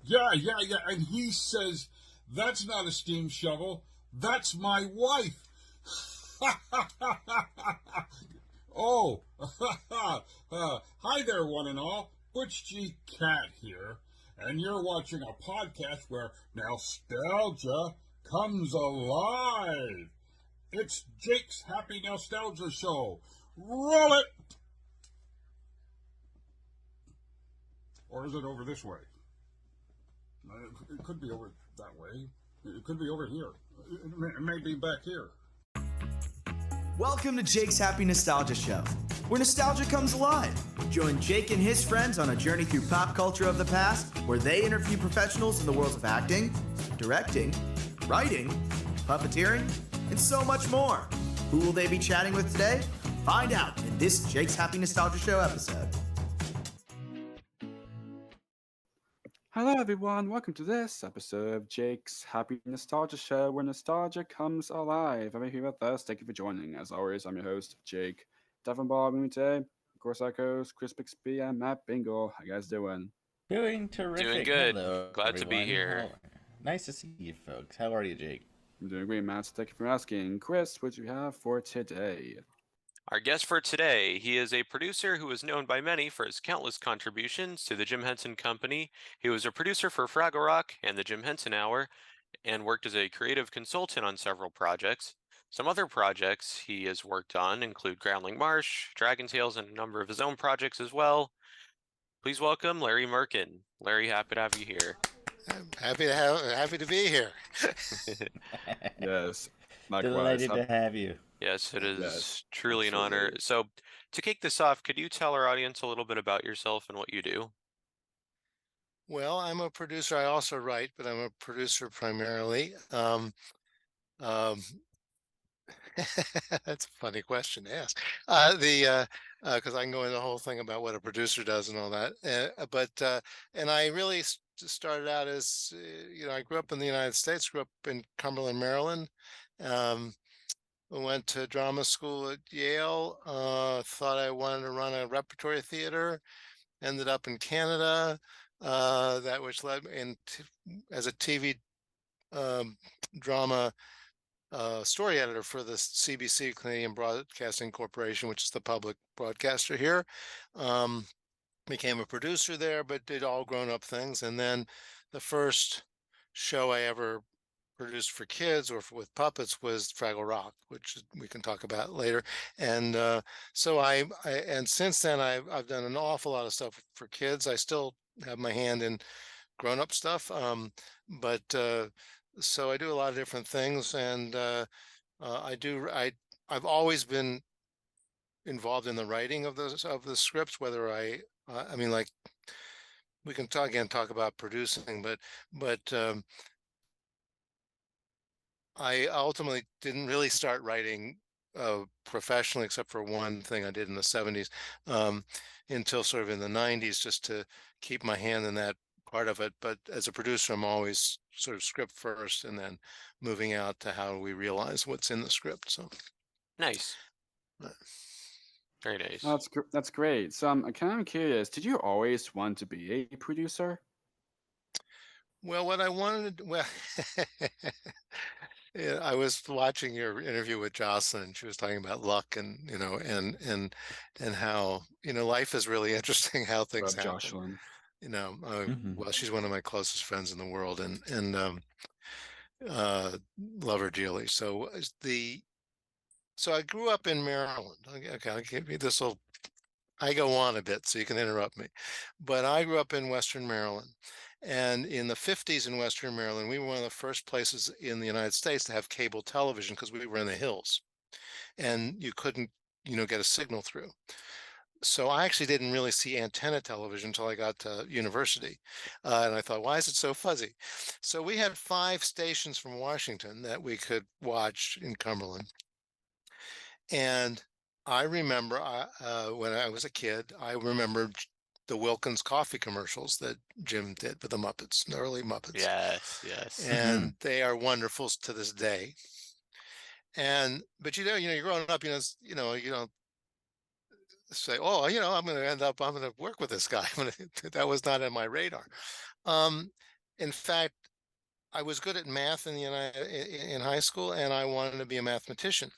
Yeah. And he says, that's not a steam shovel. That's my wife. Oh, hi there, one and all. Butch G. Cat here, and you're watching a podcast where nostalgia comes alive. It's Jake's Happy Nostalgia Show. Roll it! Or is it over this way? It could be over that way. It could be over here. It may be back here. Welcome to Jake's Happy Nostalgia Show, where nostalgia comes alive. Join Jake and his friends on a journey through pop culture of the past, where they interview professionals in the worlds of acting, directing, writing, puppeteering, and so much more. Who will they be chatting with today? Find out in this Jake's Happy Nostalgia Show episode. Hello everyone, welcome to this episode of Jake's Happy Nostalgia Show, where nostalgia comes alive. I'm here with us. Thank you for joining. As always, I'm your host, Jake. Devin Ball with me today. Of course, our co-host, Chris Bixby and Matt Bingle. How you guys doing? Doing terrific. Doing good. Hello, Glad to be everyone. here. Nice to see you folks. How are you, Jake? I'm doing great, Matt. So thank you for asking. Chris, what do you have for today? Our guest for today, he is a producer who is known by many for his countless contributions to the Jim Henson Company. He was a producer for Fraggle Rock and the Jim Henson Hour, and worked as a creative consultant on several projects. Some other projects he has worked on include Groundling, Marsh, Dragon Tales, and a number of his own projects as well. Please welcome Larry Mirkin. Larry, happy to have you here. I'm happy to be here. Yes, likewise. Delighted to have you. Yes, it is Yes, truly an honor. absolutely. So, to kick this off, could you tell our audience a little bit about yourself and what you do? Well, I'm a producer. I also write, but I'm a producer primarily. That's a funny question to ask. Because I can go into the whole thing about what a producer does and all that. And I really started out as, I grew up in the United States, grew up in Cumberland, Maryland. Went to drama school at Yale. Thought I wanted to run a repertory theater. Ended up in Canada. That which led me as a TV drama story editor for the CBC, Canadian Broadcasting Corporation, which is the public broadcaster here. Became a producer there, but did all grown-up things. And then the first show I ever produced for kids or with puppets was Fraggle Rock, which we can talk about later. And so and since then I've done an awful lot of stuff for kids. I still have my hand in grown-up stuff, but so I do a lot of different things, and I've always been involved in the writing of the scripts, whether I mean, like, we can talk about producing, but I ultimately didn't really start writing professionally, except for one thing I did in the 70s, until sort of in the 90s, just to keep my hand in that part of it. But as a producer, I'm always sort of script first and then moving out to how we realize what's in the script. So Nice. Very nice. Oh, that's great. So I'm kind of curious. Did you always want to be a producer? Well, what I wanted, well, yeah, I was watching your interview with Jocelyn. She was talking about luck and, and how, life is really interesting, how things Love happen. Jocelyn. Well, she's one of my closest friends in the world, and love her dearly. So I grew up in Maryland. Okay, I'll give you this. I go on a bit, so you can interrupt me. But I grew up in Western Maryland. And in the 50s in Western Maryland, we were one of the first places in the United States to have cable television, because we were in the hills and you couldn't, get a signal through. So I actually didn't really see antenna television until I got to university. And I thought, why is it so fuzzy? So we had 5 stations from Washington that we could watch in Cumberland. And I remember when I was a kid, I remember the Wilkins coffee commercials that Jim did with the Muppets, the early Muppets. Yes. And they are wonderful to this day. But you're growing up, you don't say, oh, I'm going to work with this guy. That was not on my radar. in fact, I was good at math in high school, and I wanted to be a mathematician.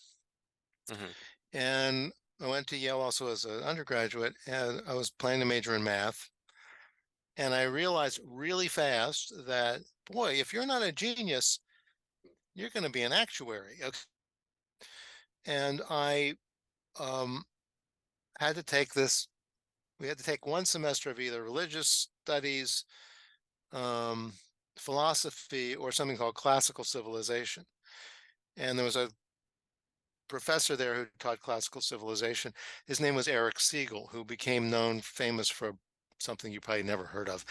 Mhm. And I went to Yale also as an undergraduate, and I was planning to major in math. And I realized really fast that, boy, if you're not a genius, you're going to be an actuary. Okay. And I um, had to take this. We had to take one semester of either religious studies, um, philosophy, or something called classical civilization. And there was a professor there who taught classical civilization. His name was Eric Siegel, who became famous for something you probably never heard of.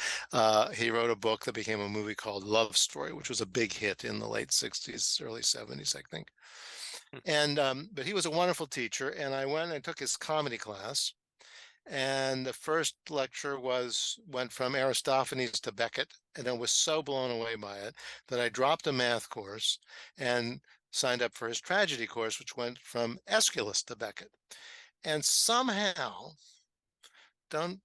He wrote a book that became a movie called Love Story, which was a big hit in the late 60s, early 70s, I think. Hmm. And but he was a wonderful teacher, and I went and took his comedy class. And the first lecture went from Aristophanes to Beckett, and I was so blown away by it that I dropped a math course and signed up for his tragedy course, which went from Aeschylus to Beckett. And somehow, don't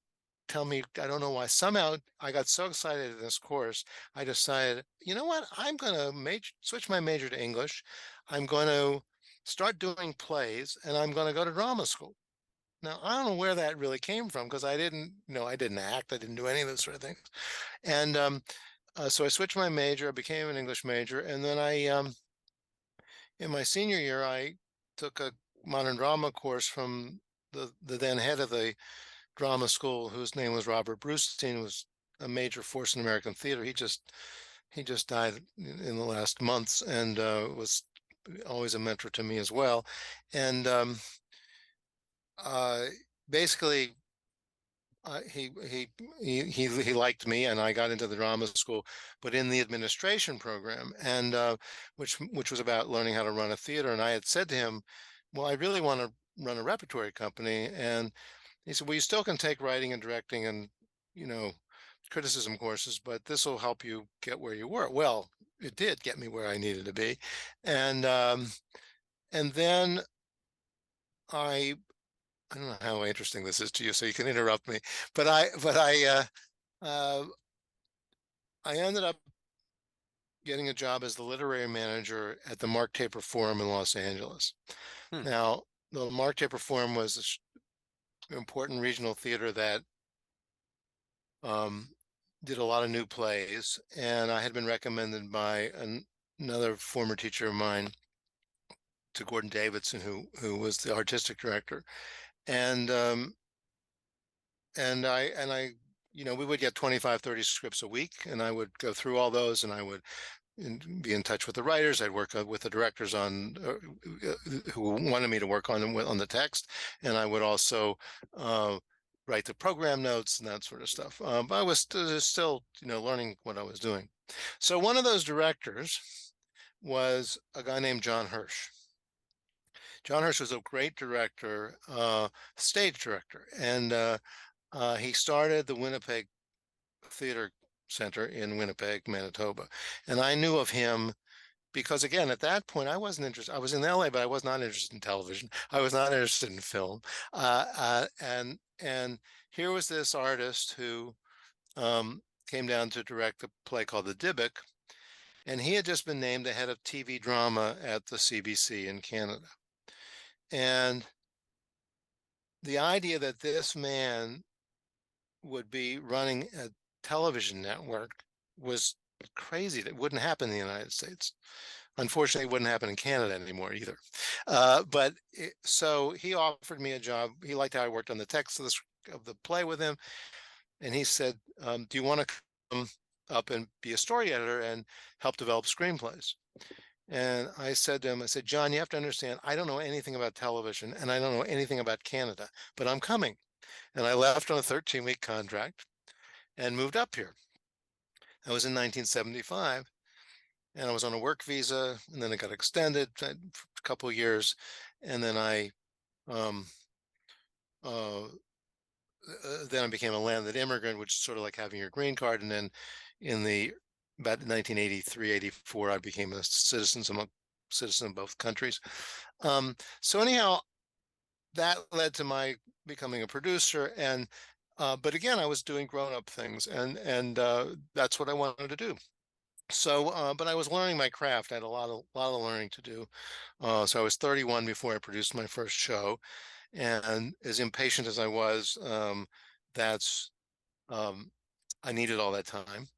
tell me, I don't know why, somehow I got so excited in this course, I decided, you know what, I'm going to switch my major to English. I'm going to start doing plays, and I'm going to go to drama school. Now, I don't know where that really came from, because I didn't act, I didn't do any of those sort of things. And so I switched my major, I became an English major, and then in my senior year, I took a modern drama course from the then head of the drama school, whose name was Robert Brustein, was a major force in American theater. He just died in the last months, and was always a mentor to me as well. And uh, basically, he liked me, and I got into the drama school, but in the administration program, and which was about learning how to run a theater. And I had said to him, well, I really want to run a repertory company. And he said, well, you still can take writing and directing and, you know, criticism courses, but this will help you get where you were. Well, it did get me where I needed to be. And then I I don't know how interesting this is to you, so you can interrupt me. But I ended up getting a job as the literary manager at the Mark Taper Forum in Los Angeles. Hmm. Now, the Mark Taper Forum was an important regional theater that um, did a lot of new plays, and I had been recommended by another former teacher of mine to Gordon Davidson, who was the artistic director, and I we would get 25, 30 scripts a week, and I would go through all those, and I would be in touch with the writers. I'd work with the directors on who wanted me to work on the text, and I would also write the program notes and that sort of stuff. But I was still learning what I was doing. So one of those directors was a guy named John Hirsch. John Hirsch was a great director, stage director, and he started the Winnipeg Theater Center in Winnipeg, Manitoba. And I knew of him because, again, at that point, I wasn't interested. I was in LA, but I was not interested in television. I was not interested in film. And here was this artist who came down to direct a play called The Dybbuk, and he had just been named the head of TV drama at the CBC in Canada. And the idea that this man would be running a television network was crazy. That wouldn't happen in the United States. Unfortunately, it wouldn't happen in Canada anymore either. So he offered me a job. He liked how I worked on the text of the play with him. And he said, do you want to come up and be a story editor and help develop screenplays? And I said to him, I said, John, you have to understand, I don't know anything about television, and I don't know anything about Canada, but I'm coming. And I left on a 13-week contract and moved up here. That was in 1975, and I was on a work visa, and then it got extended for a couple of years, and then I became a landed immigrant, which is sort of like having your green card. And then about 1983, 84, I became a citizen of both countries. So anyhow, that led to my becoming a producer, and But again, I was doing grown-up things, and that's what I wanted to do. So, but I was learning my craft. I had a lot of learning to do. So I was 31 before I produced my first show, and as impatient as I was, that's um, I needed all that time.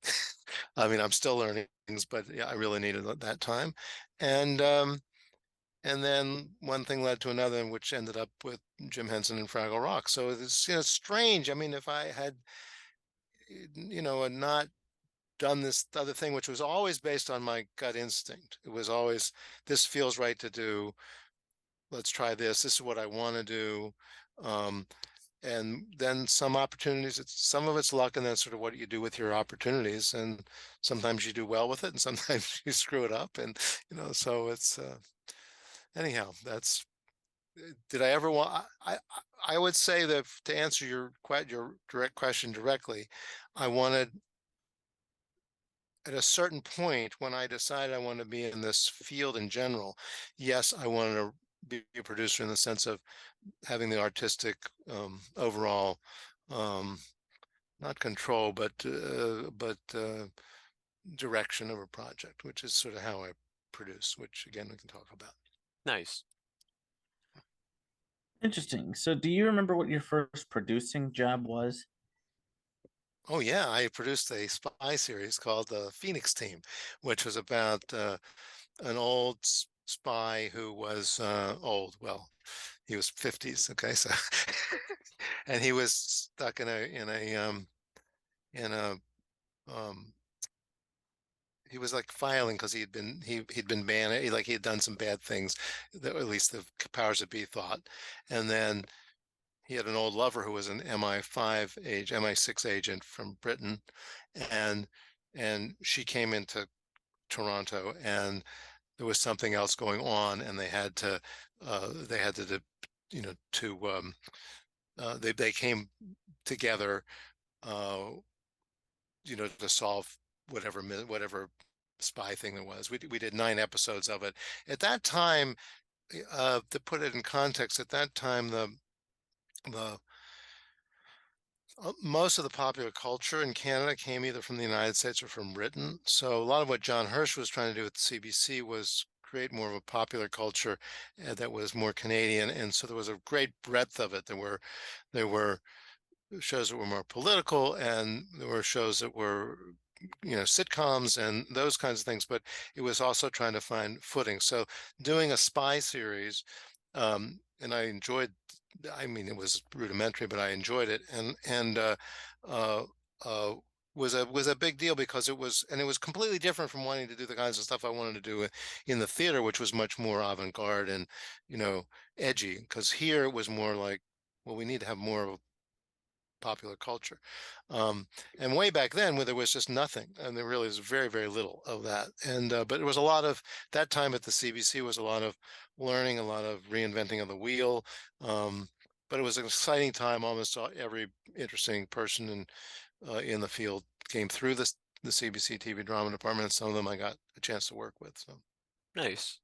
I mean, I'm still learning things, but yeah, I really needed that time. And and then one thing led to another, which ended up with Jim Henson and Fraggle Rock. So it's, strange. I mean, if I had, not done this other thing, which was always based on my gut instinct, it was always, this feels right to do. Let's try this. This is what I want to do. Um, and then some opportunities, some of it's luck, and then sort of what you do with your opportunities, and sometimes you do well with it and sometimes you screw it up, and so it's anyhow, that's did I ever want I would say that to answer your direct question directly, I wanted, at a certain point when I decided I wanted to be in this field in general, yes, I wanted to be a producer in the sense of having the artistic overall, um, not control, but direction of a project, which is sort of how I produce, which again we can talk about. Nice. Interesting. So, do you remember what your first producing job was? Oh yeah, I produced a spy series called the Phoenix Team, which was about an old spy who was old. Well, he was 50s. Okay, so and he was stuck in a um he was like filing because he'd been banned, like he had done some bad things, that at least the powers that be thought. And then he had an old lover who was an MI6 agent from Britain, and she came into Toronto, and there was something else going on, and they had to they came together, uh, to solve whatever spy thing there was. We did 9 episodes of it. At that time, to put it in context, at that time the most of the popular culture in Canada came either from the United States or from Britain. So a lot of what John Hirsch was trying to do with the CBC was create more of a popular culture that was more Canadian, and so there was a great breadth of it. There were shows that were more political, and there were shows that were sitcoms and those kinds of things, but it was also trying to find footing. So doing a spy series, and I enjoyed, I mean, it was rudimentary, but I enjoyed it, and uh, uh, was a big deal because it was completely different from wanting to do the kinds of stuff I wanted to do in the theater, which was much more avant-garde and edgy. Because here it was more like, well, we need to have more of a popular culture. And way back then, where there was just nothing, and there really was very, very little of that. And but it was a lot of that time at the CBC was a lot of learning, a lot of reinventing of the wheel. But it was an exciting time. Almost every interesting person in the field came through the CBC TV drama department, and some of them I got a chance to work with. So. Nice.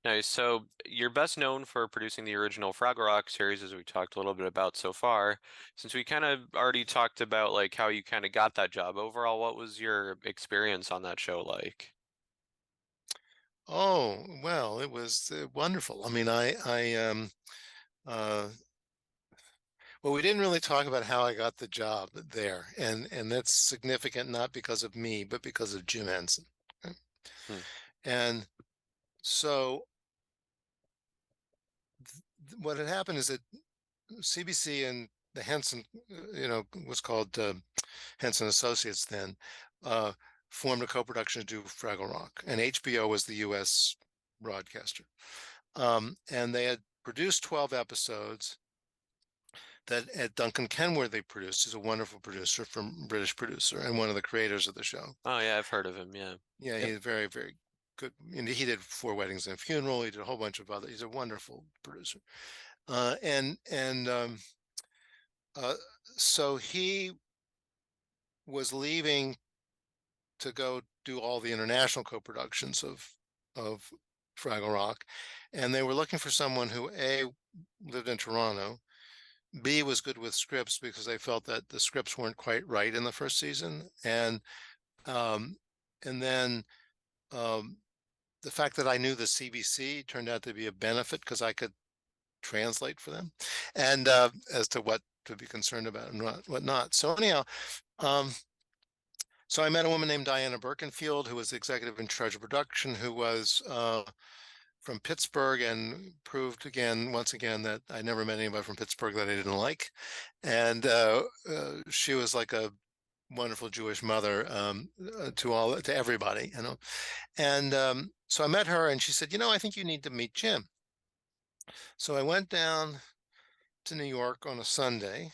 Nice. So you're best known for producing the original Fraggle Rock series, as we talked a little bit about so far. Since we kind of already talked about like how you kind of got that job, overall, what was your experience on that show like? Oh, well, it was wonderful. I mean, uh, well, we didn't really talk about how I got the job there, and that's significant, not because of me, but because of Jim Henson. Right? Hmm. And so what had happened is that CBC and the Henson, was called Henson Associates then, uh, formed a co-production to do Fraggle Rock, and HBO was the U.S. broadcaster. And they had produced 12 episodes that Duncan Kenworthy produced. He's a wonderful producer, from British producer, and one of the creators of the show. Oh yeah, I've heard of him. Yeah. Yeah, he's very, very good. And he did Four Weddings and a Funeral. He did a whole bunch of other. He's a wonderful producer. And uh, so he was leaving to go do all the international co-productions of Fraggle Rock, and they were looking for someone who lived in Toronto, B was good with scripts because I felt that the scripts weren't quite right in the first season. And then the fact that I knew the CBC turned out to be a benefit because I could translate for them, and as to what to be concerned about and what not. So anyhow, so I met a woman named Diana Birkenfield, who was the executive in charge of production, who was from Pittsburgh, and proved once again, that I never met anybody from Pittsburgh that I didn't like. And she was like a wonderful Jewish mother to everybody, you know. And so I met her, and she said, I think you need to meet Jim. So I went down to New York on a Sunday.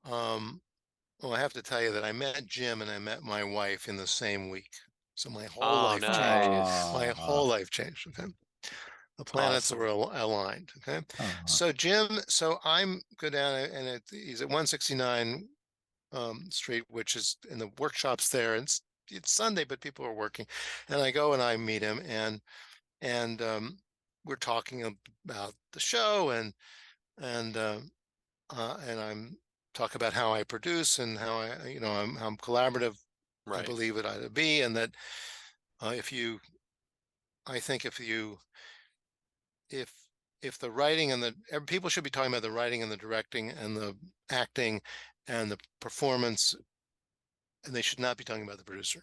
Well, I have to tell you that I met Jim and I met my wife in the same week. So my whole Oh, life changed. nice. My whole life changed. Okay. The planets Awesome. were aligned. Okay. So Jim, so I'm go down, and he's at 169 Street, which is in the workshops there. And it's Sunday, but people are working. And I go and I meet him, and we're talking about the show, and I'm talk about how I produce and how I'm collaborative. I Right. believe it ought to be, and that I think if the writing and people should be talking about the writing and the directing and the acting and the performance, and they should not be talking about the producer.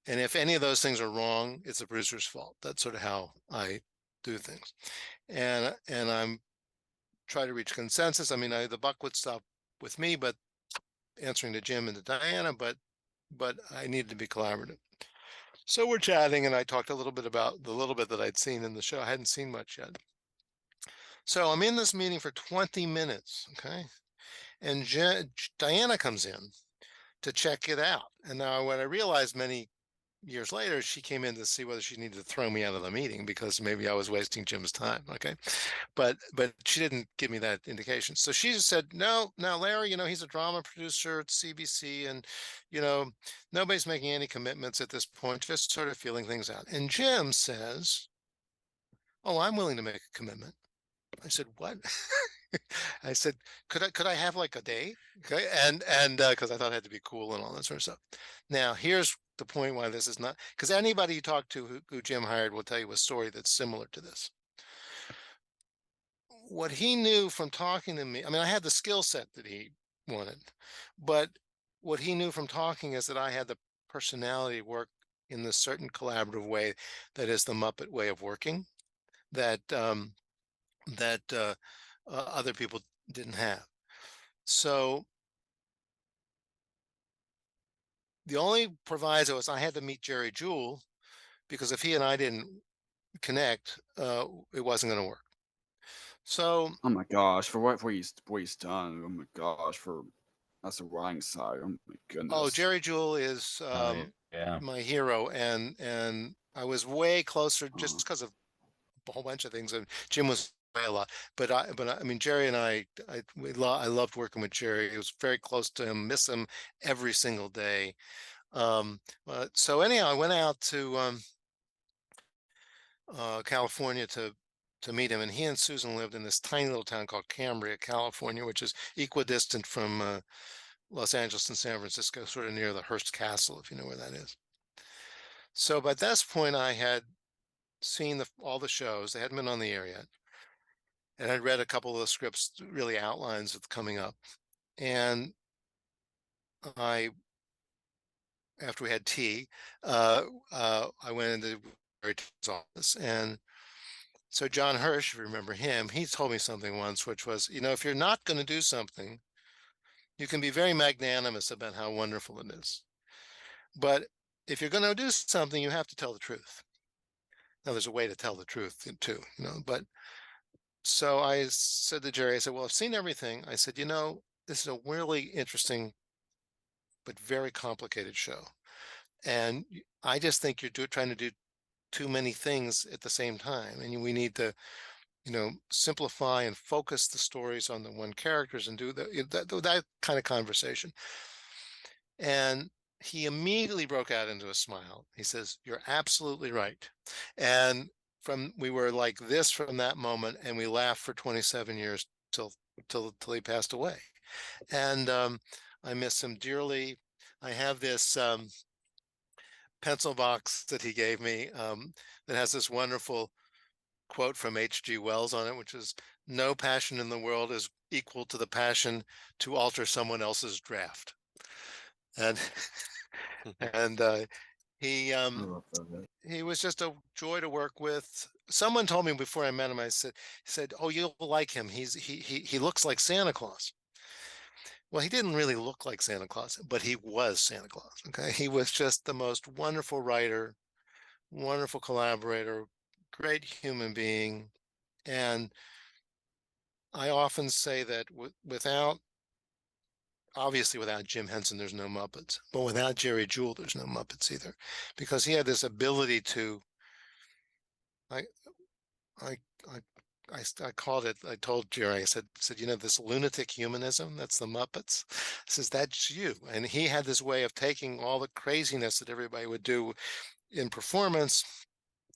And if any of those things are wrong, it's the producer's fault. That's sort of how I do things. And I'm try to reach consensus. I mean, the buck would stop with me, but answering to Jim and to Diana, but I needed to be collaborative. So we're chatting, and I talked a little bit about the little bit that I'd seen in the show. I hadn't seen much yet. So I'm in this meeting for 20 minutes, okay? And Diana comes in to check it out. And now what I realized many years later, she came in to see whether she needed to throw me out of the meeting because maybe I was wasting Jim's time, okay? But she didn't give me that indication. So she just said, no, now Larry, he's a drama producer at CBC, and, nobody's making any commitments at this point, just sort of feeling things out. And Jim says, oh, I'm willing to make a commitment. I said, what? I said, could I have like a day? Okay. And because I thought it had to be cool and all that sort of stuff. Now, here's the point why this is not, because anybody you talk to who Jim hired will tell you a story that's similar to this. What he knew from talking to me, I mean, I had the skill set that he wanted, but what he knew from talking is that I had the personality to work in this certain collaborative way that is the Muppet way of working, that other people didn't have. So the only proviso is I had to meet Jerry Jewell, because if he and I didn't connect, it wasn't going to work. So, oh my gosh, for what he's done. Oh my gosh, that's the writing side. Oh my goodness. Jerry Jewell is yeah. my hero, and I was way closer just because of a whole bunch of things. And Jim was a lot, but I mean, Jerry and I loved working with Jerry. It was very close to him. Miss him every single day. So anyhow, I went out to California to meet him, and he and Susan lived in this tiny little town called Cambria, California, which is equidistant from Los Angeles and San Francisco, sort of near the Hearst Castle, if you know where that is. So by this point, I had seen all the shows. They hadn't been on the air yet, and I'd read a couple of the scripts, really outlines of coming up. And after we had tea, I went into Jerry's office, and so John Hirsch, if you remember him, he told me something once, which was, if you're not going to do something, you can be very magnanimous about how wonderful it is. But if you're going to do something, you have to tell the truth. Now, there's a way to tell the truth too, but so I said to Jerry, I said, well, I've seen everything. I said, this is a really interesting, but very complicated show. And I just think you're trying to do too many things at the same time. And we need to, simplify and focus the stories on the one characters and do that kind of conversation. And he immediately broke out into a smile. He says, you're absolutely right. And we were like this from that moment, and we laughed for 27 years till till he passed away. And I miss him dearly. I have this pencil box that he gave me that has this wonderful quote from H.G. Wells on it, which is, "No passion in the world is equal to the passion to alter someone else's draft." And and he I love that. he was just a joy to work with. Someone told me before I met him, he said, "Oh, you'll like him. He looks like Santa Claus." Well, he didn't really look like Santa Claus, but he was Santa Claus. Okay. He was just the most wonderful writer, wonderful collaborator, great human being. And I often say that obviously without Jim Henson, there's no Muppets, but without Jerry Jewell, there's no Muppets either, because he had this ability to, I, I, I, I called it, I told Jerry, I said, this lunatic humanism, that's the Muppets. I says, that's you. And he had this way of taking all the craziness that everybody would do in performance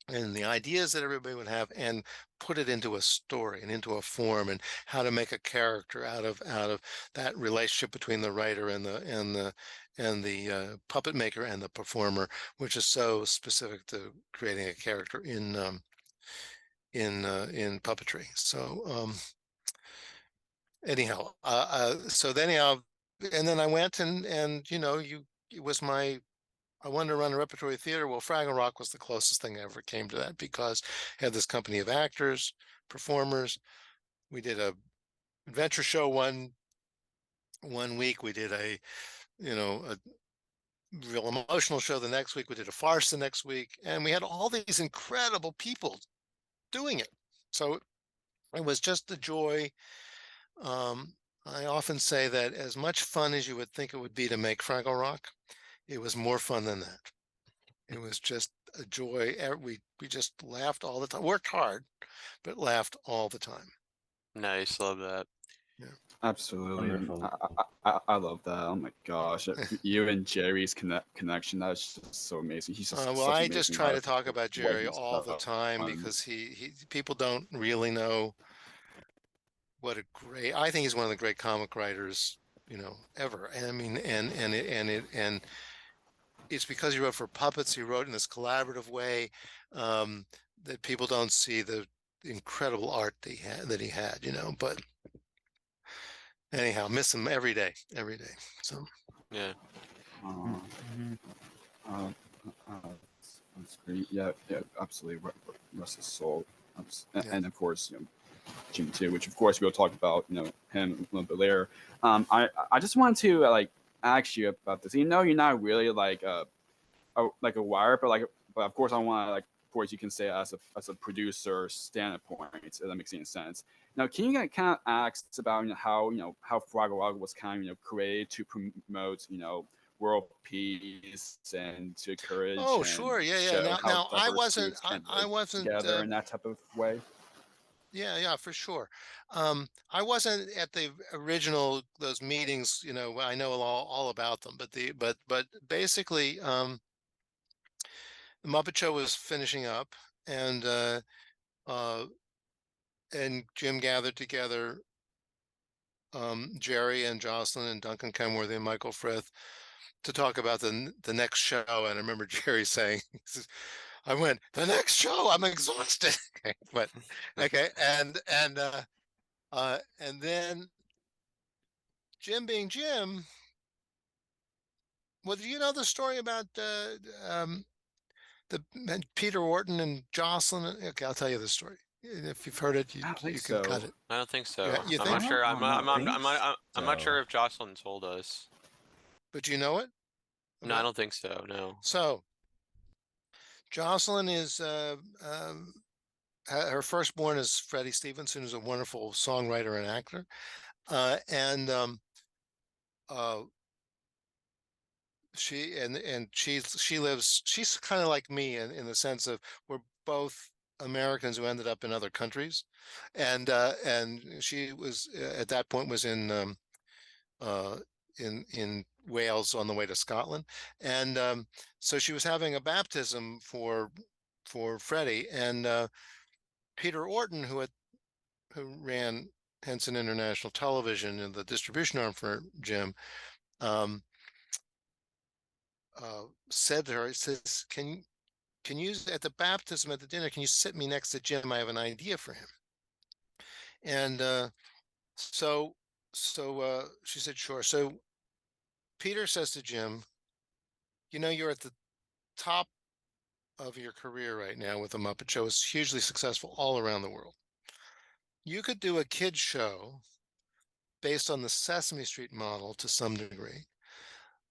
and the ideas that everybody would have and put it into a story and into a form, and how to make a character out of that relationship between the writer and the puppet maker and the performer, which is so specific to creating a character in puppetry. So anyhow, so then and then I went and it was I wanted to run a repertory theater. Well, Fraggle Rock was the closest thing I ever came to that, because I had this company of actors, performers. We did a adventure show one week. We did a real emotional show the next week. We did a farce the next week, and we had all these incredible people doing it. So it was just a joy. I often say that as much fun as you would think it would be to make Fraggle Rock, it was more fun than that. It was just a joy. We just laughed all the time, worked hard, but laughed all the time. Nice, love that. Yeah. Absolutely. Wonderful. I love that. Oh my gosh. You and Jerry's connection, that's just so amazing. He's just Well, such an I just amazing try to artist talk for about what Jerry he's all the time, done. because people don't really know I think he's one of the great comic writers, ever. And I mean, and it's because he wrote for puppets. He wrote in this collaborative way, that people don't see the incredible art that he had, but anyhow, miss him every day. So Yeah. Mhm. Uh, that's great. Yeah, absolutely. Rest his soul. And of course, Jim too, which of course we'll talk about, him a little bit later. I just wanted to ask you about this. You're not really like a wire, but of course I want to of course you can say as a producer standpoint, if that makes any sense. Now, can you kind of ask about how Fraggle Rock was kind of created to promote world peace and to encourage Oh, and sure. Yeah. show how Now I diverse wasn't, groups can I live wasn't, together in that type of way? yeah, for sure. I wasn't at the original, those meetings, I know all about them, but basically, the Muppet Show was finishing up, and, uh, and Jim gathered together, Jerry and Jocelyn and Duncan Kenworthy and Michael Frith to talk about the next show. And I remember Jerry saying, he says, I went, "The next show, I'm exhausted." Okay, but okay. And then Jim being Jim, well, do you know the story about the Peter Orton and Jocelyn? Okay, I'll tell you the story. If you've heard it, I don't think you can cut so. it. I don't think Yeah, so. you I'm think? not sure. I'm not sure so. if Jocelyn told us. But you know it No, I about. don't think so. No. So Jocelyn is her firstborn is Freddie Stevenson, who's a wonderful songwriter and actor, and uh, she's kind of like me in the sense of we're both Americans who ended up in other countries, and she was at that point was uh, in Wales on the way to Scotland, and so she was having a baptism for Freddie, and Peter Orton, who ran Henson International Television and the distribution arm for Jim, said to her, he says, can you, at the baptism at the dinner, can you sit me next to Jim? I have an idea for him. And so she said, sure. So Peter says to Jim, you're at the top of your career right now with the Muppet Show. It's hugely successful all around the world. You could do a kid's show based on the Sesame Street model to some degree,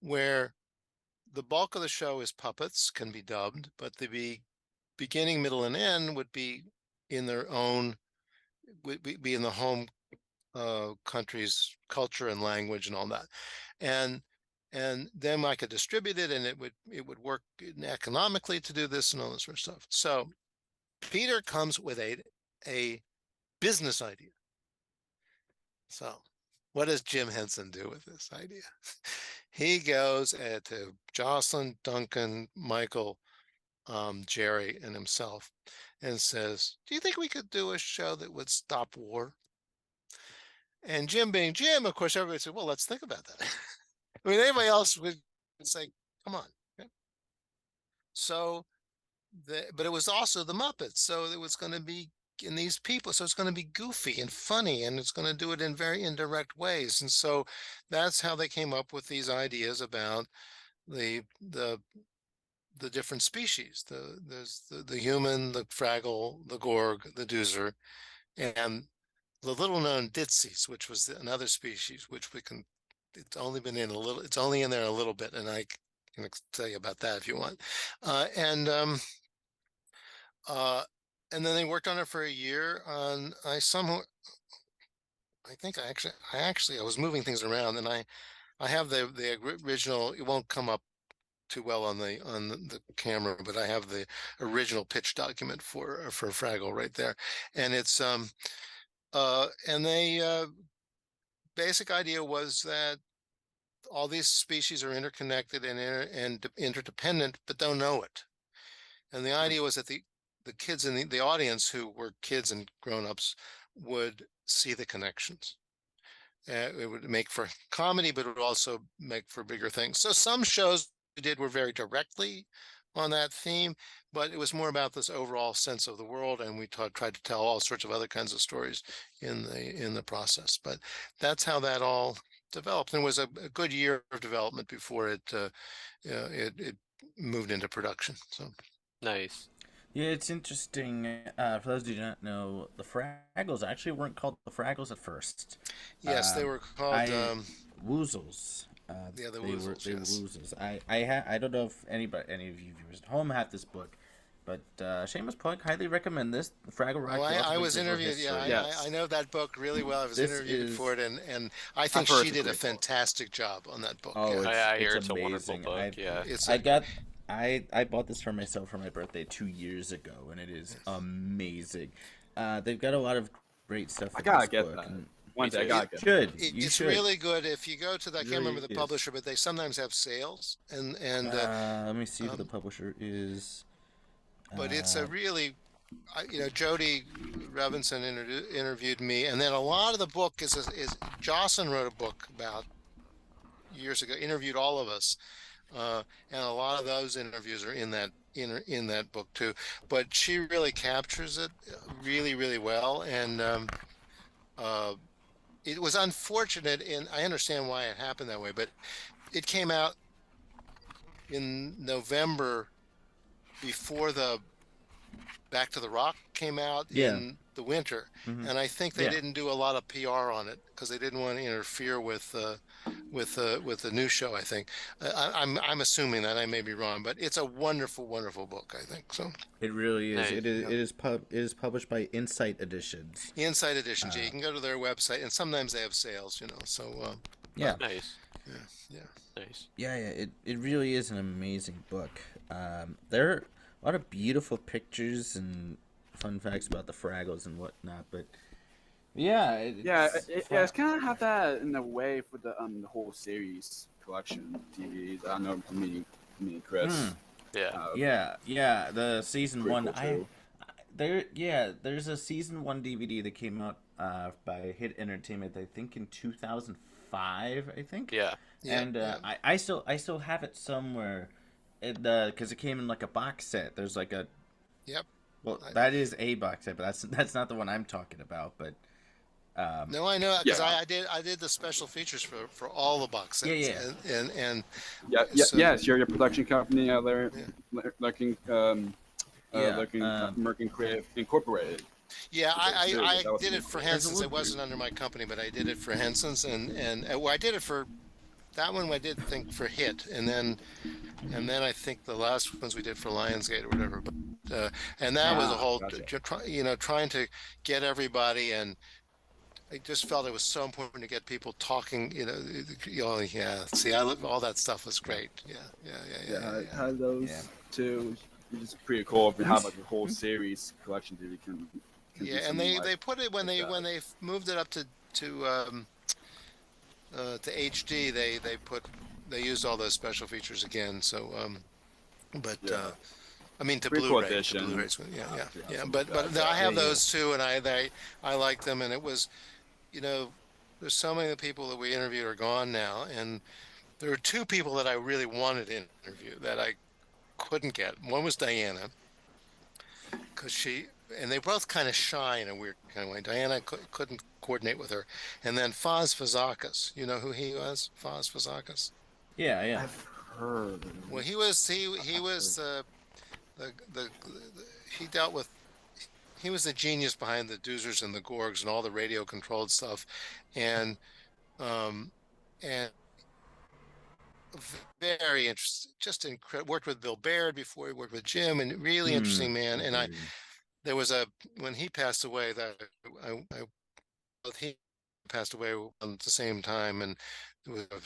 where the bulk of the show is puppets, can be dubbed, but the beginning, middle, and end would be in their own, would be in the home country's culture and language and all that. And then I could distribute it, and it would work economically to do this and all this sort of stuff. So Peter comes with a business idea. So what does Jim Henson do with this idea? He goes to Jocelyn, Duncan, Michael, Jerry, and himself, and says, do you think we could do a show that would stop war? And Jim being Jim, of course, everybody said, well, let's think about that. I mean, anybody else would say, come on. Okay? So, but it was also the Muppets. So it was going to be in these people. So it's going to be goofy and funny, and it's going to do it in very indirect ways. And so that's how they came up with these ideas about the different species. There's the human, the Fraggle, the Gorg, the Doozer, and the little known Ditsies, which was another species, which it's only been in a little, it's only in there a little bit, and I can tell you about that if you want. And then they worked on it for a year. I was moving things around, and I have the original. It won't come up too well on the camera, but I have the original pitch document for Fraggle right there, and it's and they basic idea was that all these species are interconnected and interdependent, but don't know it. And the idea was that the kids in the audience, who were kids and grown-ups, would see the connections. It would make for comedy, but it would also make for bigger things. So some shows we did were very directly on that theme, but it was more about this overall sense of the world, and we tried to tell all sorts of other kinds of stories in the process. But that's how that all developed, and it was a good year of development before it moved into production. So Nice. Yeah, it's interesting. For those who do not know, the Fraggles actually weren't called the Fraggles at first. Yes, they were called Woozles. yeah, the they Woozles. were Yes. Woozles. I don't know if any of you viewers at home have this book, but shameless plug, highly recommend this. The Fraggle Rock. Oh, I was interviewed. Yeah, Yes. I know that book really well. I was This interviewed is- for it, and I think I've heard she it's did a great book. fantastic job on that book. Oh, yeah. I hear it's a wonderful amazing. book. Yeah. It's I bought this for myself for my birthday 2 years ago, and it is amazing. They've got a lot of great stuff. I in gotta this get book, that. and One day I too. gotta get should that. you It's should. really good. If you go to the, I can't remember the Really is. publisher, but they sometimes have sales, and Let me see who the publisher is. but it's a really, Jody Robinson interviewed me, and then a lot of the book is Jocelyn wrote a book about years ago, interviewed all of us, and a lot of those interviews are in that book too. But she really captures it really, really well, and it was unfortunate, and I understand why it happened that way, but it came out in November before the Back to the Rock came out Yeah. in the winter, Mhm. and I think they Yeah. didn't do a lot of PR on it because they didn't want to interfere with the new show. I think I'm assuming that, I may be wrong, but it's a wonderful, wonderful book. I think so. It really is. Nice. It is published by Insight Editions. Inside Editions. You can go to their website, and sometimes they have sales. So Yeah. Nice. yeah. Nice. Yeah, it really is an amazing book. There are a lot of beautiful pictures and fun facts about the Fraggles and whatnot, but yeah, It's kind of have that in a way for the whole series collection DVDs. I don't know for me, Chris. Yeah. Yeah. The season Pretty one. cool, too. There's a season 1 DVD that came out by Hit Entertainment, I think in 2005, I think. Yeah. Yeah, And yeah. I still have it somewhere, because it came in like a box set. There's like a Yep. well, I, that is a box set, but that's not the one I'm talking about. But no, I know because Yeah. I did the special features for all the box yeah, sets, yeah, and Yeah, so yes, you're your production company there, yeah. yeah. Mirkin Creative Incorporated. Yeah, I That was did the it name for for it. There's a Henson's. little It wasn't under my company, but I did it for Henson's, and well, I did it for that one. I did think for Hit, and then I think the last ones we did for Lionsgate or whatever. But and that was a whole, Gotcha. trying to get everybody, and I just felt it was so important to get people talking. Yeah. See, all that stuff was great. Yeah, yeah, yeah, yeah, Yeah, yeah, yeah. had those Yeah. two. It's pretty cool if you have like a whole series collection that you can Yeah, do and something they put it when like they that. moved it up to HD. They used all those special features again. So but Yeah, I mean to pretty cool Blu-ray, to addition. Blu-rays. Yeah, yeah, To have yeah. something But like that. I Yeah. have Yeah, yeah. those too, and I like them. And it was, you know, there's so many of the people that we interviewed are gone now, and there were two people that I really wanted to interview that I couldn't get. One was Diana, because and they both kind of shy in a weird kind of way. Diana couldn't coordinate with her, and then Foz Fazakas. You know who he was? Foz Fazakas. Yeah, yeah. I've heard. Well, he was the he dealt with he was the genius behind the Doozers and the Gorgs and all the radio controlled stuff, and um and very interesting, just incredible. Worked with Bill Baird before he worked with Jim, and really interesting man. And there was when he passed away that I both he passed away at the same time, and there was a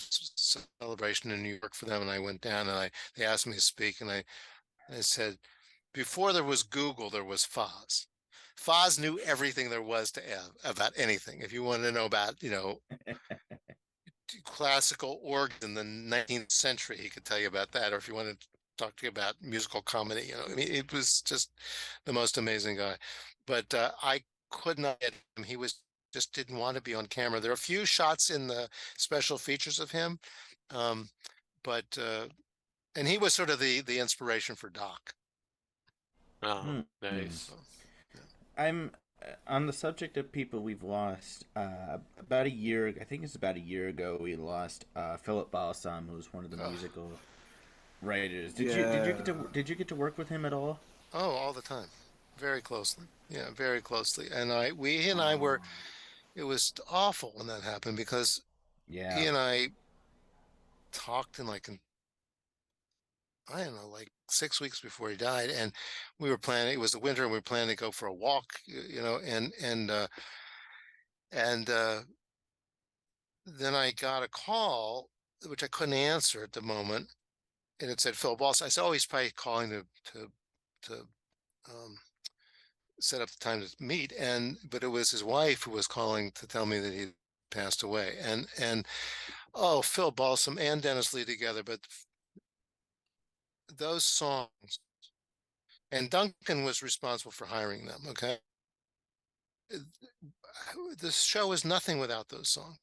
celebration in New York for them, and I went down, and they asked me to speak, and I said, before there was Google, there was Foz. Foz knew everything there was to about anything. If you wanted to know about, classical organ in the 19th century, he could tell you about that. Or if you wanted to talk to you about musical comedy, I mean, it was just the most amazing guy. But I could not get him. He just didn't want to be on camera. There are a few shots in the special features of him, but and he was sort of the inspiration for Doc. Oh, nice. So, yeah. I'm on the subject of people we've lost. About a year, I think it's about a year ago, we lost Philip Balsam, who was one of the musical writers. Did you get to work with him at all? Oh, all the time, very closely. Yeah, very closely. And he and I were. It was awful when that happened because he Yeah. and I talked in I don't know, like 6 weeks before he died, and we were planning. It was the winter, and we were planning to go for a walk, and then I got a call which I couldn't answer at the moment, and it said Phil Boss. I said, "Oh, he's probably calling to set up the time to meet," but it was his wife who was calling to tell me that he passed away, and oh, Phil Balsam and Dennis Lee together, but those songs, and Duncan was responsible for hiring them. Okay, the show is nothing without those songs.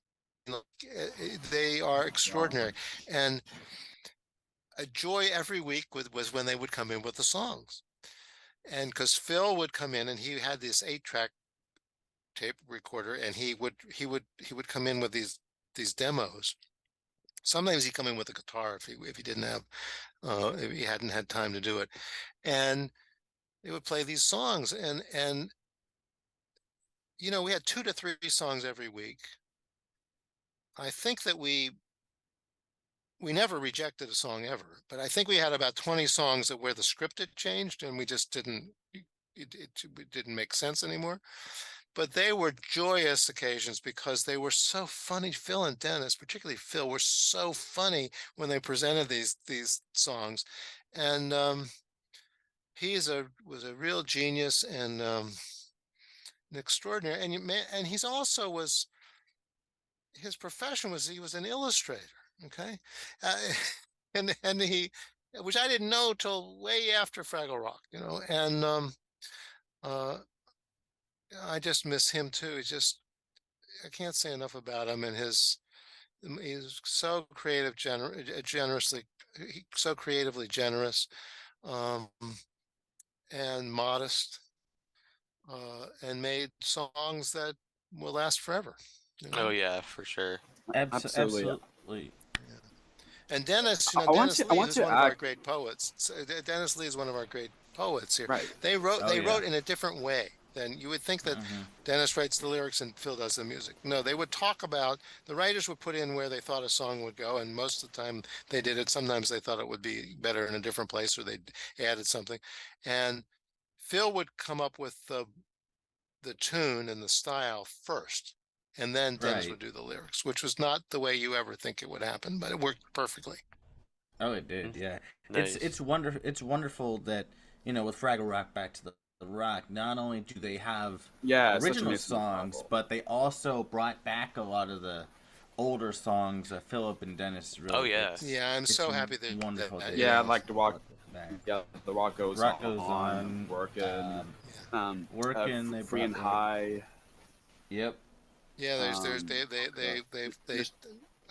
They are extraordinary, and a joy every week was when they would come in with the songs, and because Phil would come in and he had this 8-track tape recorder, and he would come in with these demos. Sometimes he'd come in with a guitar if he didn't have if he hadn't had time to do it, and they would play these songs, and we had 2 to 3 songs every week. I think that we never rejected a song ever, but I think we had about 20 songs where the script had changed and we just it didn't make sense anymore. But they were joyous occasions because they were so funny. Phil and Dennis, particularly Phil, were so funny when they presented these songs, and he was a real genius and an extraordinary. And he's also his profession was he was an illustrator. Okay, uh, and he, which I didn't know till way after Fraggle Rock, and uh, I just miss him too. He's just can't say enough about him and he's so so creatively generous, um, and modest, and made songs that will last forever. Oh yeah, for sure. Absolutely. Absolutely. And Dennis, I want Dennis I Lee want is to one of our add, great poets. Dennis Lee is one of our great poets here. right. They wrote Oh they yeah. wrote in a different way than you would think that Hmm. Dennis writes the lyrics and Phil does the music. No, they would talk about the writers would put in where they thought a song would go, and most of the time they did it. Sometimes they thought it would be better in a different place, or they added something. And Phil would come up with the tune and the style first, and then Dennis Right. would do the lyrics, which was not the way you ever think it would happen, but it worked perfectly. Oh, it did. Mm, Yeah. nice. It's wonderful that with Fraggle Rock Back to the Rock, not only do they have Yeah, it's such an original amazing songs, novel. but they also brought back a lot of the older songs. Philip and Dennis Oh really. yeah. Yeah, I'm It's so happy that, wonderful that you they Yeah, know, like the rock. brought them back. Yeah, the rock goes Rock goes on, on. working, yeah. Working. They free brought and back. high. Yep. Yeah, there's There's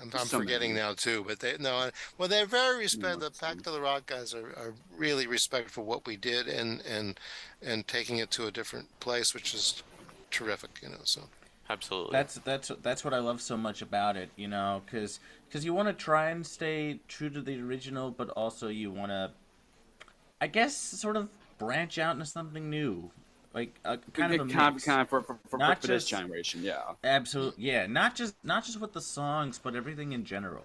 I'm so forgetting many. now too, but they no, well they're very Numerous the Back songs. to the Rock guys are really respectful for what we did and taking it to a different place, which is terrific, So Absolutely. That's what I love so much about it, because you want to try and stay true to the original, but also you want to, I guess, sort of branch out into something new, like a kind of a It mix. kind of Not for this just generation, yeah. absolute, yeah, not just with the songs, but everything in general.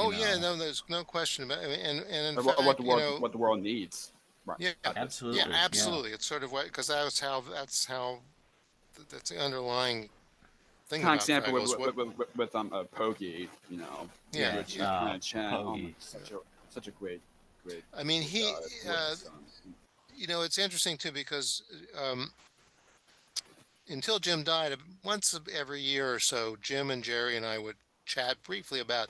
You oh yeah, know, no, there's no question about it. And in What fact, the world needs, right? yeah, At this yeah, point. absolutely, yeah, absolutely. It's sort of what because that's the underlying thing Kind of about example Fraggle is what with Pokey, yeah, yeah. which yeah. kind of chant. Oh my, Pogie. such a great I mean working song. it's interesting too because until Jim died, once every year or so, Jim and Jerry and I would chat briefly about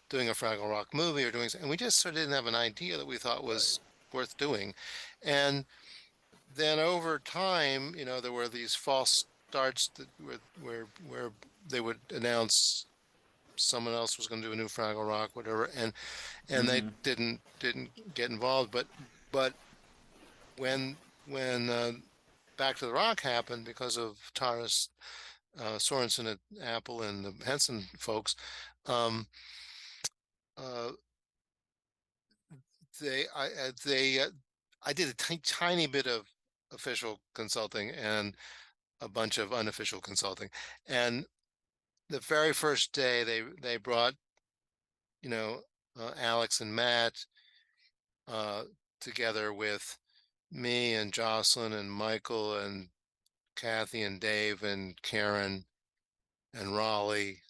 doing a Fraggle Rock movie or doing, and we just sort of didn't have an idea that we thought was worth doing. And then over time, there were these false starts that where they would announce someone else was going to do a new Fraggle Rock, whatever, and they Hmm. didn't get involved. But when Back to the Rock happened because of Taras Sorensen at Apple and the Henson folks, um, uh, I did a tiny bit of official consulting and a bunch of unofficial consulting, and the very first day they brought Alex and Matt uh, together with me and Jocelyn and Michael and Kathy and Dave and Karen and Raleigh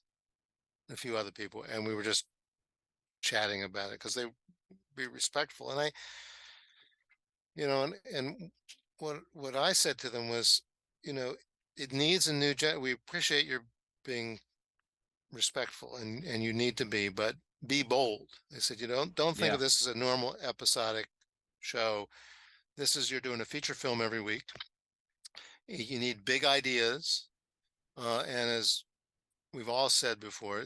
and a few other people, and we were just chatting about it because they be respectful. And and what I said to them was, you know, it needs a new gen. We appreciate your being respectful, and you need to be, but be bold. They said, don't think Yeah. of this as a normal episodic show. This is you're doing a feature film every week. You need big ideas, and as we've all said before,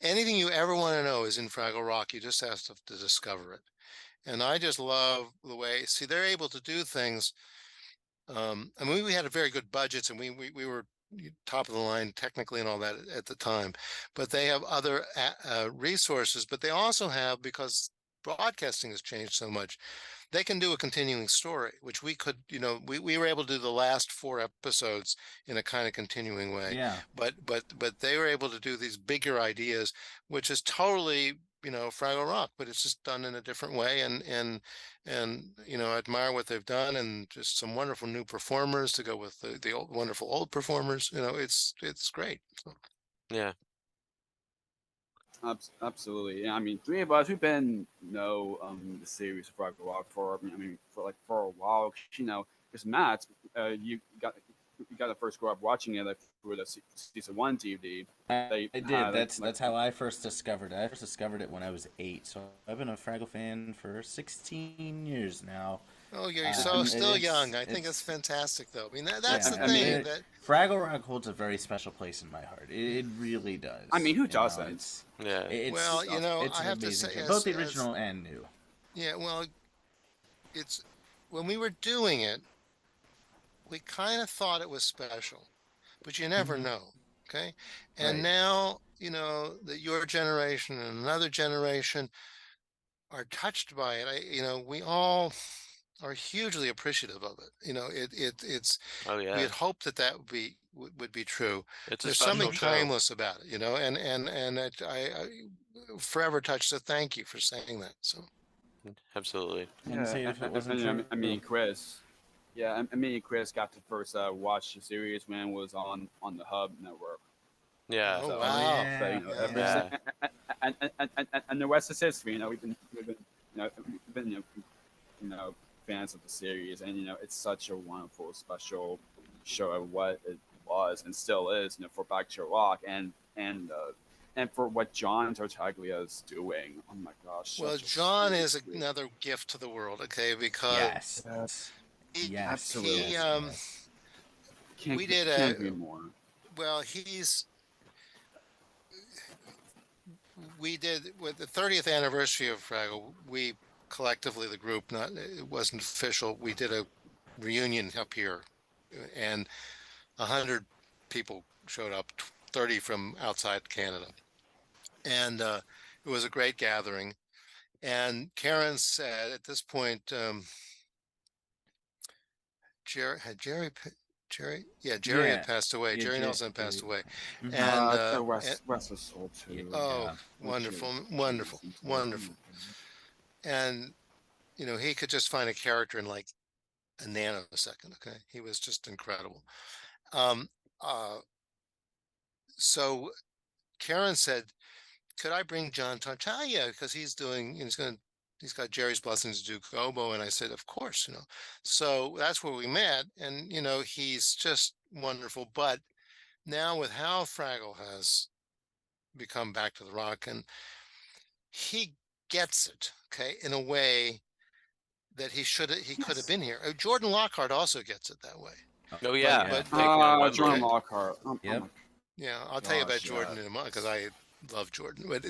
anything you ever want to know is in Fraggle Rock. You just have to discover it. And I just love the way, see, they're able to do things. I mean, we had a very good budgets and we were top of the line technically and all that at the time, but they have other resources, but they also have, because broadcasting has changed so much, they can do a continuing story, which we could, we were able to do the last 4 episodes in a kind of continuing way, Yeah. but they were able to do these bigger ideas, which is totally, Fraggle Rock, but it's just done in a different way. And I admire what they've done, and just some wonderful new performers to go with the old, wonderful old performers. It's great. So, Yeah. Absolutely. Yeah, I mean, three of us, we've been, the series of Fraggle Rock for a while. Because Matt, you got to first grow up watching it through the season one DVD. They I did. had That's how I first discovered it. I first discovered it when I was 8. So I've been a Fraggle fan for 16 years now. Oh, you're And still young. I think it's it's fantastic, though. I mean, that's yeah. the I mean, thing that Fraggle Rock holds a very special place in my heart. It really does. I mean, who You know, doesn't? Yeah. well, it's I an have to amazing say, show, both the original and new. yeah, well, it's when we were doing it, we kind of thought it was special, but you never know. Okay. And Right. now, that your generation and another generation are touched by it. We all are hugely appreciative of it. Oh We yeah. had hoped that would be true. It's a There's something special show. timeless about it, and I forever touched. So thank you for saying that. So Absolutely. And say if it wasn't true. I mean, Chris. Yeah, I mean, Chris got to first watch the series when it was on the Hub network. Yeah. oh So, wow, so ever Yeah. and the rest is history. We've been fans of the series, and it's such a wonderful, special show of what it was and still is. For Back to Rock and for what John Tartaglia is doing. Oh my gosh! well, such a John sweet, is sweet- another gift to the world. Okay, because Yes. he, Yes. absolutely. he Yes. Can't, we did can't agree more. well, we did with the 30th anniversary of Fraggle. We collectively, the group, not it wasn't official. We did a reunion up here, and 100 people showed up, 30 from outside Canada, and it was a great gathering. And Karen said at this point, Jerry Jerry had Yeah. passed away. Yeah, Jerry Nelson had passed away, Mhm. and West was sold too. oh, Yeah. wonderful. And he could just find a character in like a nanosecond. Okay, he was just incredible. Um, so Karen said, "Could I bring John Tartaglia because he's got Jerry's blessings to do Gobo?" And I said, "Of course." So that's where we met, and he's just wonderful. But now with how Fraggle has become Back to the Rock, and he gets it, okay, in a way that he could have been here. Jordan Lockhart also gets it that way. Oh yeah. but- Taking on Wembley. Jordan Lockhart. Yep. Yeah, I'll tell you about Gosh, Jordan yeah. in a moment because I love Jordan. But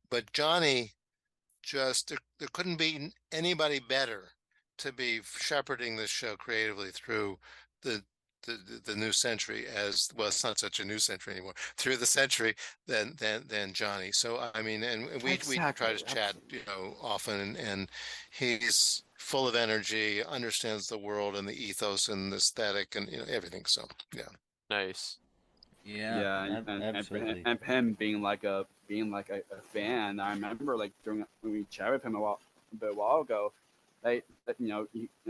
but Johnny, just there couldn't be anybody better to be shepherding this show creatively through the the new century, as well. It's not such a new century anymore, through the century than Johnny. So I mean, and we try to chat often, and he's full of energy, understands the world and the ethos and the aesthetic and everything. So yeah. Nice. Yeah. Absolutely. and him being like a fan. I remember like during when we chatted with him a while ago,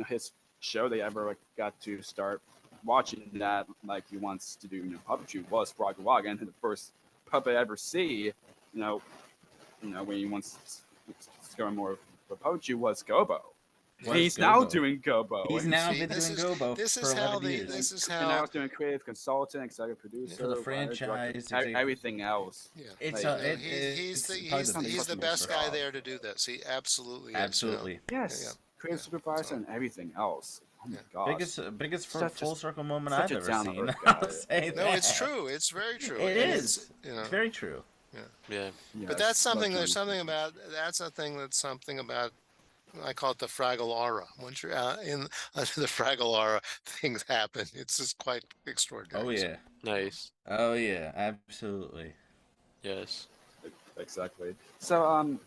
his show they ever got to start watching that like he wants to do puppetry was Fraggle Rock, and the first puppet I ever see, when he wants to go more for poetry was Gobo. He's now doing Gobo. He's now been doing Gobo this for is how 11 years. this is And I how was doing creative consultant, executive producer For the writer, franchise, director, everything else. yeah. It's Like, He's the best guy there to do this. He absolutely is. Absolutely. Yes, creative supervisor and everything else. Oh my gosh. Biggest Such a- full circle moment such I've a ever down to seen. earth I'll guy. say No, that. it's true. It's very true. It And is. It's very true. Yeah. But that's something. There's something about that's a thing. That's something about. I call it the Fraggle aura. Once you're out under the Fraggle aura, things happen. It's just quite extraordinary. Oh yeah. Nice. Oh yeah. Absolutely. Yes. Exactly. So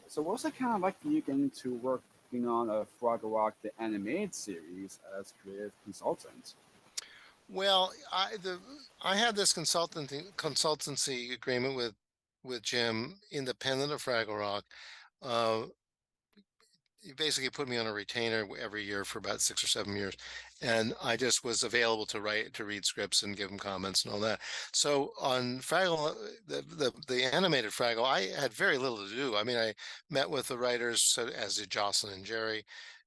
so what was it kind of like for you getting to working on a Fraggle Rock the animated series as creative consultant? Well, I had this consultancy agreement with Jim, independent of Fraggle Rock. He basically put me on a retainer every year for about 6 or 7 years, and I just was available to read scripts and give him comments and all that. So on Fraggle, the animated Fraggle, I had very little to do. I mean, I met with the writers, as did Jocelyn and Jerry.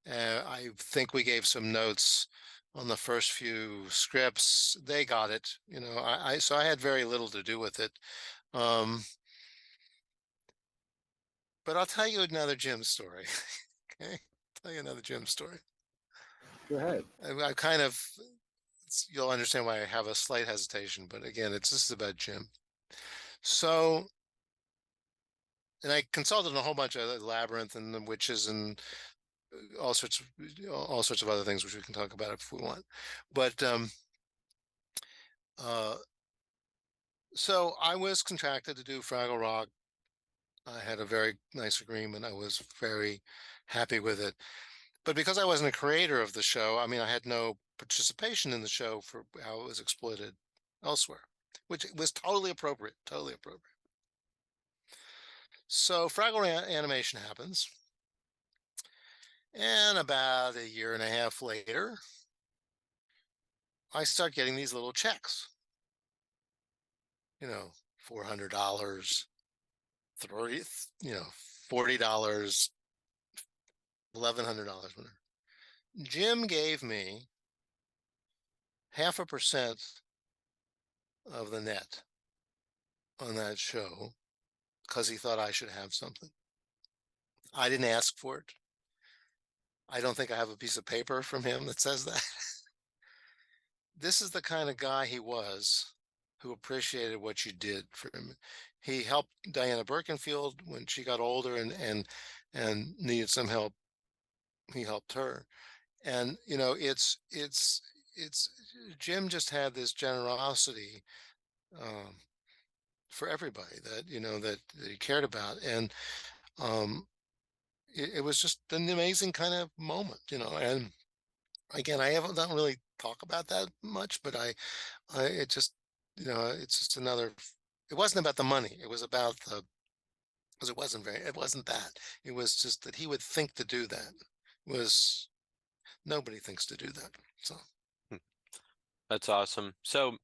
I think we gave some notes on the first few scripts. They got it, so I had very little to do with it. But I'll tell you another Jim story. Okay. tell you another Jim story. Go ahead. I kind of, you'll understand why I have a slight hesitation, but again, this is about Jim. So, and I consulted a whole bunch of Labyrinth and the witches and all sorts of other things, which we can talk about if we want. But so I was contracted to do Fraggle Rock. I had a very nice agreement. I was very happy with it. But because I wasn't a creator of the show, I mean, I had no participation in the show for how it was exploited elsewhere, which was totally appropriate, totally appropriate. So Fraggle animation happens. And about a year and a half later, I start getting these little checks. $400, $40, $1,100, whatever. Jim gave me 0.5% of the net on that show because he thought I should have something. I didn't ask for it. I don't think I have a piece of paper from him that says that. This is the kind of guy he was, who appreciated what you did for him. He helped Diana Birkenfield when she got older and needed some help. He helped her. And it's Jim just had this generosity for everybody that that he cared about, and it was just an amazing kind of moment, and again, I don't really talk about that much, but it just, it's just another, it wasn't about the money. It was about because it wasn't that. It was just that he would think to do that. Nobody thinks to do that. So. That's awesome. So,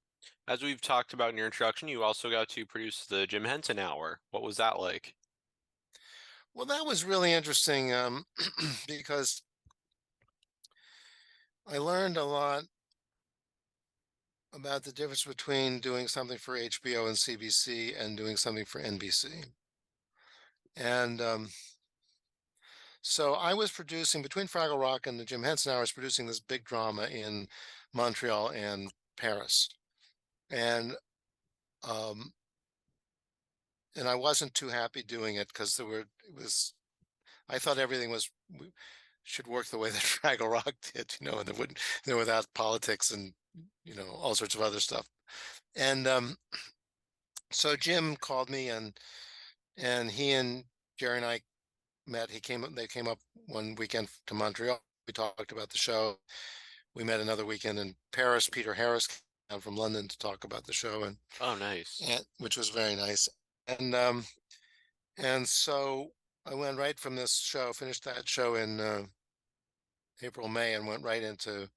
as we've talked about in your introduction, you also got to produce the Jim Henson Hour. What was that like? Well, that was really interesting because I learned a lot about the difference between doing something for HBO and CBC and doing something for NBC. And so I was producing, between Fraggle Rock and the Jim Henson Hour, I was producing this big drama in Montreal and Paris. And I wasn't too happy doing it because I thought everything should work the way that Fraggle Rock did, and it wouldn't, without politics and, all sorts of other stuff. And so Jim called me and he and Jerry and I met. They came up one weekend to Montreal. We talked about the show. We met another weekend in Paris. Peter Harris came down from London to talk about the show, and oh, nice, which was very nice. And so I went right from this show, finished that show in April, May, and went right into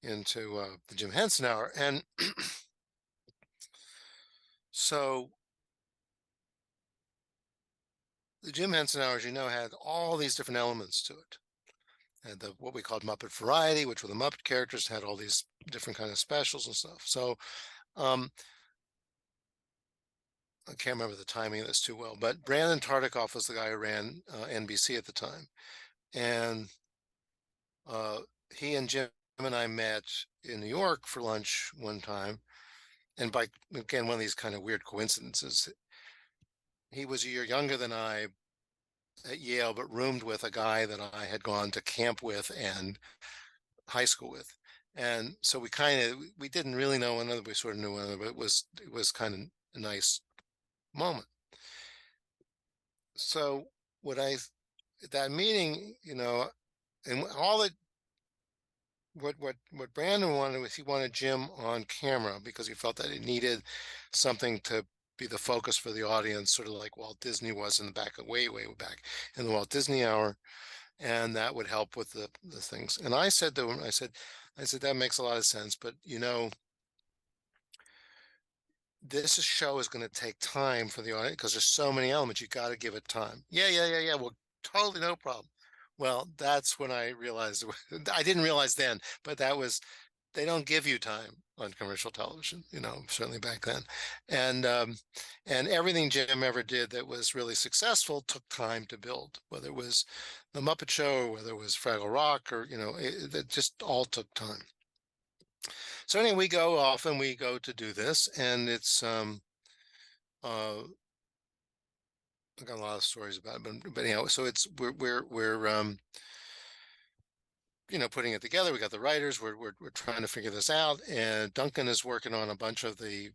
the Jim Henson Hour. And so the Jim Henson Hour, as you know, had all these different elements to it. And what we called Muppet Variety, which were the Muppet characters, had all these different kind of specials and stuff. So I can't remember the timing of this too well, but Brandon Tartikoff was the guy who ran NBC at the time. And he and Jim and I met in New York for lunch one time. And by, again, one of these kind of weird coincidences, he was a year younger than I at Yale, but roomed with a guy that I had gone to camp with and high school with. And so we didn't really know one another. We sort of knew one another, but it was kind of a nice moment. So at that meeting, and all that, what Brandon wanted was, he wanted Jim on camera because he felt that he needed something to be the focus for the audience, sort of like Walt Disney was in the back, way back in the Walt Disney Hour, and that would help with the things. And I said to him, I said that makes a lot of sense, but this show is going to take time for the audience because there's so many elements. You got to give it time. Yeah. Well, totally, no problem. Well, that's when I realized, I didn't realize then, but that was they don't give you time on commercial television, certainly back then. And everything Jim ever did that was really successful took time to build, whether it was the Muppet Show or whether it was Fraggle Rock, or it just all took time. So anyway, we go to do this, and it's I got a lot of stories about it, but anyhow, so it's we're putting it together. We got the writers. We're trying to figure this out, and Duncan is working on a bunch of the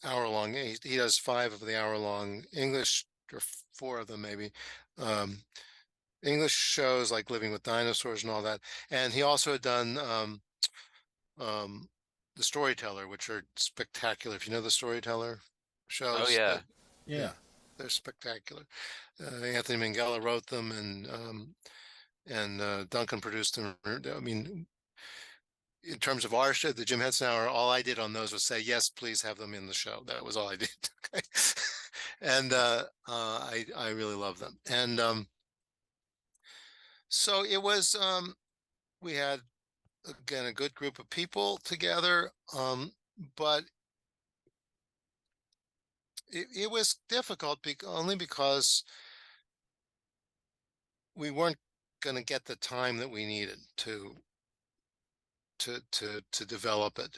hour-long. He does 5 of the hour-long English, or 4 of them maybe, English shows like Living with Dinosaurs and all that. And he also had done The Storyteller, which are spectacular. If you know The Storyteller shows, Oh yeah. yeah, they're spectacular. Anthony Minghella wrote them, and Duncan produced them. I mean, in terms of our show, the Jim Henson Hour, all I did on those was say, yes, please have them in the show. That was all I did. Okay. And I really love them. And so it was, we had, again, a good group of people together, but it was difficult only because we weren't going to get the time that we needed to develop it,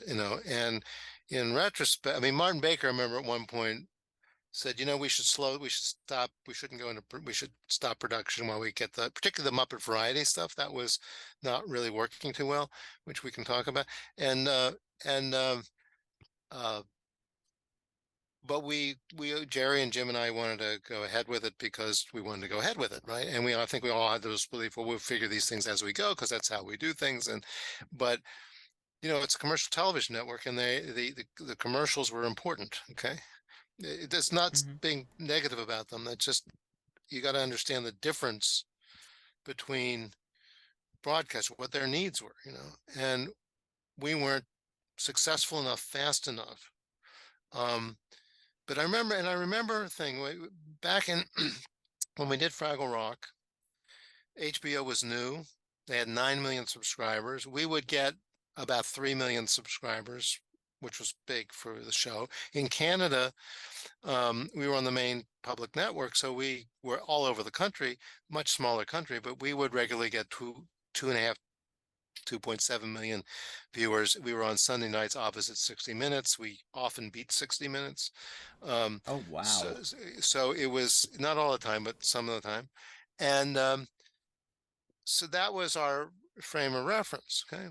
and in retrospect, I mean, Martin Baker, I remember at one point said, we should stop, we should stop production while we get particularly the Muppet Variety stuff that was not really working too well, which we can talk about. And but Jerry and Jim and I wanted to go ahead with it because we wanted to go ahead with it, right? And I think we all had this belief, well, we'll figure these things as we go because that's how we do things. But it's a commercial television network, and the commercials were important. Okay, it's not being negative about them. That's just, you got to understand the difference between broadcast, what their needs were, and we weren't successful enough, fast enough. But I remember a thing back in when we did Fraggle Rock. HBO was new. They had 9 million subscribers. We would get about 3 million subscribers, which was big for the show. In Canada, we were on the main public network, so we were all over the country, much smaller country, but we would regularly get 2.7 million viewers. We were on Sunday nights opposite 60 Minutes. We often beat 60 Minutes. Oh, wow. So it was not all the time, but some of the time. And so that was our frame of reference. Okay.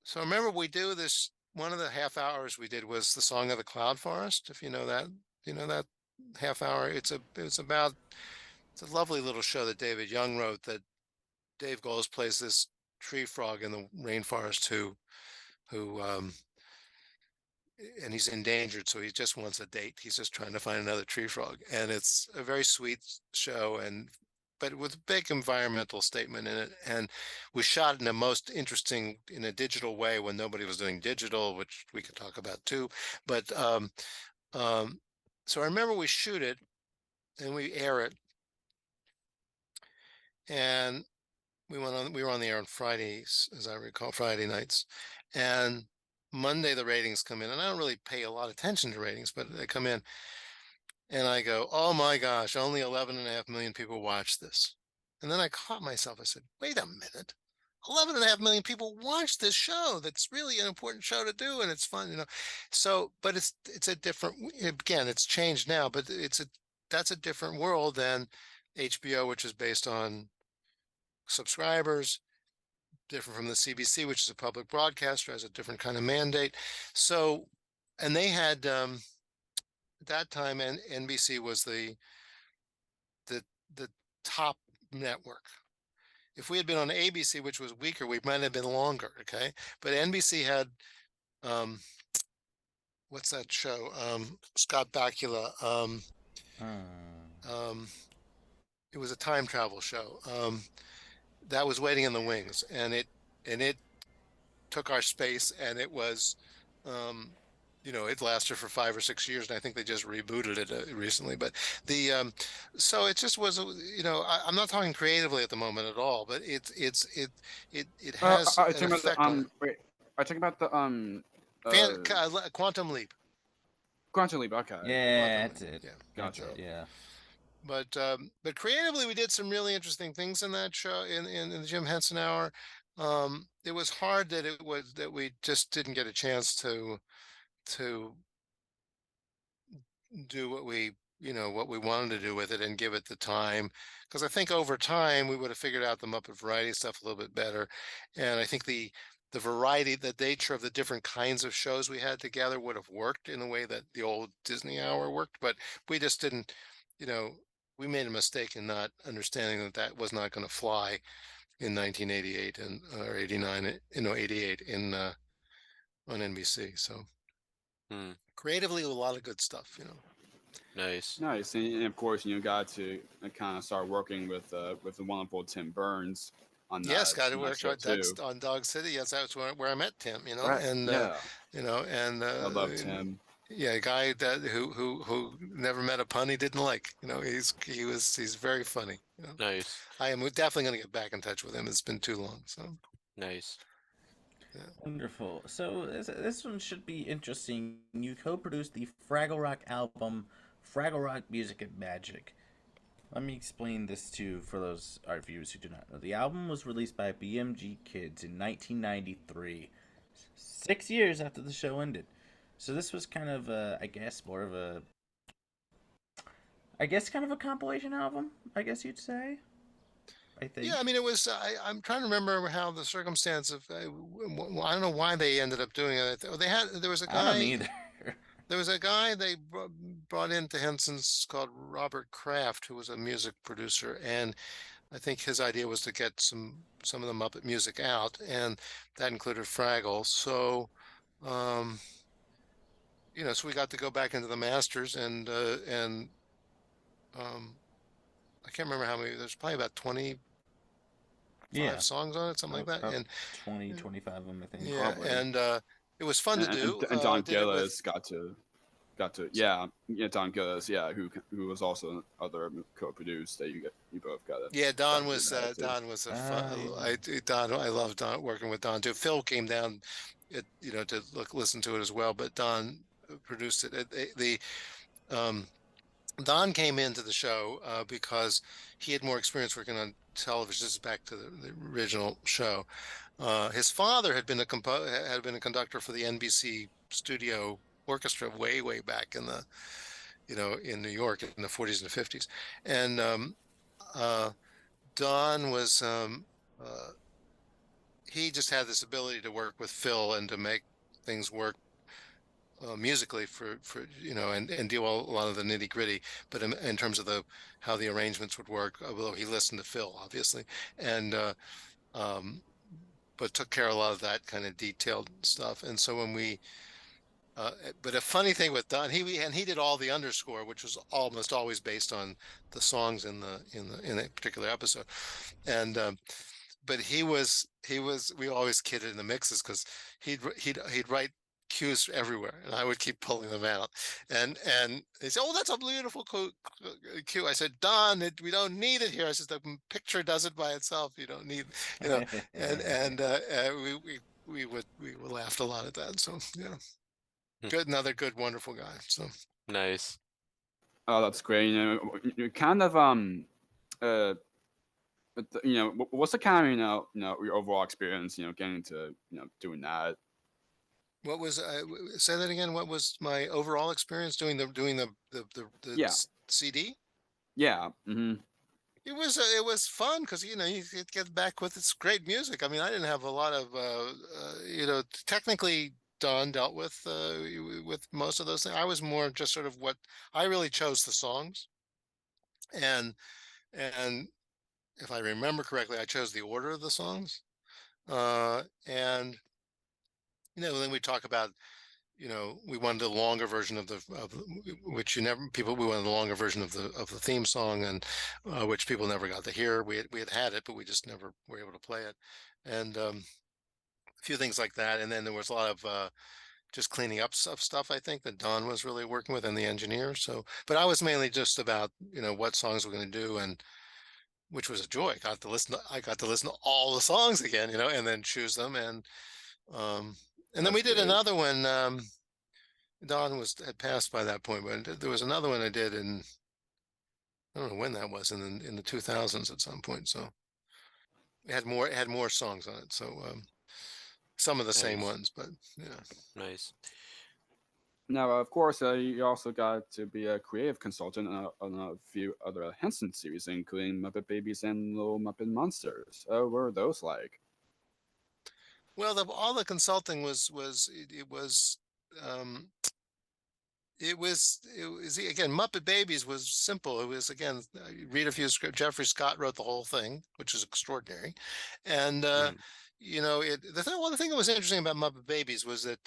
So remember, we do this, one of the half hours we did was the Song of the Cloud Forest. If you know that half hour, it's a lovely little show that David Young wrote, that Dave Goelz plays this tree frog in the rainforest who and he's endangered, so he just wants a date. He's just trying to find another tree frog, and it's a very sweet show, but with a big environmental statement in it. And we shot in in a digital way when nobody was doing digital, which we could talk about too. But so I remember we shoot it and we air it, and we were on the air on Fridays, as I recall, Friday nights. And Monday the ratings come in, and I don't really pay a lot of attention to ratings, but they come in, and I go, oh my gosh, only 11.5 million people watch this. And then I caught myself. I said, wait a minute, 11.5 million people watch this show. That's really an important show to do, and it's fun, So, but it's a different, again, it's changed now, but that's a different world than HBO, which is based on subscribers, different from the CBC, which is a public broadcaster, has a different kind of mandate. So, and they had at that time, and NBC was the top network. If we had been on ABC, which was weaker, we might have been longer. Okay, but NBC had what's that show? Scott Bakula. It was a time travel show. That was Waiting in the Wings, and it took our space, and it was it lasted for 5 or 6 years, and I think they just rebooted it recently. But so it just was, I'm not talking creatively at the moment at all, but it has I an talking about the effect on it. wait. I talking about the uh Quantum Leap, Quantum Leap. Okay, Yeah, Quantum that's Leap, it. yeah. That's gotcha. So, it. Yeah. but creatively, we did some really interesting things in that show, in the Jim Henson Hour. It was hard that we just didn't get a chance to do what we wanted to do with it and give it the time, because I think over time we would have figured out the Muppet variety stuff a little bit better. And I think the variety, the nature of the different kinds of shows we had together would have worked in a way that the old Disney Hour worked, but we just didn't, you know we made a mistake in not understanding that was not going to fly in 1988 and or 89, 88 in on NBC. So Hmm. creatively, a lot of good stuff. Nice. Nice, and of course, got to kind of start working with the wonderful Tim Burns Yes, got to on that work show hard. That's too. on Dog City. Yes, that's where I met Tim. Right? And Yeah, I love uh, Tim. yeah, a guy that who never met a pun he didn't like. He's very funny. Nice. I am definitely going to get back in touch with him. It's been too long. So Nice. yeah. Wonderful. So this one should be interesting. You co-produced the Fraggle Rock album, Fraggle Rock Music and Magic. Let me explain this for those art viewers who do not know. The album was released by BMG Kids in 1993, 6 years after the show ended. So this was kind of I guess more of a, kind of a compilation album, I guess you'd say. I think. Yeah, I mean, it was. I'm trying to remember how the circumstance of. I don't know why they ended up doing it. They had. There was a I don't guy. either. There was a guy they brought into Henson's called Robert Kraft, who was a music producer, and I think his idea was to get some of the Muppet music out, and that included Fraggle. So, um, so we got to go back into the masters, and I can't remember how many. There's probably about 25 Yeah, songs on it, something like that. about And 20, 25 of them, I think. yeah, Probably. and it was fun to do. And Don Did it with. Gillis got to yeah, Don Gillis, yeah, who was also other co-produced that you both got it. Yeah, got to do that too. Don was a fun. Yeah. I love Don, working with Don too. Phil came down, to listen to it as well, but Don produced it. Um, Don came into the show because he had more experience working on television. This is back to the original show. His father had been a conductor for the NBC studio orchestra way back in New York in the 40s and 50s, and Don was he just had this ability to work with Phil and to make things work musically for and deal with a lot of the nitty gritty, but in terms of how the arrangements would work, although he listened to Phil obviously, and um, but took care of a lot of that kind of detailed stuff. And so when we but a funny thing with Don, he did all the underscore, which was almost always based on the songs in a particular episode, and but we always kidded in the mixes because he'd write cues everywhere, and I would keep pulling them out, and they said, "Oh, that's a beautiful cue." I said, "Don, we don't need it here." I said, "The picture does it by itself. You don't need, you know." And we laughed a lot at that. So yeah. Good, another good, wonderful guy. So Nice. Oh, that's great. You kind of what's the kind of your overall experience, getting to doing that. what was say that again? What was my overall experience doing Yeah, CD? yeah. Mm-hmm. It was fun because you could get back with this great music. I mean, I didn't have a lot of technically Don dealt with most of those things. I was more just sort of what I really chose the songs, and and if I remember correctly, I chose the order of the songs. And then we talk about, we wanted a longer version of which we wanted a longer version of the theme song, and which people never got to hear. We had it, but we just never were able to play it, and a few things like that. And then there was a lot of just cleaning up stuff, I think, that Don was really working with, and the engineer. So, but I was mainly just about, what songs we're going to do, and which was a joy. I got to listen to all the songs again, and then choose them. Um, and then we That's did great. another one. Don had passed by that point, but there was another one I did I don't know when that was, in the 2000s at some point. So it had more songs on it. So some of the same Nice. ones, but yeah. Nice. Now, of course, you also got to be a creative consultant on a few other Henson series, including Muppet Babies and Little Muppet Monsters. What were those like? Well, all the consulting um, it was again, Muppet Babies was simple. It was, again, read a few scripts. Jeffrey Scott wrote the whole thing, which is extraordinary. And Mhm. the thing that was interesting about Muppet Babies was that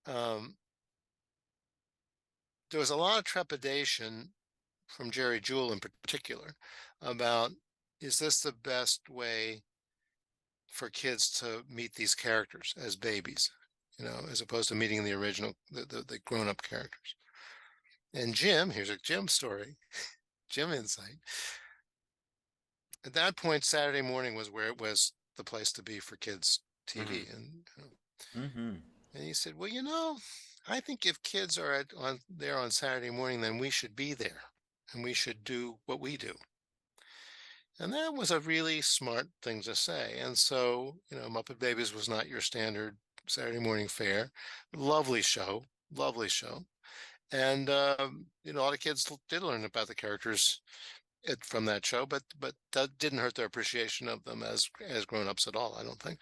um, there was a lot of trepidation from Jerry Jewell in particular about, is this the best way for kids to meet these characters as babies, as opposed to meeting the original, the grown-up characters. And here's a Jim story, Jim insight. At that point, Saturday morning was where it was the place to be for kids TV. And he said, well, I think if kids are there on Saturday morning, then we should be there, and we should do what we do. And that was a really smart thing to say. And so, Muppet Babies was not your standard Saturday morning fare. Lovely show, lovely show. And, a lot of kids did learn about the characters from that show, but that didn't hurt their appreciation of them as grown-ups at all, I don't think.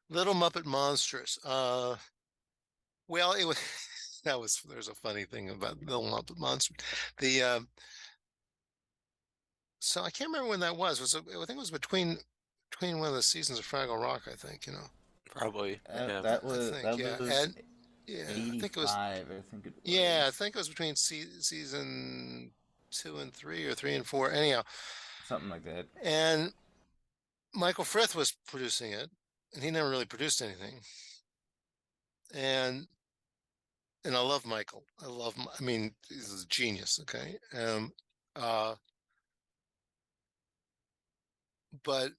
Little Muppet Monsters. Well, it was there's a funny thing about Little Muppet Monsters. So I can't remember when that was. I think it was between one of the seasons of Fraggle Rock, I think, Probably. Yeah. That I was think, yeah. And yeah, I think it was, 85. I think it was. yeah, I think it was between season 2 and 3, or 3 and 4. Anyhow, Something like that. and Michael Frith was producing it, and he never really produced anything. And I love Michael. I mean, he's a genius. Okay. But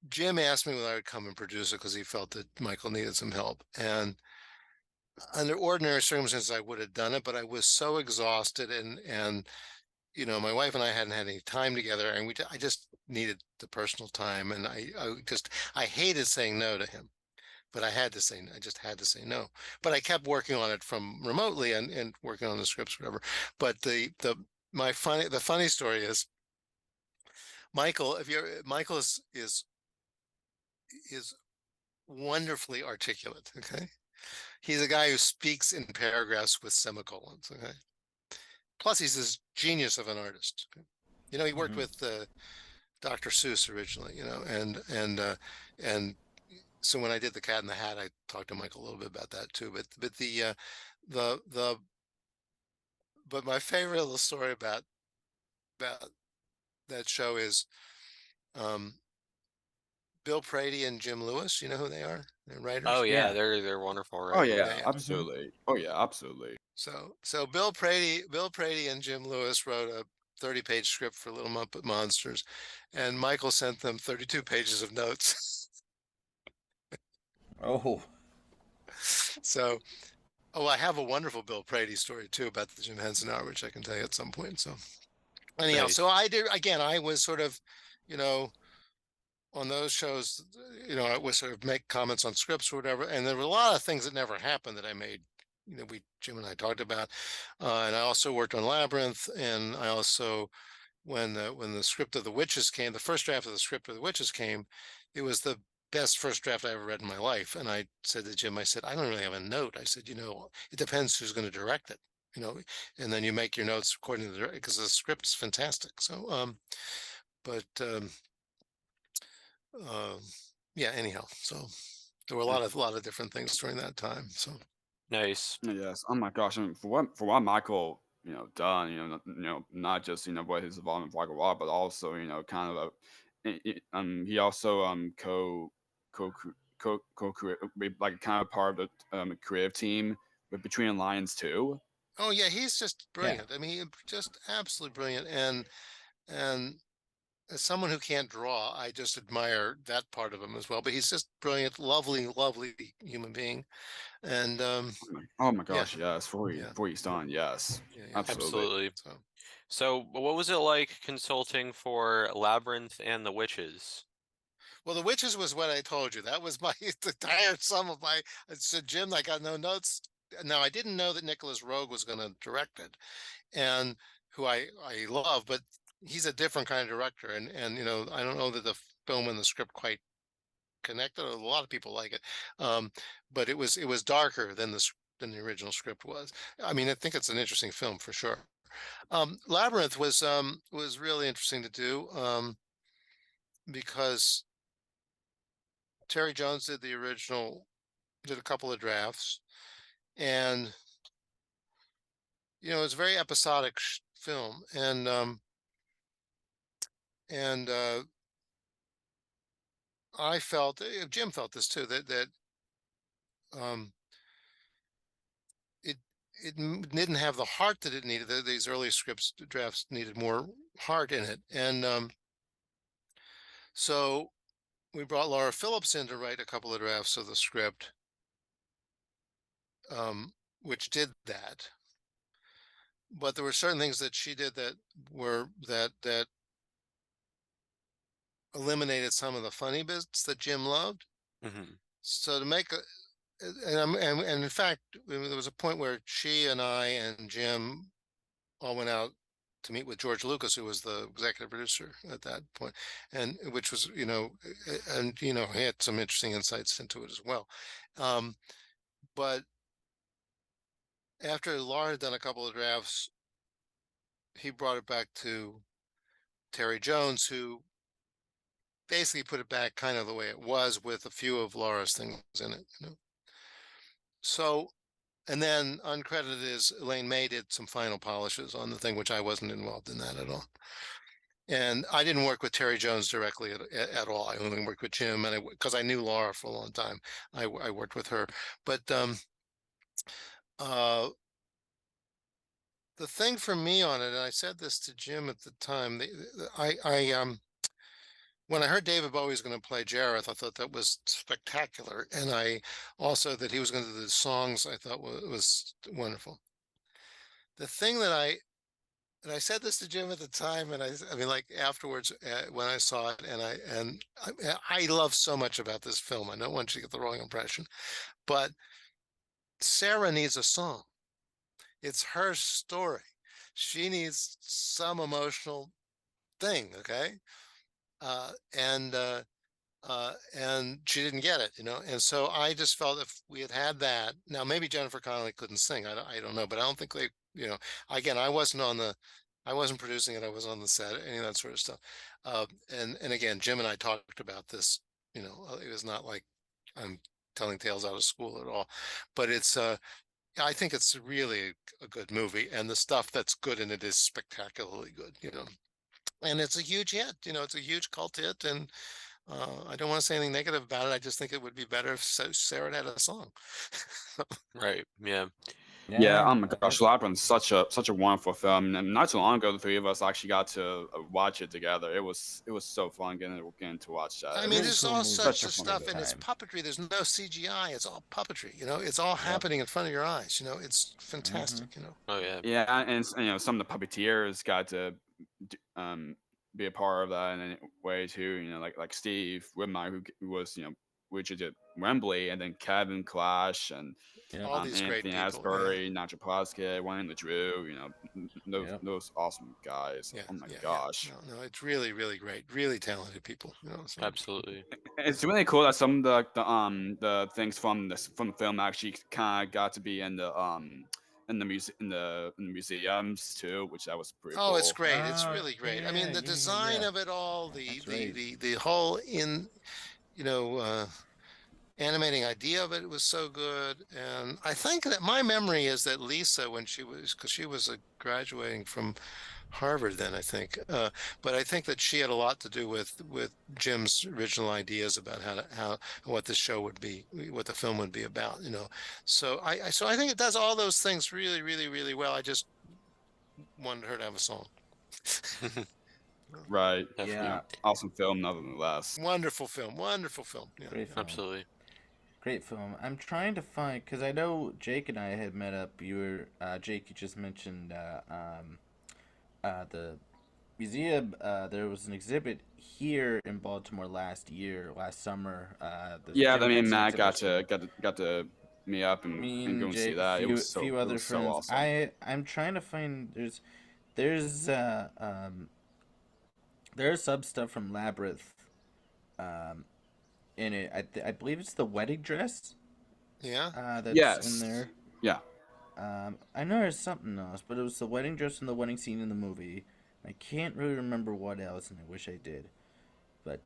Jim asked me whether I would come and produce it because he felt that Michael needed some help. And under ordinary circumstances, I would have done it, but I was so exhausted, and my wife and I hadn't had any time together, and I just needed the personal time, and I hated saying no to him, but I just had to say no. But I kept working on it from remotely, and working on the scripts, whatever. But the funny story is, Michael, Michael is wonderfully articulate. Okay. He's a guy who speaks in paragraphs with semicolons. Okay. Plus, he's this genius of an artist. Okay? He worked with Dr. Seuss originally. And so when I did The Cat in the Hat, I talked to Michael a little bit about that too. But my favorite little story about that show is Bill Prady and Jim Lewis. You know who they are? They're writers. Oh yeah, Yeah. they're wonderful, Oh right? yeah, Yeah. absolutely. Oh yeah, absolutely. So Bill Prady and Jim Lewis wrote a 30-page script for Little Muppet Monsters, and Michael sent them 32 pages of notes. Oh. So, I have a wonderful Bill Prady story too about the Jim Henson Hour, which I can tell you at some point. So anyhow, Nice. so I did, again, I was sort of, on those shows, I would sort of make comments on scripts or whatever. And there were a lot of things that never happened that I made, Jim and I talked about. And I also worked on Labyrinth. And I also, when the script of the Witches came, the first draft of the script of the Witches came, it was the best first draft I ever read in my life. And I said to Jim, I said, I don't really have a note. I said, it depends who's going to direct it, and then you make your notes according to the, because the script's fantastic. So, yeah, anyhow, so there were a lot of different things during that time. So Nice. Yes. Oh my gosh. I mean, for what Michael, done, not just what his involvement in Fraggle Rock, but also kind of he also co create like kind of part of the creative team with Between the Lions too. Oh yeah, he's just Yeah. brilliant. I mean, just absolutely brilliant. And as someone who can't draw, I just admire that part of him as well. But he's just brilliant, lovely, lovely human being. And Oh my yeah, gosh, yes, yeah, before he's done, yes, yeah. absolutely. Absolutely. So So, what was it like consulting for Labyrinth and the Witches? well, the witches was what I told you. That was my the entire sum of my. I said, Jim, I got no notes. Now I didn't know that Nicholas Rogue was going to direct it, and who I love, but he's a different kind of director, and I don't know that the film and the script quite connected. A lot of people like it, but it was darker than than the original script was. I mean, I think it's an interesting film for sure. Labyrinth was really interesting to do because Terry Jones did the original, did a couple of drafts, and it's a very episodic film, and I felt, Jim felt this too, that um, it didn't have the heart that it needed. These early scripts drafts needed more heart in it, and so we brought Laura Phillips in to write a couple of drafts of the script, which did that. But there were certain things that she did that were that eliminated some of the funny bits that Jim loved. Mm-hmm. So to make a and in fact, there was a point where she and I and Jim all went out to meet with George Lucas, who was the executive producer at that point, and which was, and he had some interesting insights into it as well. But after Laura had done a couple of drafts, he brought it back to Terry Jones, who basically put it back kind of the way it was with a few of Laura's things in it. So, and then uncredited is Elaine May did some final polishes on the thing, which I wasn't involved in that at all. And I didn't work with Terry Jones directly at all. I only worked with Jim, and because I knew Laura for a long time, I worked with her. But uh, the thing for me on it, and I said this to Jim at the time, when I heard David Bowie was going to play Jareth, I thought that was spectacular, and I also that he was going to do the songs, I thought was wonderful. The thing that I said this to Jim at the time, and I mean, like afterwards when I saw it, and I love so much about this film. I don't want you to get the wrong impression, but Sarah needs a song. It's her story. She needs some emotional thing, okay? Uh, and uh, and she didn't get it, And so I just felt if we had that, now maybe Jennifer Connelly couldn't sing. I don't know, but I don't think they, again, I wasn't producing it. I was on the set, any of that sort of stuff. And again, Jim and I talked about this. It was not like I'm telling tales out of school at all, but I think it's really a good movie, and the stuff that's good in it is spectacularly good. And it's a huge hit. It's a huge cult hit, and I don't want to say anything negative about it. I just think it would be better if Sarah had a song. Right. Yeah. Yeah, oh my I gosh, guess. Labyrinth, such a wonderful film, and not too long ago, the three of us actually got to watch it together. It was so fun getting to watch that. I It mean, was there's cool all movie such such a a fun for the stuff, movie. and it's time. puppetry. There's no CGI. It's all puppetry. It's all Yep. happening in front of your eyes. It's Mm-hmm. fantastic. Oh yeah. Yeah, and some of the puppeteers got to be a part of that in a way too. Like Steve Whitmire, who was which did Wembley, and then Kevin Clash and Yep. All these great Anthony people. Yeah, Asbury, Nigel Plaskett, Wayne LeDrew. Yep. Those awesome guys. yeah, Oh my yeah, yeah. gosh. No, it's really, really great. Really talented people. So. Absolutely. It's really cool that some of the things from the film actually kind of got to be in the museums too, which that was pretty Oh, it's cool. great. It's really great. I mean, the design Yeah. of it all, the That's the right. the the whole you know, animating idea of it was so good. And I think that my memory is that Lisa, when she was, because she was graduating from Harvard then, I think. But I think that she had a lot to do with Jim's original ideas about how what the show would be, what the film would be about. So I think it does all those things really, really, really well. I just wanted her to have a song. Right. Definitely. Yeah. Awesome film, nonetheless. Wonderful film. Wonderful film. Yeah. Great film. Absolutely. Great film. I'm trying to find, because I know Jake and I had met up. Jake, you just mentioned the museum. There was an exhibit here in Baltimore last summer. The Yeah, Jim I mean, Henson Matt got exhibition. to meet up and Me go and and see Jake, that. It was few other so friends. awesome. I'm trying to find. There's some stuff from Labyrinth, um, in it. I believe it's the wedding dress. Yeah. That's in Yes. there. Yeah. I know there's something else, but it was the wedding dress and the wedding scene in the movie. I can't really remember what else, and I wish I did. But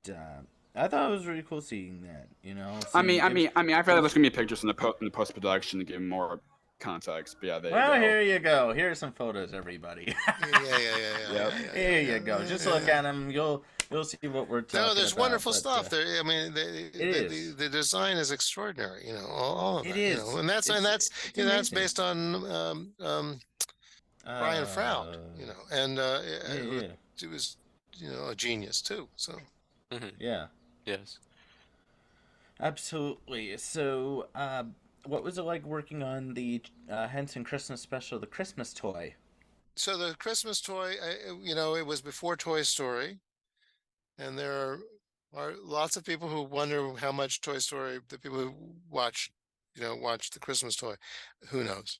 I thought it was really cool seeing that. I Seeing mean, I feel like there's Jim's. gonna be pictures in the post production to give more context. But yeah, there you Well, go. here you go. Here's some photos, everybody. Here you go. Just look at them. You'll see what we're talking about. No, there's wonderful but, stuff there. I mean, It is. the design is extraordinary. All of It that. is. And that's It's that's amazing. based on Brian Froud. And Yeah. it was a genius too. So Yeah. Yes. Absolutely. So, what was it like working on the Henson Christmas special, the Christmas toy? so the Christmas toy, it was before Toy Story, and there are lots of people who wonder how much Toy Story, the people who watch the Christmas toy, who knows.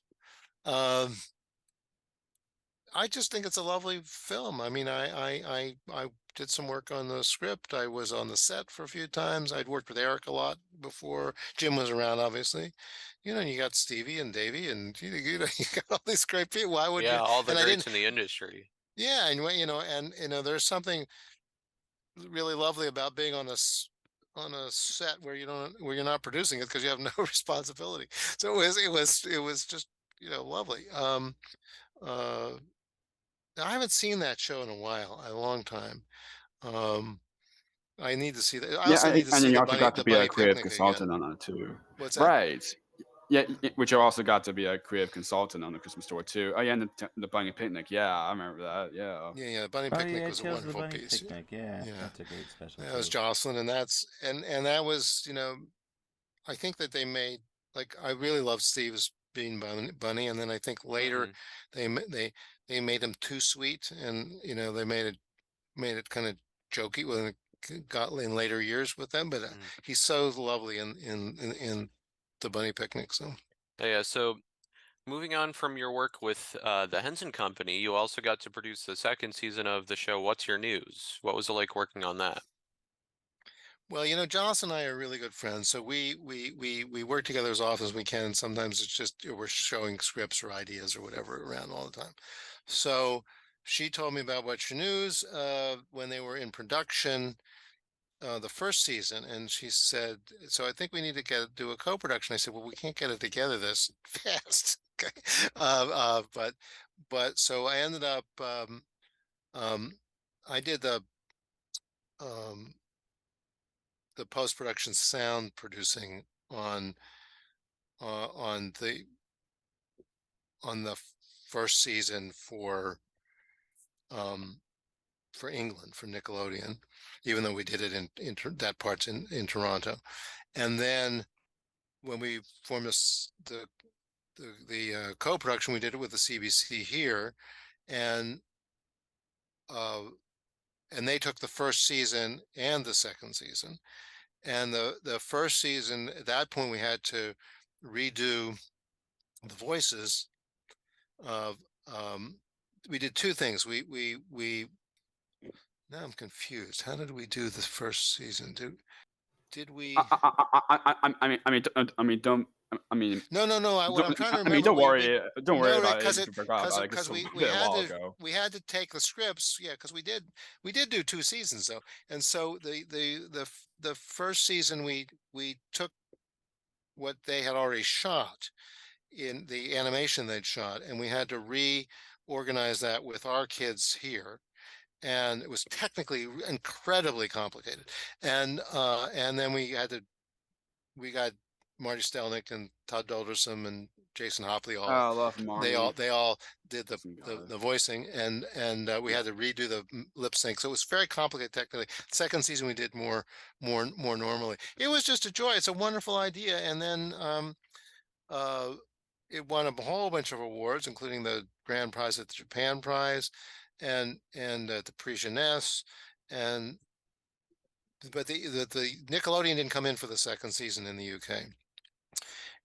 I just think it's a lovely film. I mean, I did some work on the script. I was on the set for a few times. I'd worked with Eric a lot before Jim was around, obviously. You got Stevie and Davey, and you got all these great people. Why would you? Yeah, all the And I greats didn't. in the industry. Yeah, and there's something really lovely about being on on a set where you're not producing it because you have no responsibility. So it was just lovely. Uh, I haven't seen that show in a long time. Um, I need to see that. I Yeah, also need to and see you also got to the be a bunny creative picnic again. consultant on that too. What's that? Right. Yeah, which you also got to be a creative consultant on the Christmas store too. Oh yeah, and the bunny picnic. Yeah, I remember that. Yeah. Yeah, Bunny Oh Picnic yeah, was a Tales of the wonderful Bunny piece. Picnic. Yeah, Yeah, that's a great special that was too. Jocelyn, and that was I think that they made, like, I really loved Steve's Bean Bunny, and then I think later Mhm. they made him too sweet, and they made it kind of jokey when it got in later years with them. But Mhm. he's so lovely in the Bunny Picnic. So Yeah, so moving on from your work with the Henson Company, you also got to produce the second season of the show What's Your News? What was it like working on that? well, Jocelyn and I are really good friends, so we work together as often as we can. Sometimes it's just we're showing scripts or ideas or whatever around all the time. So she told me about What's Your News when they were in production, the first season, and she said, "So I think we need to do a co-production." I said, "Well, we can't get it together this fast." Okay, but so I ended up, um, I did um, the post-production sound producing on uh, on the on the first season um, for England, for Nickelodeon, even though we did it that part's in Toronto, and then when we formed the co-production, we did it with the CBC here, and uh, and they took the first season and the second season. And the first season, at that point, we had to redo the voices of. We did two things. We Now I'm confused. How did we do the first season? Did we? I mean, don't. I mean, No. What I'm trying to I mean, remember, don't worry no, about it because if you forgot about it. because It's we been a had while to ago. take the scripts, yeah, because we did do two seasons though, and so the first season we took what they had already shot in the animation they'd shot, and we had to reorganize that with our kids here, and it was technically incredibly complicated. And then we got Marty Stelnick and Todd Dolderson and Jason Hopley Oh, I love Marty. they all did Awesome guy. the voicing, and we had to redo the lip sync, so it was very complicated technically. Second season we did more normally. It was just a joy. It's a wonderful idea. And then it won a whole bunch of awards, including the grand prize at the Japan Prize, and at the Prix Jeunesse, and but the Nickelodeon didn't come in for the second season in the UK,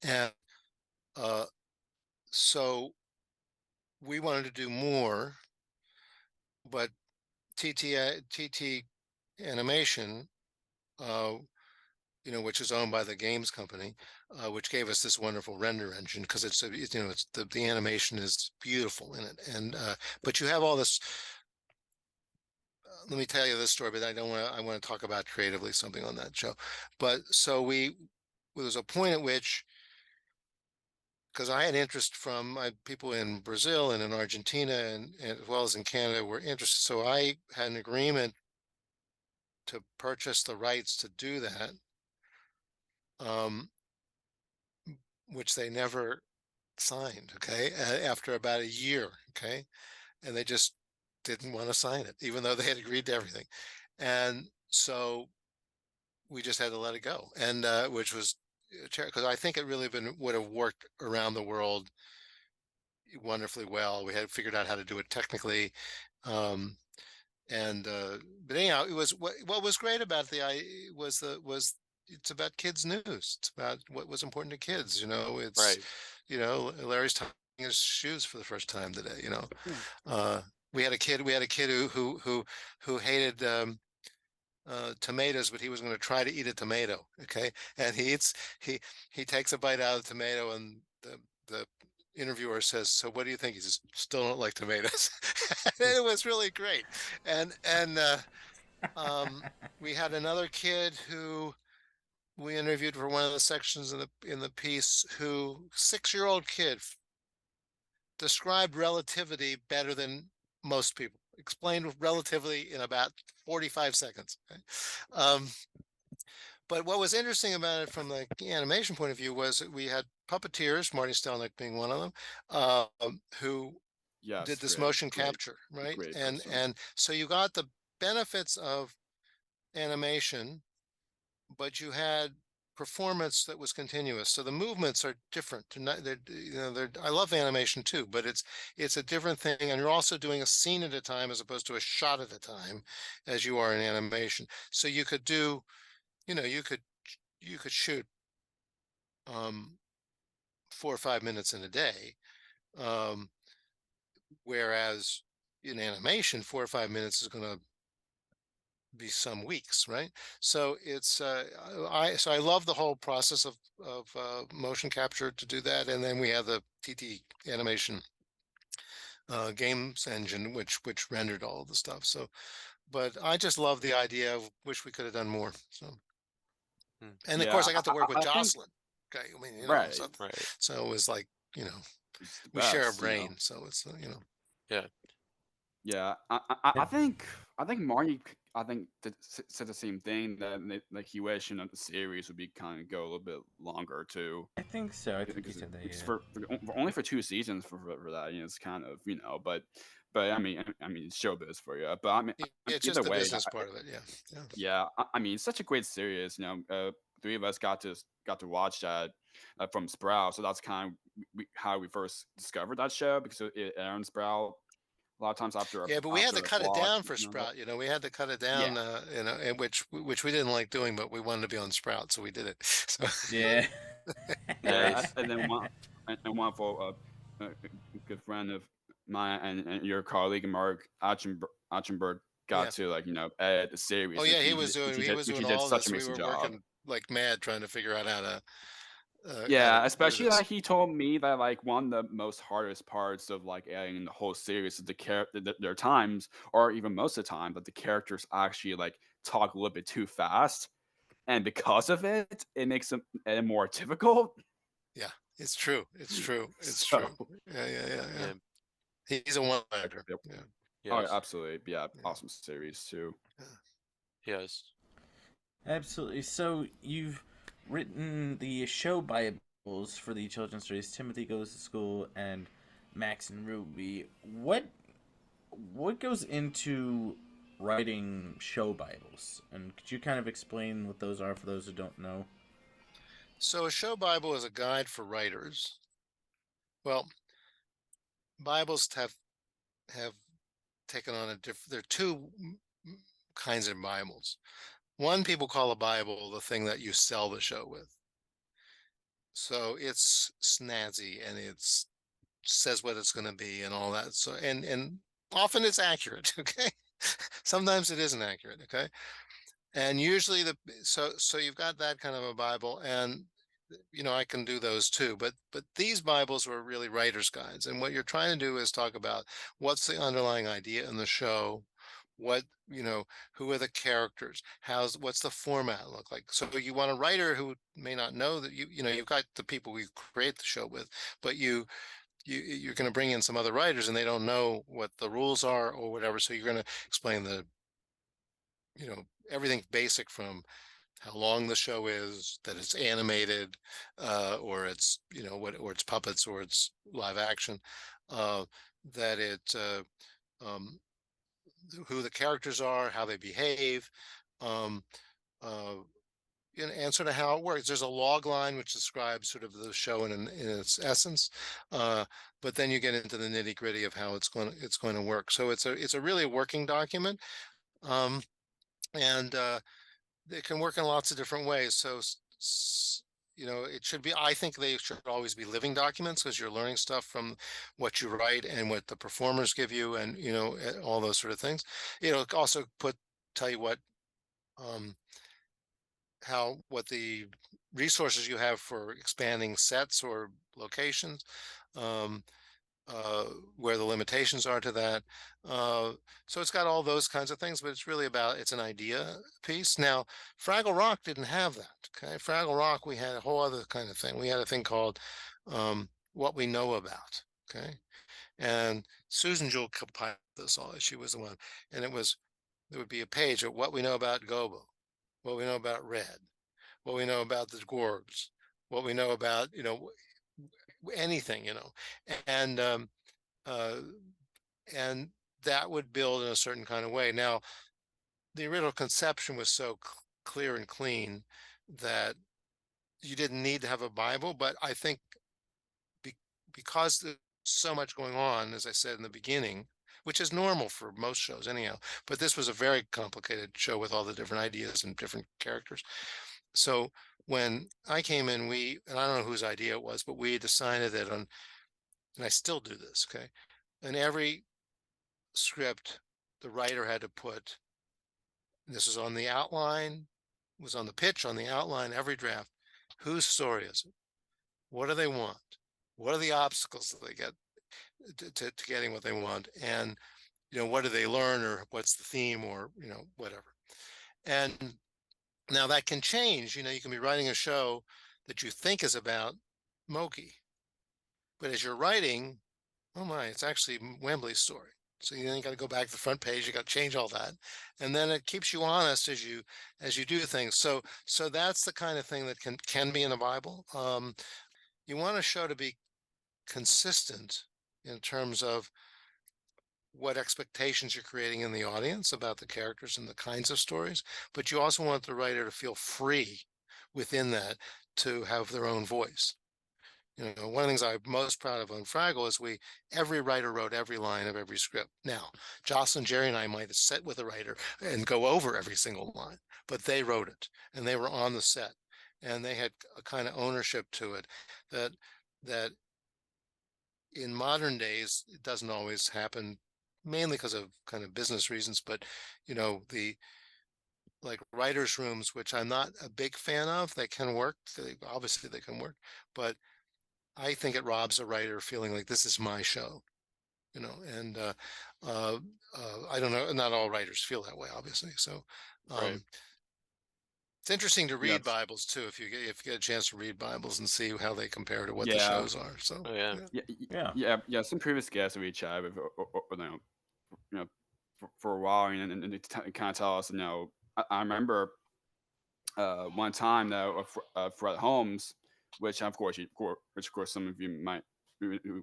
and so we wanted to do more, but TT Animation, which is owned by the games company, which gave us this wonderful render engine, because it's the animation is beautiful in it, and but you have all this. Let me tell you this story, but I want to talk about creatively something on that show. But so there was a point at which, because I had interest from people in Brazil and in Argentina and as well as in Canada were interested. So I had an agreement to purchase the rights to do that, which they never signed, okay, after about a year, okay, and they just didn't want to sign it, even though they had agreed to everything. And so we just had to let it go, and which was, because I think it really would have worked around the world wonderfully well. We had figured out how to do it technically, but anyhow, it was what was great about was it's about kids news. It's about what was important to kids. It's Right. Larry's tying his shoes for the first time today. We had a kid who hated tomatoes, but he was going to try to eat a tomato. Okay, and he takes a bite out of the tomato, and the interviewer says, "So what do you think?" He says, "Still don't like tomatoes." It was really great. And we had another kid who we interviewed for one of the sections in the piece, 6-year-old kid described relativity better than most people. Explained relativity in about 45 seconds. Okay? But what was interesting about it from the animation point of view was that we had puppeteers, Marty Stelnick being one of them, who did this motion capture, right? And so you got the benefits of animation, but you had performance that was continuous. So the movements are different. I love animation too, but it's a different thing, and you're also doing a scene at a time as opposed to a shot at a time, as you are in animation. So you could do, you could shoot 4 or 5 minutes in a day, whereas in animation 4 or 5 minutes is going to be some weeks, right? So it's I love the whole process of motion capture to do that, and then we have the TT animation games engine, which rendered all of the stuff. So, but I just love the idea of wish we could have done more. So, and of course I got to work with Jocelyn. Okay, I mean, right. So it was like, we share a brain, so it's Yeah. I think Marty said the same thing, that he wished the series would be kind of go a little bit longer too. I think so. I think he said that. Yeah. For only for 2 seasons for that, it's kind of but I mean it's showbiz for you. But I mean, it's just the business part of it. Yeah. I mean, it's such a great series. 3 of us got to watch that from Sprout, so that's kind of how we first discovered that show, because it aired on Sprout a lot of times after. But we had to cut it down for Sprout. We had to cut it down. And which we didn't like doing, but we wanted to be on Sprout, so we did it. So. Yeah. Nice. And then one for a good friend of mine and your colleague Mark Achenberg got to edit the series. Oh yeah, he was doing all this. We were working like mad trying to figure out how to. Especially he told me that one of the most hardest parts of adding the whole series is there are times, or even most of the time, that the characters actually talk a little bit too fast, and because of it, it makes him more difficult. Yeah, it's true. It's true. It's So, true. Yeah. Yeah. He's a one-liner. yep. Yeah, Oh, Yes. absolutely. Yeah, yeah, awesome series too. yeah. Yes. Absolutely. So you've written the show Bibles for the children's stories Timothy Goes to School and Max and Ruby. What goes into writing show Bibles? And could you kind of explain what those are for those who don't know? So a show Bible is a guide for writers. Well, Bibles have taken on a different. There are two kinds of Bibles. One people call a Bible the thing that you sell the show with. So it's snazzy and it's says what it's going to be and all that. So and often it's accurate. Okay, sometimes it isn't accurate. Okay, and usually so you've got that kind of a Bible, and I can do those too. But these Bibles were really writers' guides, and what you're trying to do is talk about what's the underlying idea in the show. What who are the characters, what's the format look like. So you want a writer who may not know that you've got the people we create the show with, but you're going to bring in some other writers and they don't know what the rules are or whatever. So you're going to explain everything basic from how long the show is, that it's animated, or it's, or it's puppets or it's live action, that um, who the characters are, how they behave, um, uh, and sort of how it works. There's a log line which describes sort of the show in its essence, but then you get into the nitty gritty of how it's going to work. So it's a really working document, um, and it can work in lots of different ways. So it should be. I think they should always be living documents because you're learning stuff from what you write and what the performers give you, and all those sort of things. It'll also tell you um, what the resources you have for expanding sets or locations, um, uh, where the limitations are to that. So it's got all those kinds of things, but it's an idea piece. Now, Fraggle Rock didn't have that. Okay, Fraggle Rock, we had a whole other kind of thing. We had a thing called What We Know About. Okay, and Susan Jewell compiled this all. She was the one, and there would be a page of what we know about Gobo, what we know about Red, what we know about the Gorgs, what we know about anything, and uh, and that would build in a certain kind of way. Now, the original conception was so clear and clean that you didn't need to have a Bible, but I think because there's so much going on, as I said in the beginning, which is normal for most shows anyhow, but this was a very complicated show with all the different ideas and different characters. So when I came in, and I don't know whose idea it was, but we decided that and I still do this, okay, in every script, the writer had to put, this is on the outline, was on the pitch, on the outline, every draft, whose story is it? What do they want? What are the obstacles that they get to getting what they want? And, what do they learn, or what's the theme, or, whatever. And now that can change. You can be writing a show that you think is about Moki, but as you're writing, oh my, it's actually Wembley's story. So you got to go back to the front page. You got to change all that, and then it keeps you honest as you do things. So that's the kind of thing that can be in a Bible. You want a show to be consistent in terms of what expectations you're creating in the audience about the characters and the kinds of stories, but you also want the writer to feel free within that to have their own voice. One of the things I'm most proud of on Fraggle is every writer wrote every line of every script. Now, Jocelyn, Jerry, and I might have sat with a writer and go over every single line, but they wrote it and they were on the set and they had a kind of ownership to it that in modern days, it doesn't always happen, mainly because of kind of business reasons, but the like writers' rooms, which I'm not a big fan of, they can work. Obviously they can work, but I think it robs a writer feeling like this is my show, and I don't know, not all writers feel that way, obviously. So, Right. It's interesting to you know, read Bibles too, if you get a chance to read Bibles and see how they compare to what the yeah, shows are. So Oh yeah. yeah. Yeah. yeah. Some previous guests that we chatted with, you know, for a while, and they kind of tell us, I remember one time though, Fred Holmes, which of course, some of you might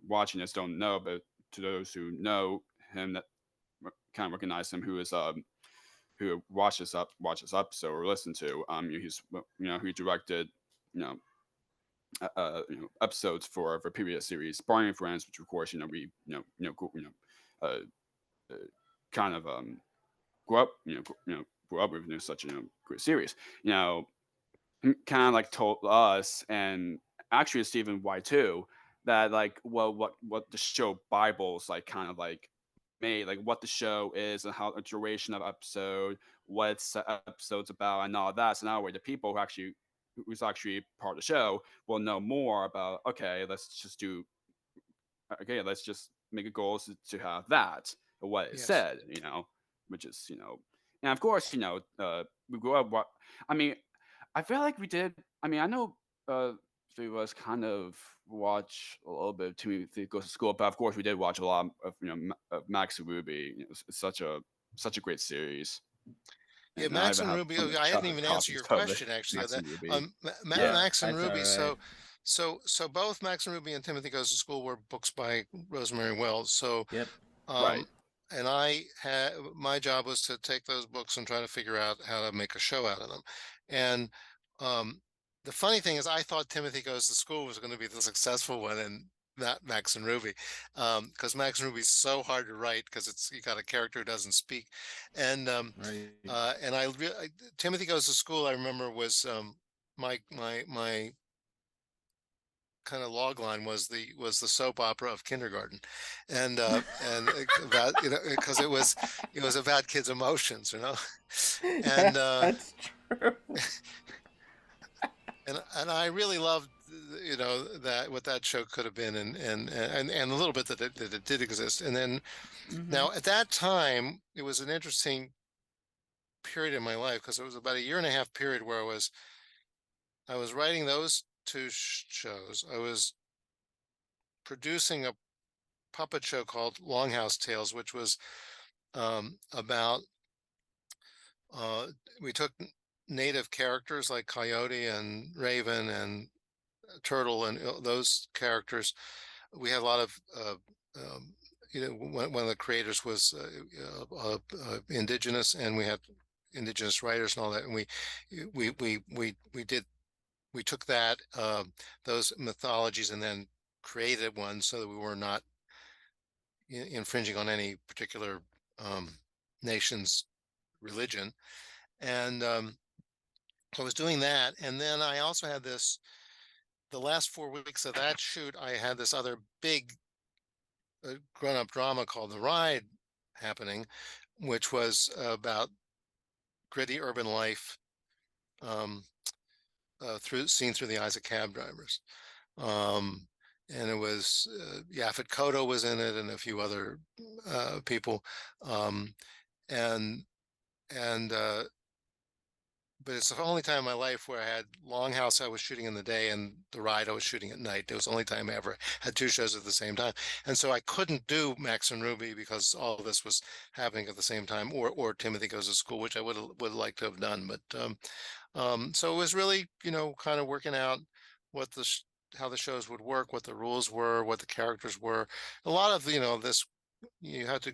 watching this don't know, but to those who know him, that kind of recognize him, who watches up so or listen to, he's who directed, you know episodes for PBS series Barney and Friends, which of course we uh, uh, kind of grew up grew up with, such a great series. Kind of like told us, and actually Stephen White too, that like, well, what the show Bibles like kind of like made, like what the show is and how the duration of episode, what episode's about, and all that. So now way the people who's actually part of the show will know more about, let's just make a goal to have that what is Yes. said, which is and of course we grew up. I mean, I feel like we did. I mean, I know three of us kind of watch a little bit of Timothy Goes to School, but of course we did watch a lot of of Max and Ruby. It's such a great series, Yeah, and I Max even and have Ruby. some I hadn't even answered copies your of it. question actually. Max That and Ruby. Yeah, Max and that's all Ruby. right. So both Max and Ruby and Timothy Goes to School were books by Rosemary Wells. So Yep. Right. and I had my job was to take those books and try to figure out how to make a show out of them. And um, the funny thing is, I thought Timothy Goes to School was going to be the successful one, and not Max and Ruby, because Max and Ruby is so hard to write because you got a character who doesn't speak, and Right. Timothy Goes to School, I remember, was my kind of log line was the soap opera of kindergarten, about because it was about kids' emotions, and That's true. and I really loved that what that show could have been, and a little bit that it did exist. And then Hmm. now at that time it was an interesting period in my life because it was about a year and a half period where I was writing those two shows. I was producing a puppet show called Longhouse Tales, which was about we took native characters like Coyote and Raven and Turtle and those characters. We had a lot of one of the creators was indigenous, and we had indigenous writers and all that, and we took that those mythologies and then created one so that we were not infringing on any particular um, nation's religion. And I was doing that. And then I also had the last 4 weeks of that shoot, I had this other big grown-up drama called The Ride happening, which was about gritty urban life um, seen through the eyes of cab drivers. And it was Yaphet Kotto was in it, and a few other people, and and but it's the only time in my life where I had Longhouse I was shooting in the day and The Ride I was shooting at night. It was the only time I ever had two shows at the same time, and so I couldn't do Max and Ruby because all of this was happening at the same time, or Timothy Goes to School, which I would liked to have done, but so it was really kind of working out what how the shows would work, what the rules were, what the characters were. A lot of this you have to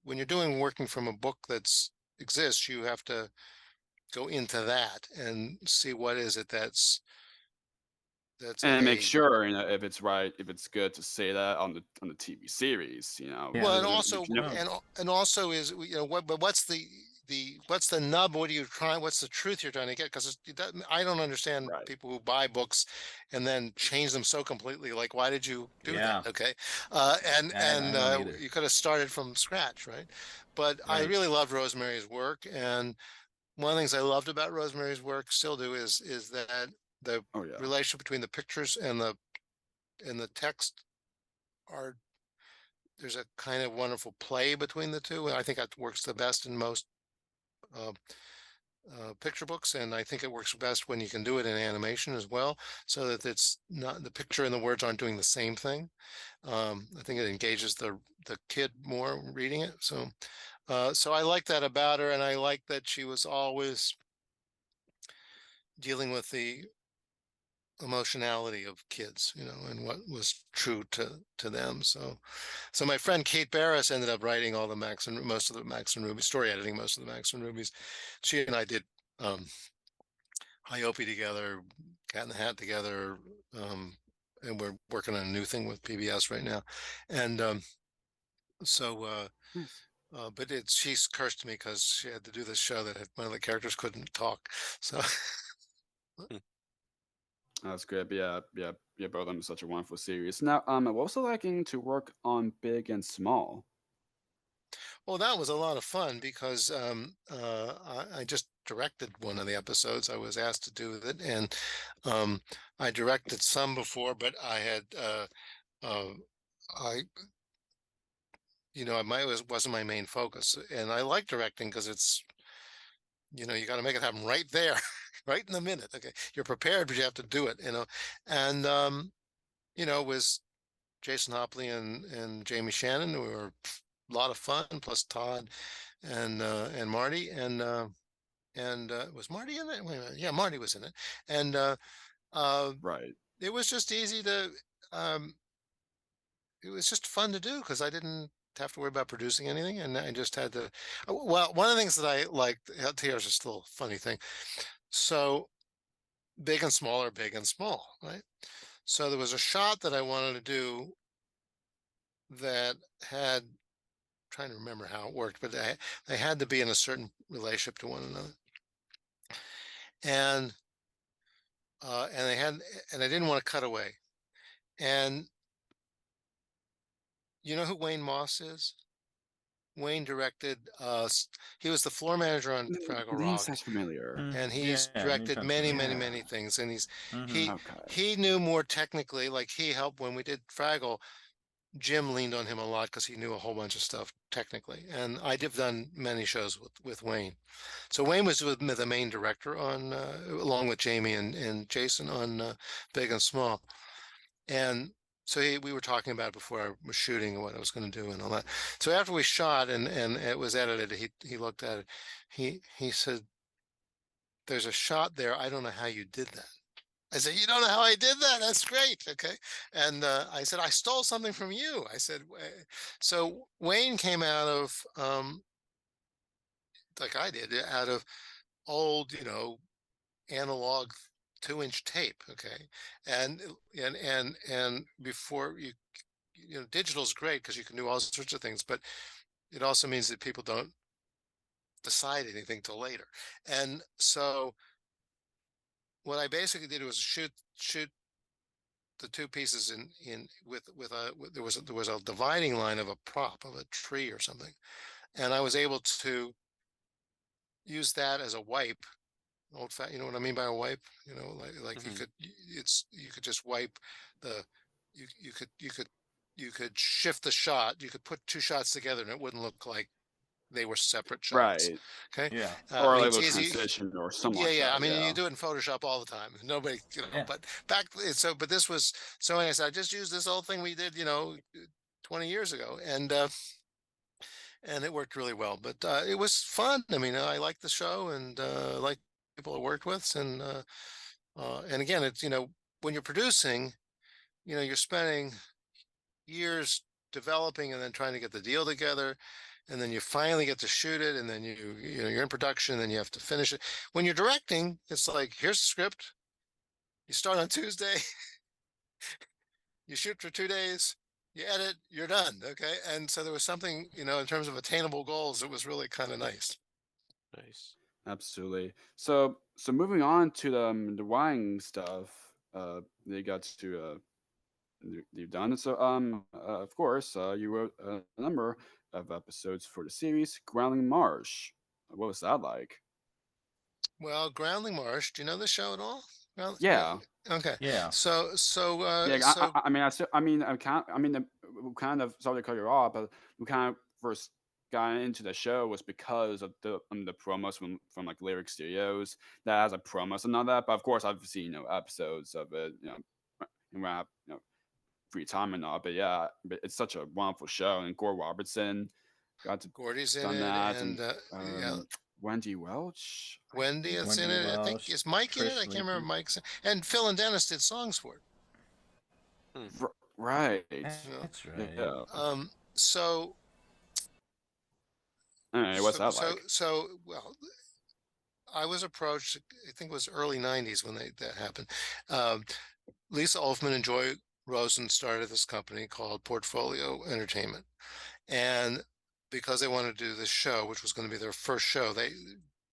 when you're working from a book that's exists, you have to go into that and see what is it that's And make a sure if it's right, if it's good to say that on the TV series, Yeah. well, and If also No. and also is but what's the nub? What are you trying? What's the truth you're trying to get? Because I don't understand right. people who buy books and then change them so completely. Like, why did you do that? Yeah. Okay, and I don't either. you could have started from scratch, right? But I Right. really loved Rosemary's work, and one of the things I loved about Rosemary's work, still do, is that the Oh yeah. relationship between the pictures and the text are there's a kind of wonderful play between the two, and I think that works the best in most uh, picture books, and I think it works best when you can do it in animation as well, so that it's not the picture and the words aren't doing the same thing. I think it engages the kid more reading it. So so I like that about her, and I like that she was always dealing with the emotionality of kids, and what was true to them. So my friend Kate Barris ended up writing all the most of the Max and Ruby story, editing most of the Max and Rubies. She and I did Hiope together, Cat in the Hat together, and we're working on a new thing with PBS right now. And so Nice. but she's cursed me because she had to do this show that one of the characters couldn't talk. So That's good. But yeah, both of them is such a wonderful series. Now, what was it like getting to work on Big and Small? well, that was a lot of fun because I just directed one of the episodes. I was asked to do it, and I directed some before, but I had I it wasn't my main focus, and I like directing because it's you got to make it happen right there, right in the minute. Okay, you're prepared, but you have to do it. And it was Jason Hopley and Jamie Shannon, who were a lot of fun, plus Todd and Marty, and was Marty in it? Wait a minute. Yeah, Marty was in it, and Right. it was just easy to. It was just fun to do because I didn't have to worry about producing anything, and I just had to. Well, one of the things that I liked here's just a little funny thing. So big and small are big and small, right? So there was a shot that I wanted to do that had trying to remember how it worked, but they had to be in a certain relationship to one another, and and I didn't want to cut away. And you know who Wayne Moss is? Wayne directed. He was the floor manager on Fraggle Name Rock, sounds familiar. and he's Yeah, name directed sounds many, familiar. many, Yeah. many things. And Mm-hmm. he Okay. he knew more technically. Like he helped when we did Fraggle. Jim leaned on him a lot because he knew a whole bunch of stuff technically, and I've done many shows with Wayne. So Wayne was the main director on, along with Jamie and Jason on Big and Small, and so we were talking about it before I was shooting and what I was going to do and all that. So after we shot and it was edited, he looked at it. He said, "There's a shot there. I don't know how you did that." I said, "You don't know how I did that? That's great." Okay. And I said, "I stole something from you." I said, so Wayne came out of, like I did, out of old, analog 2-inch tape. Okay. And before digital is great because you can do all sorts of things, but it also means that people don't decide anything till later. And so what I basically did was shoot the two pieces in with a there was a dividing line of a prop of a tree or something, and I was able to use that as a wipe. Old fat, you know what I mean by a wipe? Like Mhm. you could just wipe the you could shift the shot. You could put two shots together, and it wouldn't look like they were separate shots. Right. Okay, Yeah. I Or mean like a it's little easy. transition or something Yeah, like yeah. I that. mean, you Yeah. do it in Photoshop all the time. Nobody, Yeah. but but this was, so anyway, so I just used this old thing we did, 20 years ago. And it worked really well, but it was fun. I mean, I liked the show and like people I worked with. And again, it's, when you're producing, you're spending years developing and then trying to get the deal together. And then you finally get to shoot it, and then you're in production, and then you have to finish it. When you're directing, it's like, here's the script. You start on Tuesday, you shoot for 2 days, you edit, you're done. Okay. And so there was something, in terms of attainable goals, it was really kind of nice. Nice. Absolutely. So moving on to the wine stuff, they got to you've done. So of course, you wrote a number of episodes for the series Groundling Marsh. What was that like? Well, Groundling Marsh, do you know the show at all? Well, Yeah. okay. Yeah. Yeah, So I mean, I mean, we kind of sorry to cut you off, but we kind of first got into the show was because of the promos from like Lyric Studios that has a promos and all that. But of course, I've seen episodes of it, when I have free time and all. But yeah, but it's such a wonderful show, and Gore Robertson got to Gordy's in done it, that, and and yeah, Wendy Welch. Wendy is in Wendy it. I think Welsh, is Mike in it. I Trish can't remember Leahy. Mike's. And Phil and Dennis did songs for it. Right. That's right. Yeah. So Anyway, what's that like? well, I was approached. I think it was early '90s when that happened. Lisa Olfman and Joy Rosen started this company called Portfolio Entertainment, and because they wanted to do this show, which was going to be their first show,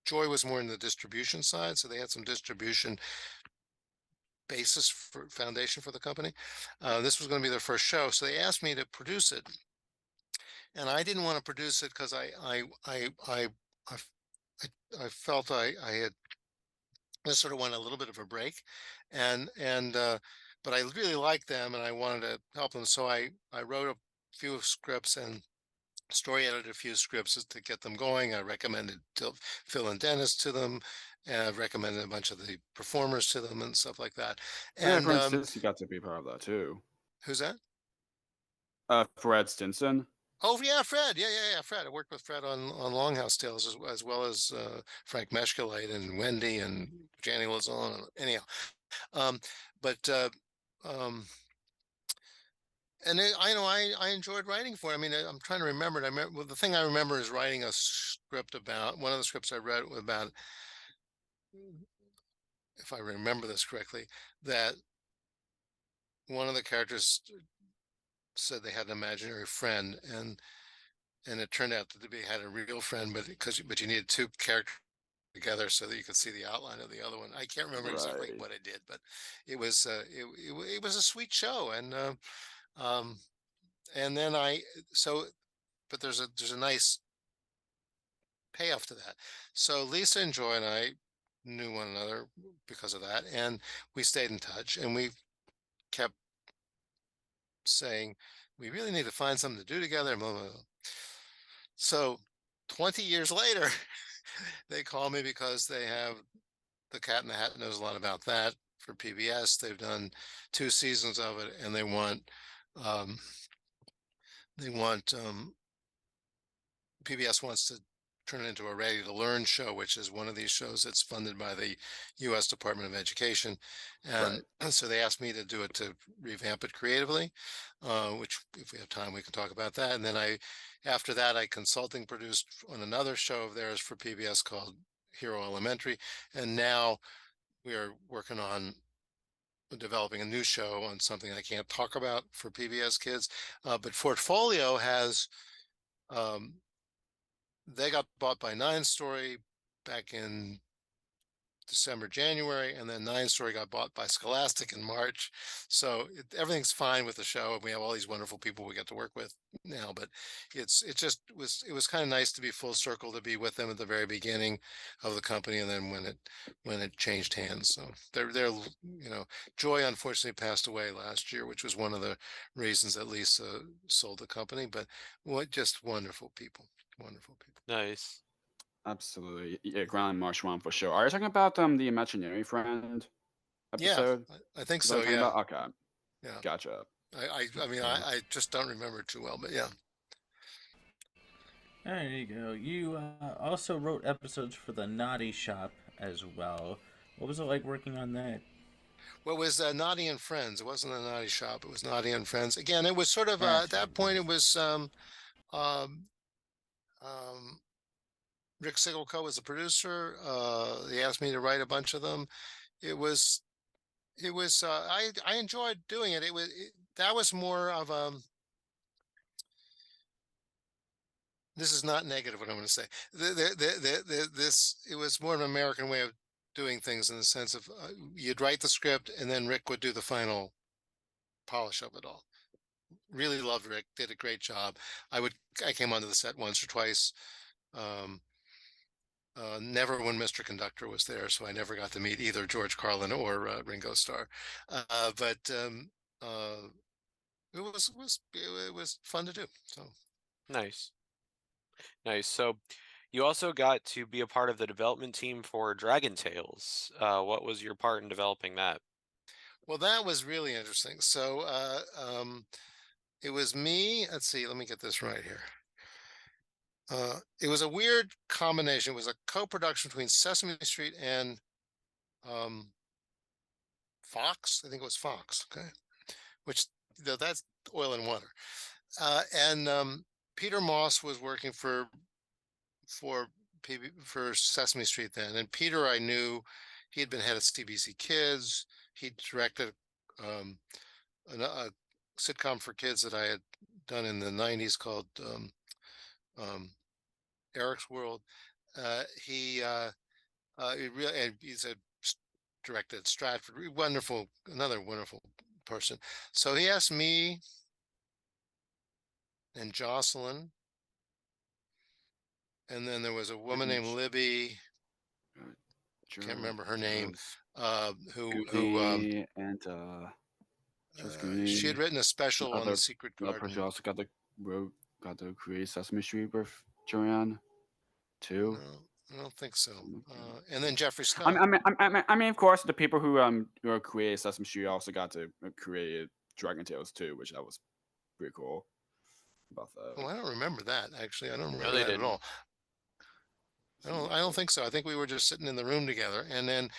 Joy was more in the distribution side, so they had some distribution basis for foundation for the company. This was going to be their first show, so they asked me to produce it, and I didn't want to produce it because I felt I had just sort of wanted a little bit of a break, and but I really liked them and I wanted to help them, so I wrote a few scripts and story edited a few scripts to get them going. I recommended Phil and Dennis to them, and I've recommended a bunch of the performers to them and stuff like that. Yeah, And for instance, you got to be part of that too. who's that? Fred Stinson. Oh yeah, Fred. Yeah. Fred. I worked with Fred on Longhouse Tales as well as Frank Meshkulite and Wendy and Janny Lazone. Anyhow, but and I enjoyed writing for it. I mean, I'm trying to remember it. Well, the thing I remember is writing a script about one of the scripts I read about, if I remember this correctly, that one of the characters said they had an imaginary friend, and it turned out that they had a real friend, but you needed two characters together so that you could see the outline of the other one. I can't remember exactly what I did, but it was it was a sweet show, and then but there's a nice payoff to that. So Lisa and Joy and I knew one another because of that, and we stayed in touch, and we kept saying we really need to find something to do together. Blah, blah, blah. So 20 years later, they call me because they have The Cat in the Hat knows a lot about that for PBS. They've done 2 seasons of it, and they want PBS wants to turn it into a ready to learn show, which is one of these shows that's funded by the U.S. Department of Education. And so they asked me to do it, to revamp it creatively, which if we have time, we can talk about that. And then after that, I consulting produced on another show of theirs for PBS called Hero Elementary. And now we are working on developing a new show on something I can't talk about for PBS Kids. But Portfolio has, they got bought by 9 Story back in December, January, and then 9 Story got bought by Scholastic in March. So everything's fine with the show, and we have all these wonderful people we get to work with now. But it was kind of nice to be full circle, to be with them at the very beginning of the company, and then when it changed hands. So they're Joy unfortunately passed away last year, which was one of the reasons that Lisa sold the company. But just wonderful people. Wonderful people. Nice. Absolutely. Yeah, Groundling, Marsh one for sure. Are you talking about the Imaginary Friend episode? Yeah, I think Is that what so. you're talking Yeah. about? Okay. Yeah. Gotcha. I mean, I just don't remember it too well, but yeah. There you go. You also wrote episodes for the Noddy Shop as well. What was it like working on that? Well, it was Noddy and Friends. It wasn't the Noddy Shop. It was Noddy and Friends. Again, it was sort of at that point. It was Rick Sigelco was the producer. They asked me to write a bunch of them. It was I enjoyed doing it. That was more of this is not negative what I'm going to say. It was more of an American way of doing things, in the sense of you'd write the script and then Rick would do the final polish of it all. Really loved Rick, did a great job. I came onto the set once or twice. Never when Mr. Conductor was there, so I never got to meet either George Carlin or Ringo Starr. But it was fun to do. So Nice. Nice. So you also got to be a part of the development team for Dragon Tales. What was your part in developing that? Well, that was really interesting. So it was me. Let's see. Let me get this right here. It was a weird combination. It was a co-production between Sesame Street and um, Fox. I think it was Fox. Okay, which that's oil and water. And Peter Moss was working for for Sesame Street then. And Peter, I knew he had been head of CBC Kids. He directed um, a sitcom for kids that I had done in the '90s called um, Eric's World. He really, and he's a directed Stratford. Wonderful, another wonderful person. So he asked me and Jocelyn, and then there was a woman named Libby. Can't remember her name. Goody and just Goody. She had written a special on the Secret Another Garden. person also got to create Sesame Street with Joanne too. No, I don't think so. And then Jeffrey Scott. I mean, of course, the people who created Sesame Street also got to create Dragon Tales too, which that was pretty cool. About that. Oh, I don't remember that actually. I don't remember No, they that didn't. at all. I don't think so. I think we were just sitting in the room together, and then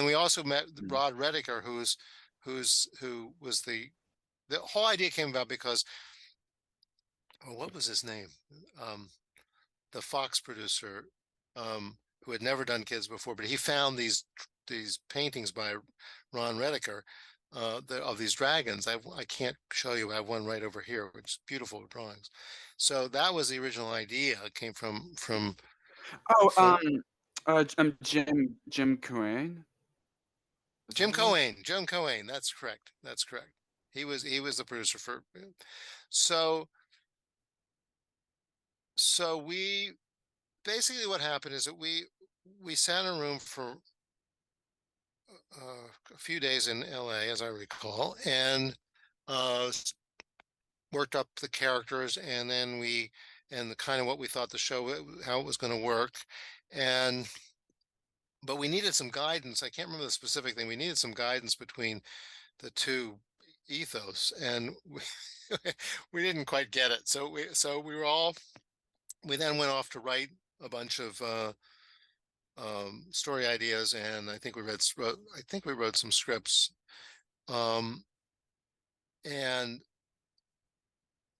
we also met Rod Rediker, who was the whole idea came about because, oh, what was his name? The Fox producer, who had never done kids before, but he found these paintings by Ron Rediker of these dragons. I can't show you. I have one right over here, which is beautiful drawings. So that was the original idea. It came from Jim Cohen. Jim Cohen. That's correct. He was the producer for. So we basically, what happened is that we sat in a room for a few days in LA, as I recall, and worked up the characters, and then and the kind of what we thought the show, how it was going to work, but we needed some guidance. I can't remember the specific thing. We needed some guidance between the two ethos, and we didn't quite get it. So we then went off to write a bunch of story ideas, and I think we wrote some scripts, and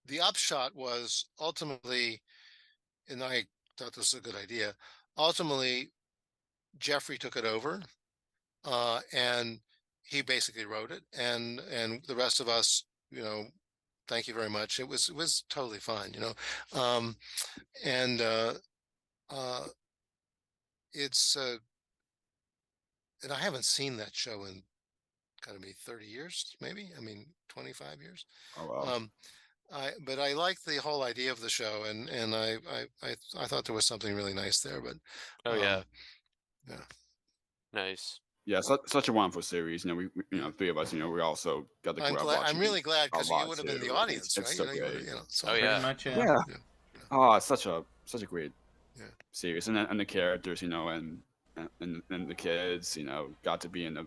the upshot was ultimately, and I thought this was a good idea. Ultimately, Jeffrey took it over, and he basically wrote it, and the rest of us, thank you very much. It was totally fine, and it's and I haven't seen that show in gotta be 30 years, maybe. I mean, 25 years. Oh wow. But I like the whole idea of the show, and I thought there was something really nice there. But Oh yeah, yeah. nice. Yeah, such a wonderful series. We three of us, we also got to grow up. I'm really glad, because you would have been the too. audience, It's right? so You great. so Oh Pretty yeah. much, Yeah. Oh, it's such a great Yeah. series, and the characters, and the kids, got to be in the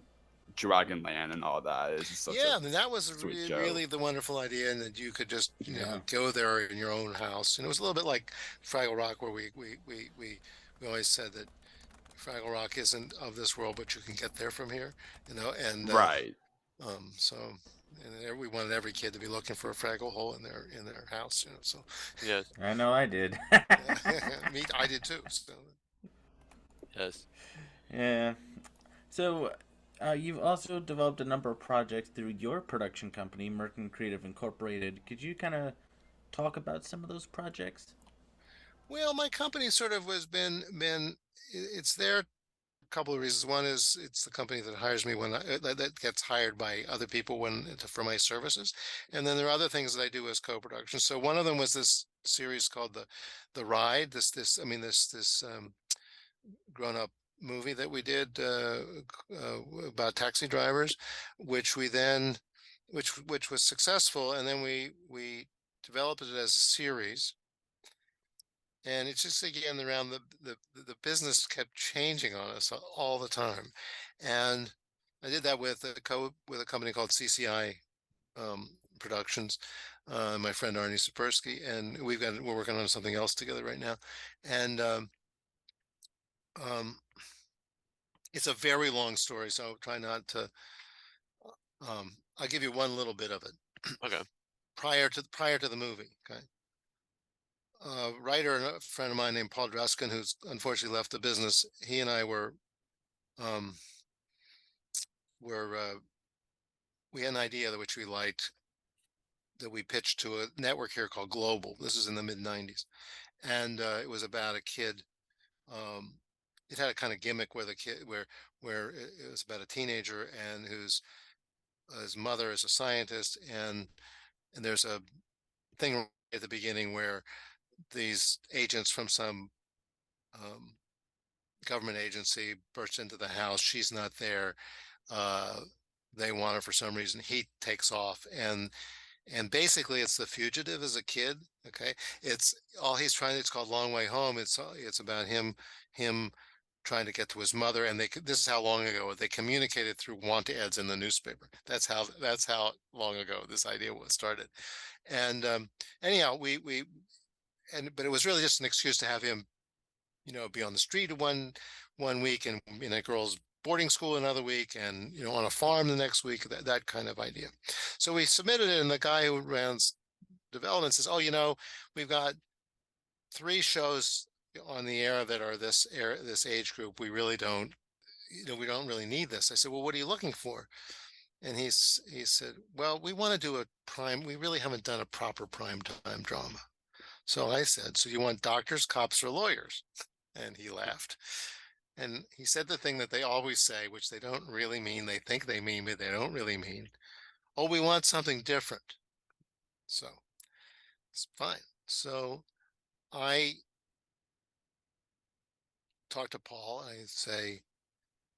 Dragonland and all that. It's just such I mean, that was sweet show. really the wonderful idea, and that you could just Yeah. go there in your own house. And it was a little bit like Fraggle Rock, where we always said that Fraggle Rock isn't of this world, but you can get there from here, and right. So, and we wanted every kid to be looking for a Fraggle hole in their house, So Yes. I know I did. I did too. So. Yes. Yeah. So, you've also developed a number of projects through your production company, Mirkin Creative Incorporated. Could you kind of talk about some of those projects? Well, my company sort of it's there. A couple of reasons. One is it's the company that hires me that gets hired by other people for my services, and then there are other things that I do as co-production. So one of them was this series called the Ride. This grown-up movie that we did about taxi drivers, which was successful, and then we developed it as a series. And it's just again around the business kept changing on us all the time, and I did that with a company called CCI Productions, my friend Arnie Sapersky, and we're working on something else together right now, and um, it's a very long story, so I'll try not to. I'll give you one little bit of it. Okay. Prior to the movie, okay. Writer and a friend of mine named Paul Druskin, who's unfortunately left the business. He and I um, we had an idea that which we liked, that we pitched to a network here called Global. This is in the mid-90s, and it was about a kid. It had a kind of gimmick where the kid, where it was about a teenager and whose his mother is a scientist, and there's a thing at the beginning where these agents from some government agency burst into the house. She's not there. Uh, they want her for some reason. He takes off, and basically it's The Fugitive as a kid. Okay, it's all he's trying. It's called Long Way Home. It's about him trying to get to his mother, and this is how long ago they communicated through want ads in the newspaper. That's how long ago this idea was started. And anyhow, but it was really just an excuse to have him, be on the street one week, and in a girl's boarding school another week, and on a farm the next week, that kind of idea. So we submitted it, and the guy who runs development says, "Oh, we've got 3 shows on the air that are this age group. We really don't, we don't really need this." I said, "Well, what are you looking for?" And he said, "Well, we want to do a prime. We really haven't done a proper prime time drama." So I said, "So you want doctors, cops, or lawyers?" And he laughed. And he said the thing that they always say, which they don't really mean. They think they mean, but they don't really mean. "Oh, we want something different." So it's fine. So I talk to Paul, and I say,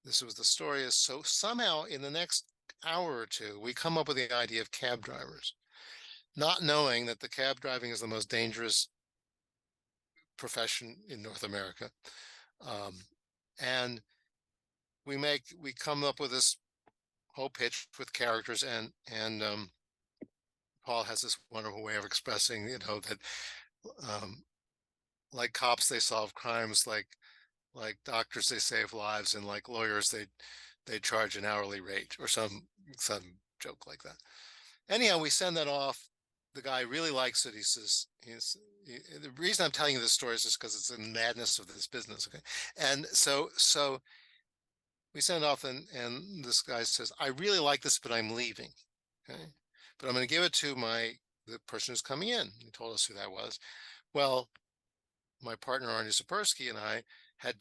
"This was the story is." So somehow in the next hour or two, we come up with the idea of cab drivers, not knowing that the cab driving is the most dangerous profession in North America. And we come up with this whole pitch with characters, and Paul has this wonderful way of expressing, that like cops, they solve crimes, like doctors, they save lives, and like lawyers, they charge an hourly rate, or some joke like that. Anyhow, we send that off. The guy really likes it. He says, the reason I'm telling you this story is just because it's the madness of this business. Okay. And so we send it off, and this guy says, "I really like this, but I'm leaving. Okay. But I'm going to give it to the person who's coming in." He told us who that was. Well, my partner, Arnie Sapersky, and I had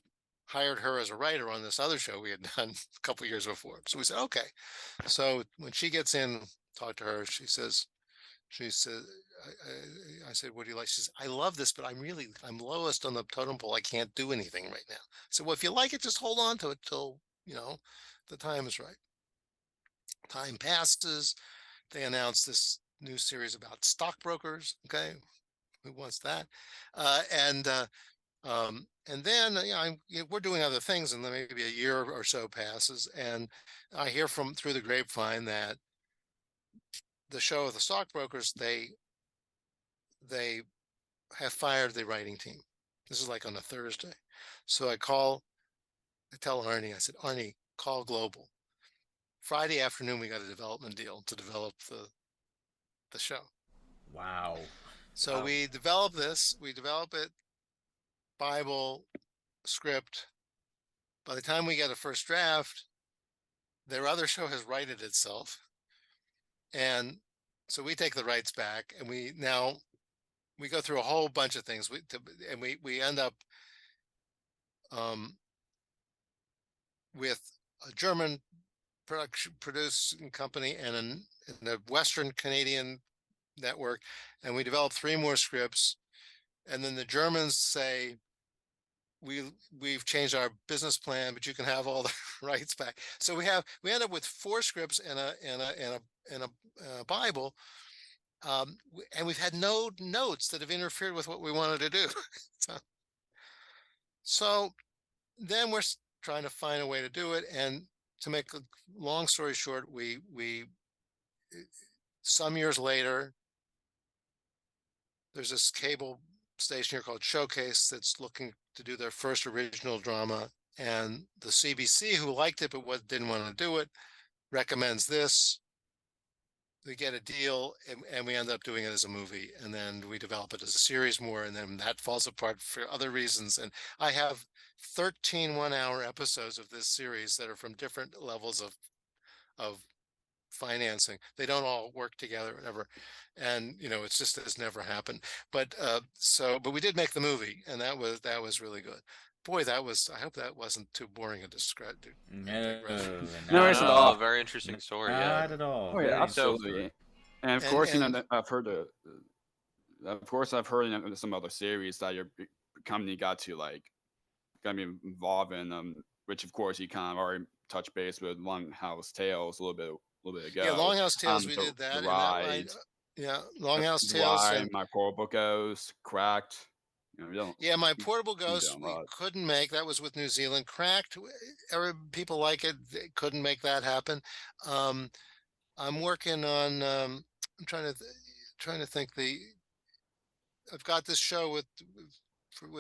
hired her as a writer on this other show we had done a couple of years before. So we said, okay. So when she gets in, talk to her, she says, I said, "What do you like?" She says, "I love this, but I'm lowest on the totem pole. I can't do anything right now." So, "Well, if you like it, just hold on to it till, the time is right." Time passes. They announce this new series about stockbrokers. Okay. Who wants that? And then we're doing other things, and then maybe a year or so passes, and I hear through the grapevine that the show of the stockbrokers, they have fired the writing team. This is like on a Thursday. So I tell Arnie, I said, "Arnie, call Global." Friday afternoon, we got a development deal to develop the show. Wow. So Wow. we develop it, Bible, script. By the time we get a first draft, their other show has righted itself. And so we take the rights back, and we go through a whole bunch of things. We end up with a German producing company and a Western Canadian network, and we develop 3 more scripts. And then the Germans say, we've changed our business plan, but you can have all the rights back. So we end up with 4 scripts and a Bible. And we've had no notes that have interfered with what we wanted to do. So then we're trying to find a way to do it. And to make a long story short, we some years later, there's this cable station here called Showcase that's looking to do their first original drama. And the CBC, who liked it but didn't want to do it, recommends this. We get a deal, and we end up doing it as a movie, and then we develop it as a series more, and then that falls apart for other reasons. And I have 13 one-hour episodes of this series that are from different levels of financing. They don't all work together, whatever. And it's just has never happened. But but we did make the movie, and that was really good. Boy, I hope that wasn't too boring a digression. No, No, not it's at not. all. Very interesting story. Not at all. Oh yeah, Very absolutely. And of And- course, and- I've heard of course, I've heard some other series that your company got to be involved in, which of course you kind of already touched base with Longhouse Tales a little bit ago. Yeah, Longhouse Tales, we the, did that. The and Ride, yeah, Longhouse the Tales. Ride, My Portable Ghost, Cracked. Yeah, My Portable Ghost done a we lot. couldn't make. That was with New Zealand. Cracked, people like it. They couldn't make that happen. I'm working on. I'm trying to think. I've got this show with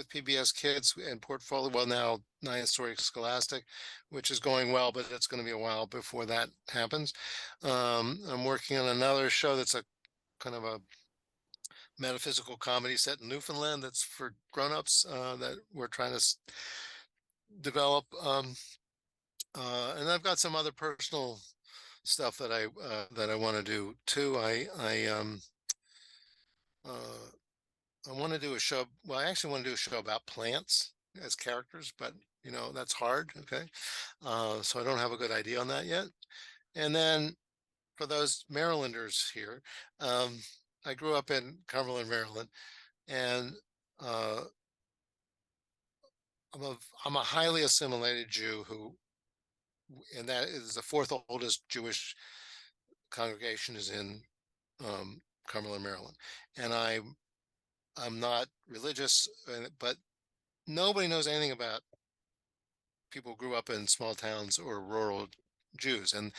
PBS Kids and Portfolio. Well, now 9th Story Scholastic, which is going well, but it's going to be a while before that happens. I'm working on another show that's a kind of a metaphysical comedy set in Newfoundland that's for grown-ups that we're trying to develop. And I've got some other personal stuff that I want to do too. I want to do a show. Well, I actually want to do a show about plants as characters, but that's hard. Okay. So I don't have a good idea on that yet. And then for those Marylanders here, I grew up in Cumberland, Maryland, and I'm a highly assimilated Jew and that is the fourth oldest Jewish congregation is in Cumberland, Maryland, and I'm not religious, but nobody knows anything about people who grew up in small towns or rural Jews, and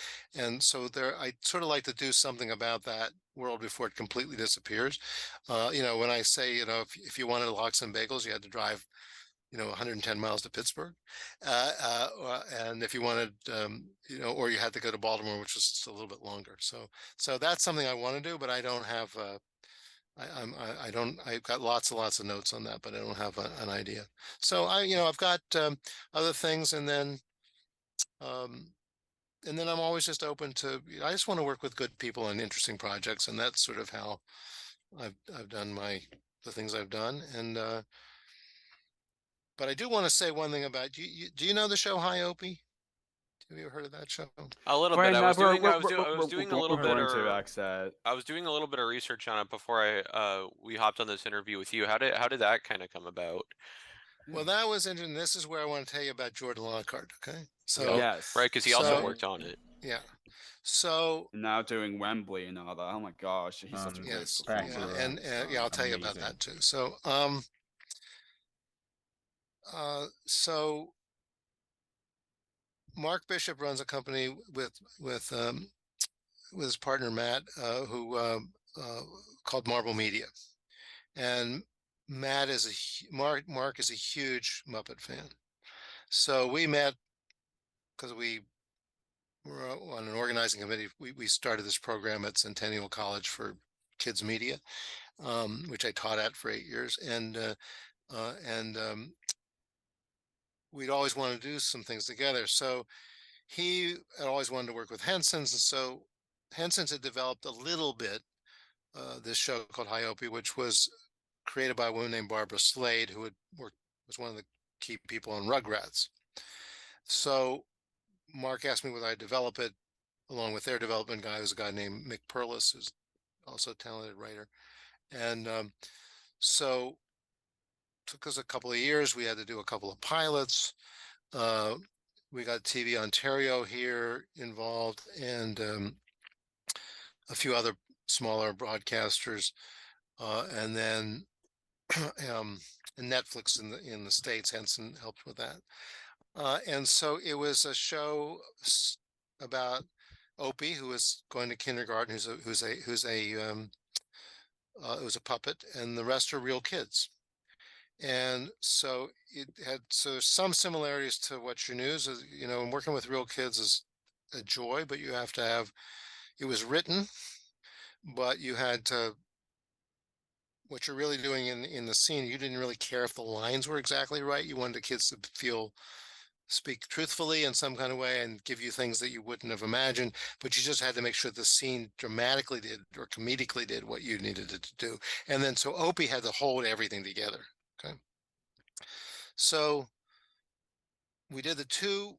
so I sort of like to do something about that world before it completely disappears. When I say if you wanted lox and bagels, you had to drive 110 miles to Pittsburgh, and if you wanted or you had to go to Baltimore, which was just a little bit longer. So that's something I want to do, but I don't have I've got lots and lots of notes on that, but I don't have an idea. So I've got other things, and then I'm always just open to. I just want to work with good people on interesting projects, and that's sort of how I've done the things I've done. And but I do want to say one thing about do you know the show High Opie? Have you ever heard of that show? A little Right bit. now, I was doing a little bit I I was doing a little bit of research on it before we hopped on this interview with you. How did that kind of come about? Well, that was interesting. This is where I want to tell you about Jordan Lockhart. Okay, so yes, Right, because he also worked on it. Yeah, so now doing Wembley and all that. Oh my gosh, he's such a great yes, performer. and I'll tell you about that too. So so Mark Bishop runs a company with his partner Matt, who called Marble Media, and Mark is a huge Muppet fan. So we met because we were on an organizing committee. We started this program at Centennial College for Kids Media, which I taught at for 8 years, and we'd always wanted to do some things together. So he had always wanted to work with Henson's, and so Henson's had developed a little bit this show called High Opie, which was created by a woman named Barbara Slade, who was one of the key people on Rugrats. So Mark asked me whether I'd develop it along with their development guy, who's a guy named Mick Perlis, who's also a talented writer. And so it took us a couple of years. We had to do a couple of pilots. We got TV Ontario here involved, and a few other smaller broadcasters, and then and Netflix in the States. Henson helped with that. And so it was a show about Opie, who was going to kindergarten, it was a puppet, and the rest are real kids. And so it had some similarities to What's Your News. You know, and working with real kids is a joy, but you have to have. It was written, but you had to. What you're really doing in the scene, you didn't really care if the lines were exactly right. You wanted the kids to speak truthfully in some kind of way and give you things that you wouldn't have imagined, but you just had to make sure the scene dramatically did or comedically did what you needed it to do. And then so Opie had to hold everything together. Okay. So we did the two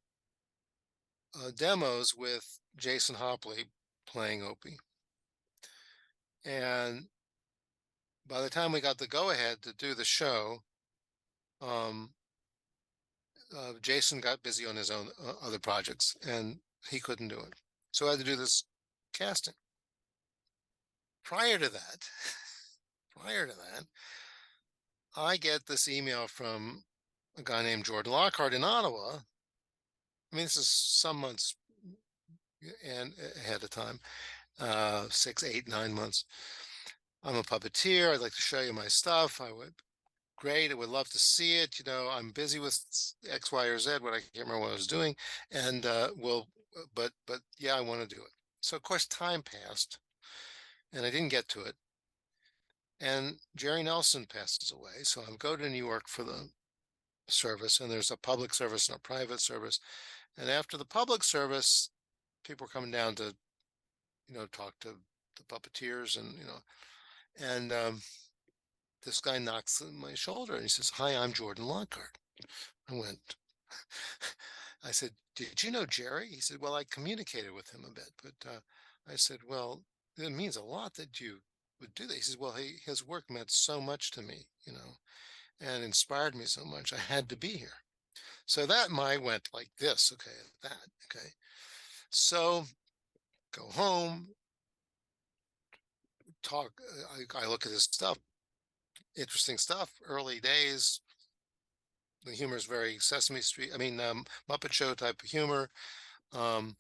demos with Jason Hopley playing Opie. And by the time we got the go ahead to do the show, Jason got busy on his own other projects and he couldn't do it. So I had to do this casting. Prior to that, I get this email from a guy named Jordan Lockhart in Ottawa. I mean, this is some months and ahead of time, 6, 8, 9 months. I'm a puppeteer. I'd like to show you my stuff. Great. I would love to see it. You know, I'm busy with X, Y, or Z. What I can't remember what I was doing, and but yeah, I want to do it. So of course, time passed, and I didn't get to it. And Jerry Nelson passes away, so I go to New York for the service, and there's a public service and a private service. And after the public service, people are coming down to, you know, talk to the puppeteers, and you know, and this guy knocks on my shoulder and he says, "Hi, I'm Jordan Lockhart." I went, I said, "Did you know Jerry?" He said, "Well, I communicated with him a bit," but I said, "Well, it means a lot that you would do that." He says, "Well, his work meant so much to me, you know, and inspired me so much. I had to be here." So that my went like this. Okay, that okay. So go home, talk. I look at his stuff, interesting stuff. Early days, the humor is very Sesame Street. I mean, Muppet Show type of humor. Um,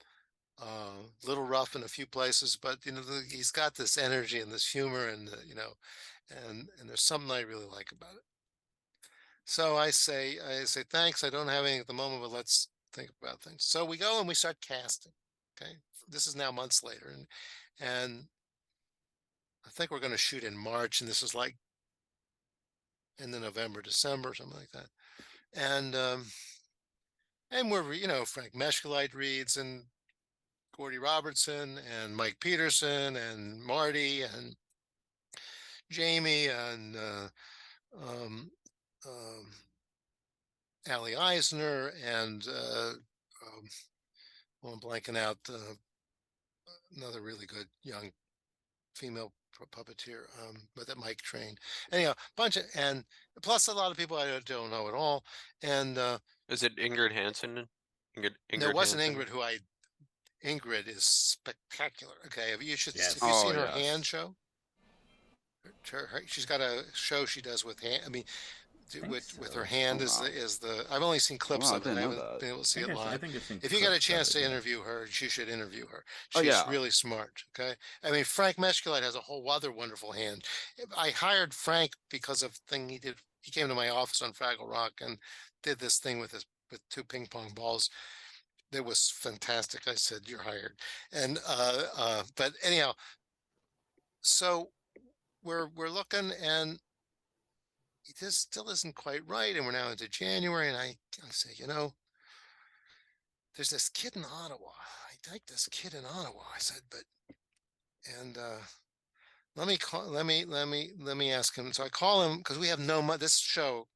Little rough in a few places, but you know, he's got this energy and this humor, and you know, and there's something I really like about it. So I say thanks. I don't have anything at the moment, but let's think about things. So we go and we start casting. Okay, this is now months later, and I think we're going to shoot in March, and this is like in the November, December, something like that. And we're, you know, Frank Meshkulite reads, and Gordy Robertson, and Mike Peterson, and Marty, and Jamie, and Allie Eisner, and well, I'm blanking out another really good young female puppeteer, but that Mike trained. Anyhow, bunch of, and plus a lot of people I don't know at all. And Is it Ingrid Hansen? there Ingrid wasn't Hansen? Ingrid is spectacular. Okay, have you Yes. seen her yes. hand show? She's got a show she does with hand. I mean, with her hand Oh, is wow. the. I've only seen clips Wow, I of it. didn't I know haven't that. been able to see it I live. think I've seen If you get a clips of chance it, to yeah. interview her, you should interview her. Oh, She's yeah. really smart. Okay, I mean Frank Meshkulite has a whole other wonderful hand. I hired Frank because of thing he did. He came to my office on Fraggle Rock and did this thing with two ping pong balls. That was fantastic. I said, "You're hired." And but anyhow, so we're looking, and this still isn't quite right, and we're now into January, and I say, you know, there's this kid in Ottawa. I like this kid in Ottawa. I said, but and let me ask him. So I call him because we have no money. This show,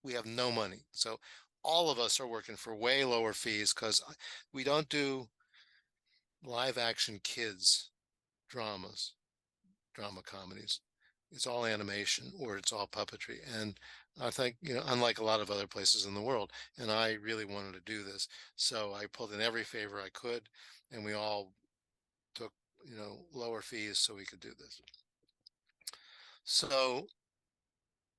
we have no money. So all of us are working for way lower fees because we don't do live action kids drama comedies. It's all animation or it's all puppetry. And I think, you know, unlike a lot of other places in the world, and I really wanted to do this. So I pulled in every favor I could, and we all took, lower fees so we could do this. So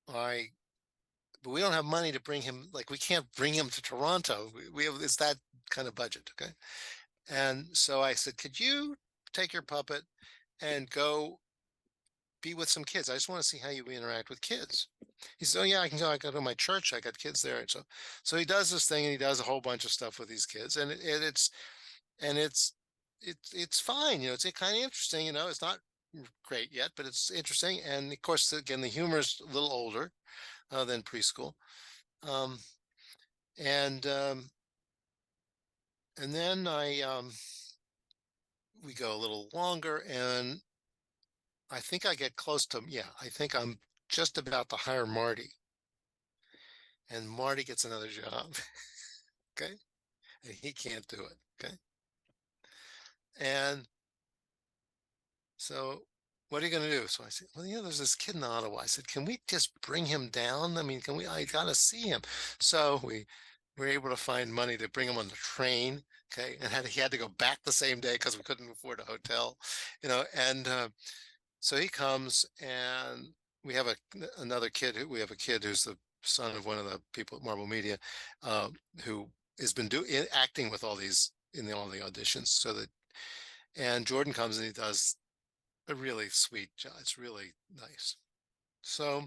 but we don't have money to bring him, like, we can't bring him to Toronto. We have, it's that kind of budget. Okay. And so I said, could you take your puppet and go be with some kids? I just want to see how you interact with kids. He said, oh yeah, I can go. I go to my church. I got kids there. And so he does this thing, and he does a whole bunch of stuff with these kids, and it's fine. It's kind of interesting. It's not great yet, but it's interesting. And of course, again, the humor is a little older than preschool. Um, and then we go a little longer, and I think I get close to, I think I'm just about to hire Marty, and Marty gets another job. Okay. And he can't do it. Okay. And so what are you going to do? So I said, well, there's this kid in Ottawa. I said, can we just bring him down? I mean, I got to see him. So we were able to find money to bring him on the train. Okay. And he had to go back the same day because we couldn't afford a hotel, and so he comes, and we have another kid. We have a kid who's the son of one of the people at Marble Media, who has been acting with all these in all the auditions. And Jordan comes, and he does a really sweet job. It's really nice. So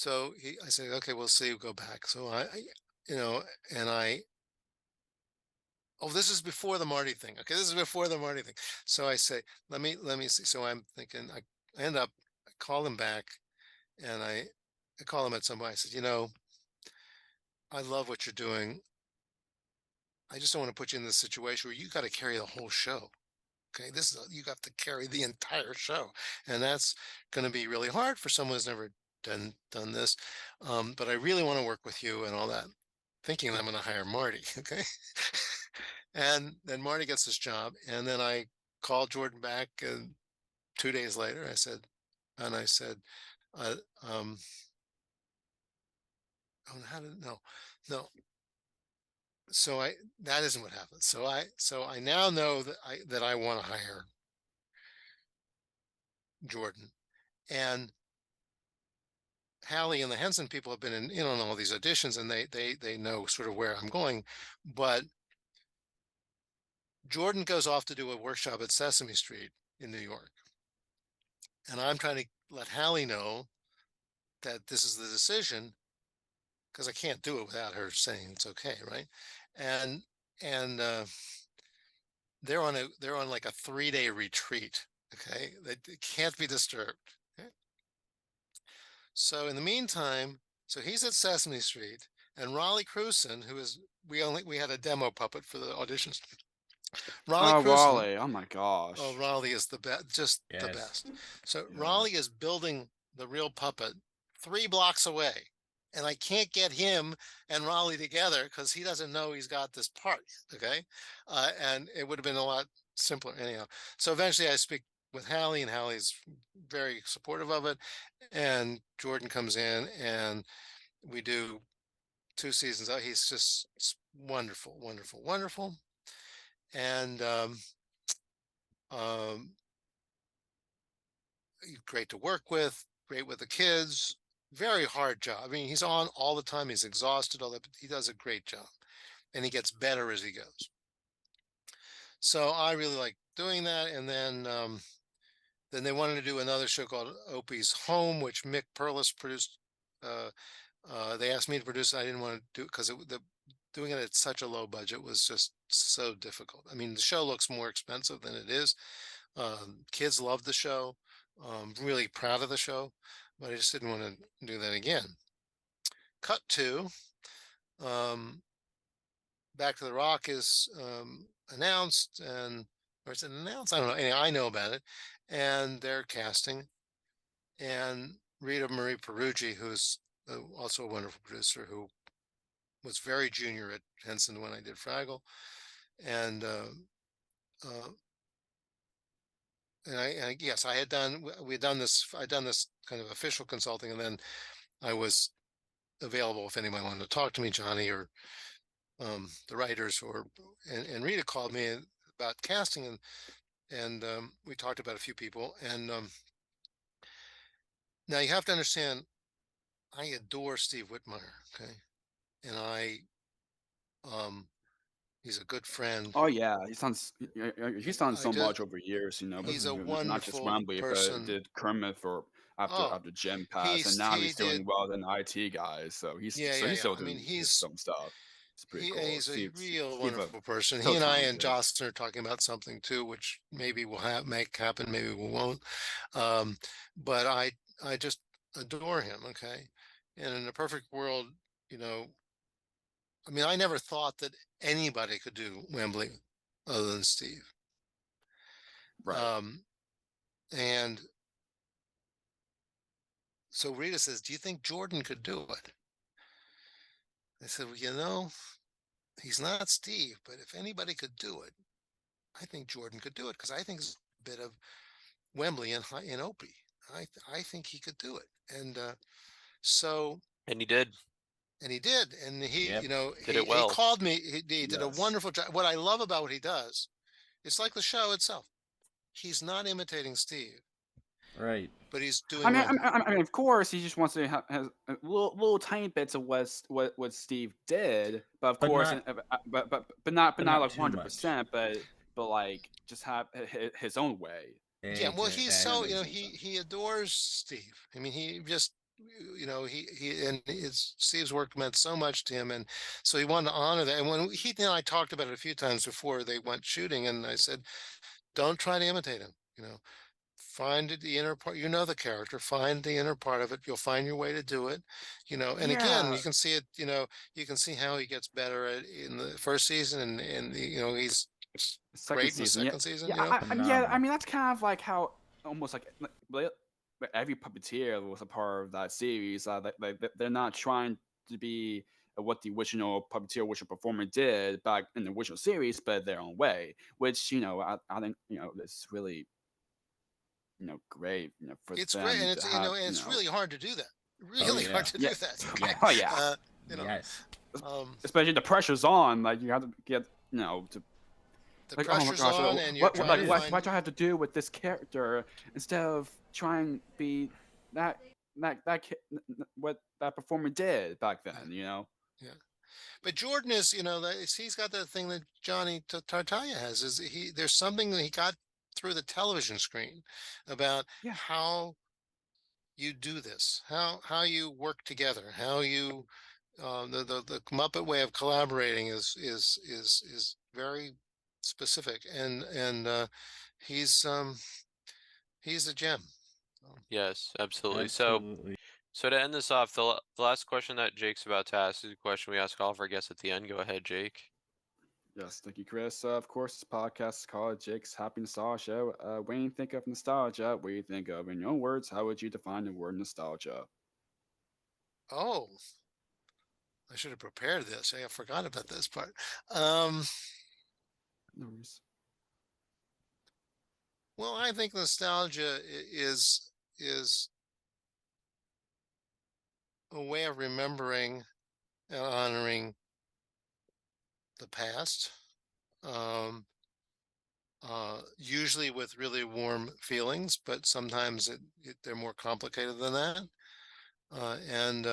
I said, okay, we'll see. We'll go back. So oh, this is before the Marty thing. Okay, this is before the Marty thing. So I say, let me see. So I'm thinking, I end up, I call him back, and I call him at some point. I said, I love what you're doing. I just don't want to put you in this situation where you got to carry the whole show. Okay, you got to carry the entire show, and that's going to be really hard for someone who's never done this. But I really want to work with you and all that, thinking I'm going to hire Marty. Okay. And then Marty gets this job, and then I called Jordan back, and 2 days later, I said, oh, no. So that isn't what happened. So I now know that I want to hire Jordan, and Hallie and the Henson people have been in on all these auditions, and they know sort of where I'm going, but Jordan goes off to do a workshop at Sesame Street in New York. And I'm trying to let Hallie know that this is the decision, because I can't do it without her saying it's okay, right? And they're on like a 3-day retreat. Okay, they can't be disturbed. Okay? So in the meantime, so he's at Sesame Street, and Raleigh Cruson, we had a demo puppet for the auditions. Raleigh Oh, Cruson. Raleigh. Oh my gosh. Oh, Raleigh is the best, just the best. So Yeah. Raleigh is building the real puppet 3 blocks away, and I can't get him and Raleigh together because he doesn't know he's got this part. Okay. And it would have been a lot simpler anyhow. So eventually I speak with Hallie, and Hallie's very supportive of it. And Jordan comes in, and we do 2 seasons. He's just wonderful, wonderful, wonderful. And great to work with, great with the kids, very hard job. I mean, he's on all the time. He's exhausted, all that, but he does a great job, and he gets better as he goes. So I really like doing that. And then they wanted to do another show called Opie's Home, which Mick Perlis produced. They asked me to produce it. I didn't want to do it because doing it at such a low budget was just so difficult. I mean, the show looks more expensive than it is. Kids love the show. Really proud of the show, but I just didn't want to do that again. Cut to Back to the Rock is announced, or is it announced? I don't know. Anyway, I know about it, and they're casting. And Rita Marie Peruggi, who's also a wonderful producer, who was very junior at Henson when I did Fraggle, and yes, I had done this kind of official consulting, and then I was available if anyone wanted to talk to me, Johnny or the writers, and Rita called me about casting, and and we talked about a few people. And now you have to understand, I adore Steve Whitmire. Okay, and um, he's a good friend. Oh yeah, he's done I so just much over years, He's a not just wonderful Wembley, but person. did Kermit for Oh, after Jim passed, and now he he's doing did. well in IT guys. So Yeah, he's yeah. still I mean, doing his some stuff. It's pretty cool. he's a real Steve, wonderful person. so He and I and talented. Jocelyn are talking about something too, which maybe we'll make happen, maybe we won't. Um, but I just adore him. Okay, and in a perfect world, you know, I mean, I never thought that anybody could do Wembley other than Steve. Right. Um, and so Rita says, "Do you think Jordan could do it?" I said, "Well, you know, he's not Steve, but if anybody could do it, I think Jordan could do it because I think it's a bit of Wembley in Opie. I think he could do it." And so And he did. and he did, and Yep. Did it he well. called me. He did a Yes. wonderful job. What I love about what he does, it's like the show itself. He's not imitating Steve, Right. but he's doing Wembley. I mean, of course, he just wants to have has little tiny bits of what Steve did, but of But course, not but not like too much. 100%, but like just have his own way. Yeah, well, he's so, you know, Exactly. he adores Steve. I mean, he just, you know, he and his Steve's work meant so much to him, and so he wanted to honor that. And when he and I talked about it a few times before they went shooting, and I said, don't try to imitate him. You know, find the inner part. You know the character. Find the inner part of it. You'll find your way to do it. You know, and again, Yeah, you can see it. You know, you can see how he gets better in the first season, and you know he's second great in the season. Yeah, second season. yeah, You know. I Phenomenal. mean, that's kind of like how almost like every puppeteer was a part of that series. They're not trying to be what the original puppeteer, original performer did back in the original series, but their own way. Which I think it's really great for It's great, and them to it's you have know, and it's really hard to do that. Oh Really hard yeah. to do yeah that. Okay, oh yeah, you know, Yes. especially the pressure's on. Like you have to get to the like, oh my pressure's gosh, on, and you're what trying like to what find. what do I have to do with this character instead of trying to be that what that performer did back then, Yeah, yeah. But Jordan is, you know, he's got that thing that Johnny Tartaglia has. Is There's something that he got through the television screen about Yeah, how you do this, how you work together, how you the Muppet way of collaborating is very specific, and he's a gem. So, Yes, absolutely. Absolutely. So to end this off, the last question that Jake's about to ask is a question we ask all of our guests at the end. Go ahead, Jake. yes, thank you, Chris. Of course, this podcast is called Jake's Happy Nostalgia Show. When you think of nostalgia, what do you think of? In your own words, how would you define the word nostalgia? oh, I should have prepared this. I forgot about this part. Um, No worries. well, I think nostalgia is a way of remembering and honoring the past. Um, Usually with really warm feelings, but sometimes they're more complicated than that. And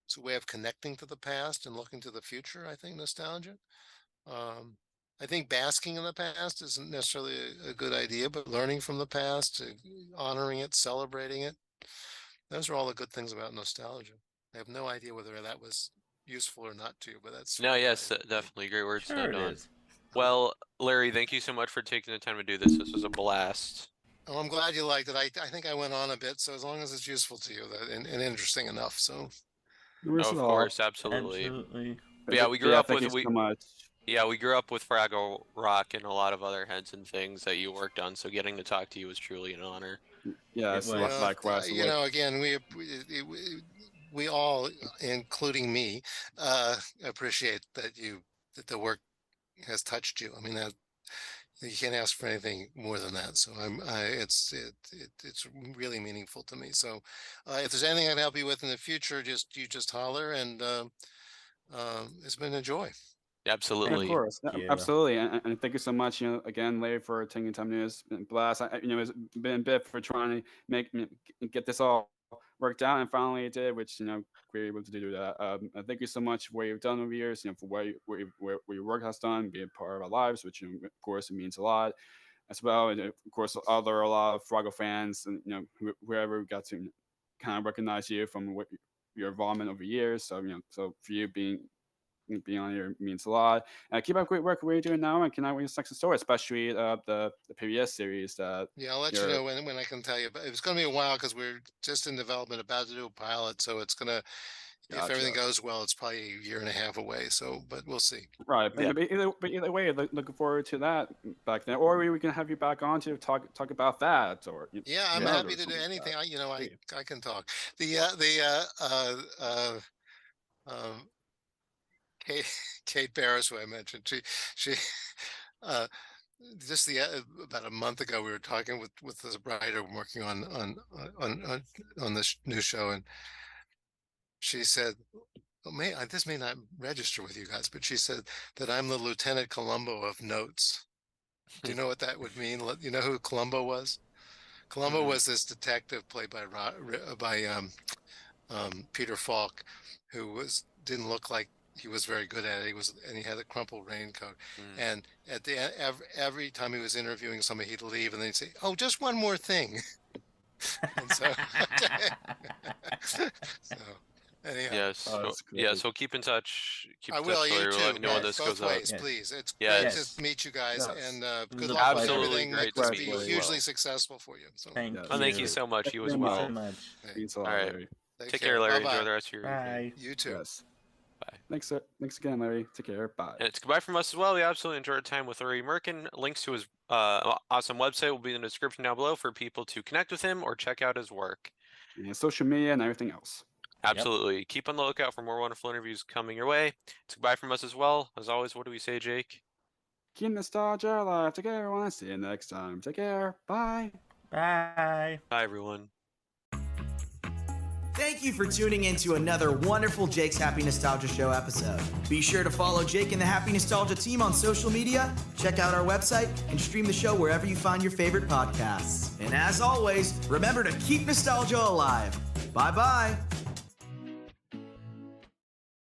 It's a way of connecting to the past and looking to the future. I think nostalgia. Um, I think basking in the past isn't necessarily a good idea, but learning from the past, honoring it, celebrating it. Those are all the good things about nostalgia. I have no idea whether that was useful or not to you, but that's sort No, of what yes, definitely great words to Sure end it on. is. Well, Larry, thank you so much for taking the time to do this. This was a blast. Oh, I'm glad you liked it. I think I went on a bit, so as long as it's useful to you and interesting enough. So No Oh, worries at of all. course, absolutely. Absolutely. But yeah, we grew Yeah, up thank with you so much. we grew up with Fraggle Rock and a lot of other Henson things that you worked on. So getting to talk to you was truly an honor. It Yes, was. likewise. you know, again, we all, including me, appreciate that the work has touched you. I mean, that you can't ask for anything more than that. So it's really meaningful to me. So if there's anything I can help you with in the future, you just holler, and it's been a joy. Absolutely. Of course, Thank you. absolutely, and thank you so much. Again, Larry, for taking time to us. Blast. It's been a bit for trying to get this all worked out, and finally it did, which we were able to do that. Thank you so much for what you've done over the years. For what your work has done, being part of our lives, which of course it means a lot as well. And of course, a lot of Fraggle fans, and whoever got to kind of recognize you from what your involvement over the years. So so for you being on here means a lot. Keep up great work what you're doing now, and cannot wait to next story, especially the PBS series that Yeah, I'll let you know when I can tell you. But it's going to be a while because we're just in development, about to do a pilot. So it's going to, if everything goes well, it's probably a year and a half away. So, but we'll see. Right, Yeah. but either way, looking forward to that back then, or we can have you back on to talk about that, or Yeah, I'm happy to do anything. I can talk. Kate Barris, who I mentioned, she just about a month ago we were talking with this writer working on this new show, and she said, this may not register with you guys, but she said that I'm the Lieutenant Columbo of notes. Do you know what that would mean? You know who Columbo was? Columbo was this detective played by Peter Falk, who didn't look like he was very good at it. He had a crumpled raincoat. And at the end, every time he was interviewing somebody, he'd leave and then he'd say, "Oh, just one more thing." And so, so anyhow. Yes. So keep in touch. I will. You too. Let me know when this both goes ways, up. please. It's Yes. great to meet you guys, and good a luck with Absolutely everything. great Let's to be meet you as hugely well. successful for you. So, Thank you. Thank you so much. You as Thank you well. so much. Means a lot, All right. Larry. Take care, Larry. Bye-bye. Enjoy the rest of your evening. Bye. You too. Yes. Bye. Thanks again, Larry. Take care. Bye. And it's goodbye from us as well. We absolutely enjoyed our time with Larry Mirkin. Links to his awesome website will be in the description down below for people to connect with him or check out his work. And social media and everything else. Absolutely. Keep on the lookout for more wonderful interviews coming your way. It's goodbye from us as well. As always, what do we say, Jake? Keep nostalgia alive. Take care, everyone. See you next time. Take care. Bye. Bye. Bye, everyone. Thank you for tuning in to another wonderful Jake's Happy Nostalgia Show episode. Be sure to follow Jake and the Happy Nostalgia team on social media, check out our website, and stream the show wherever you find your favorite podcasts. And as always, remember to keep nostalgia alive. Bye-bye.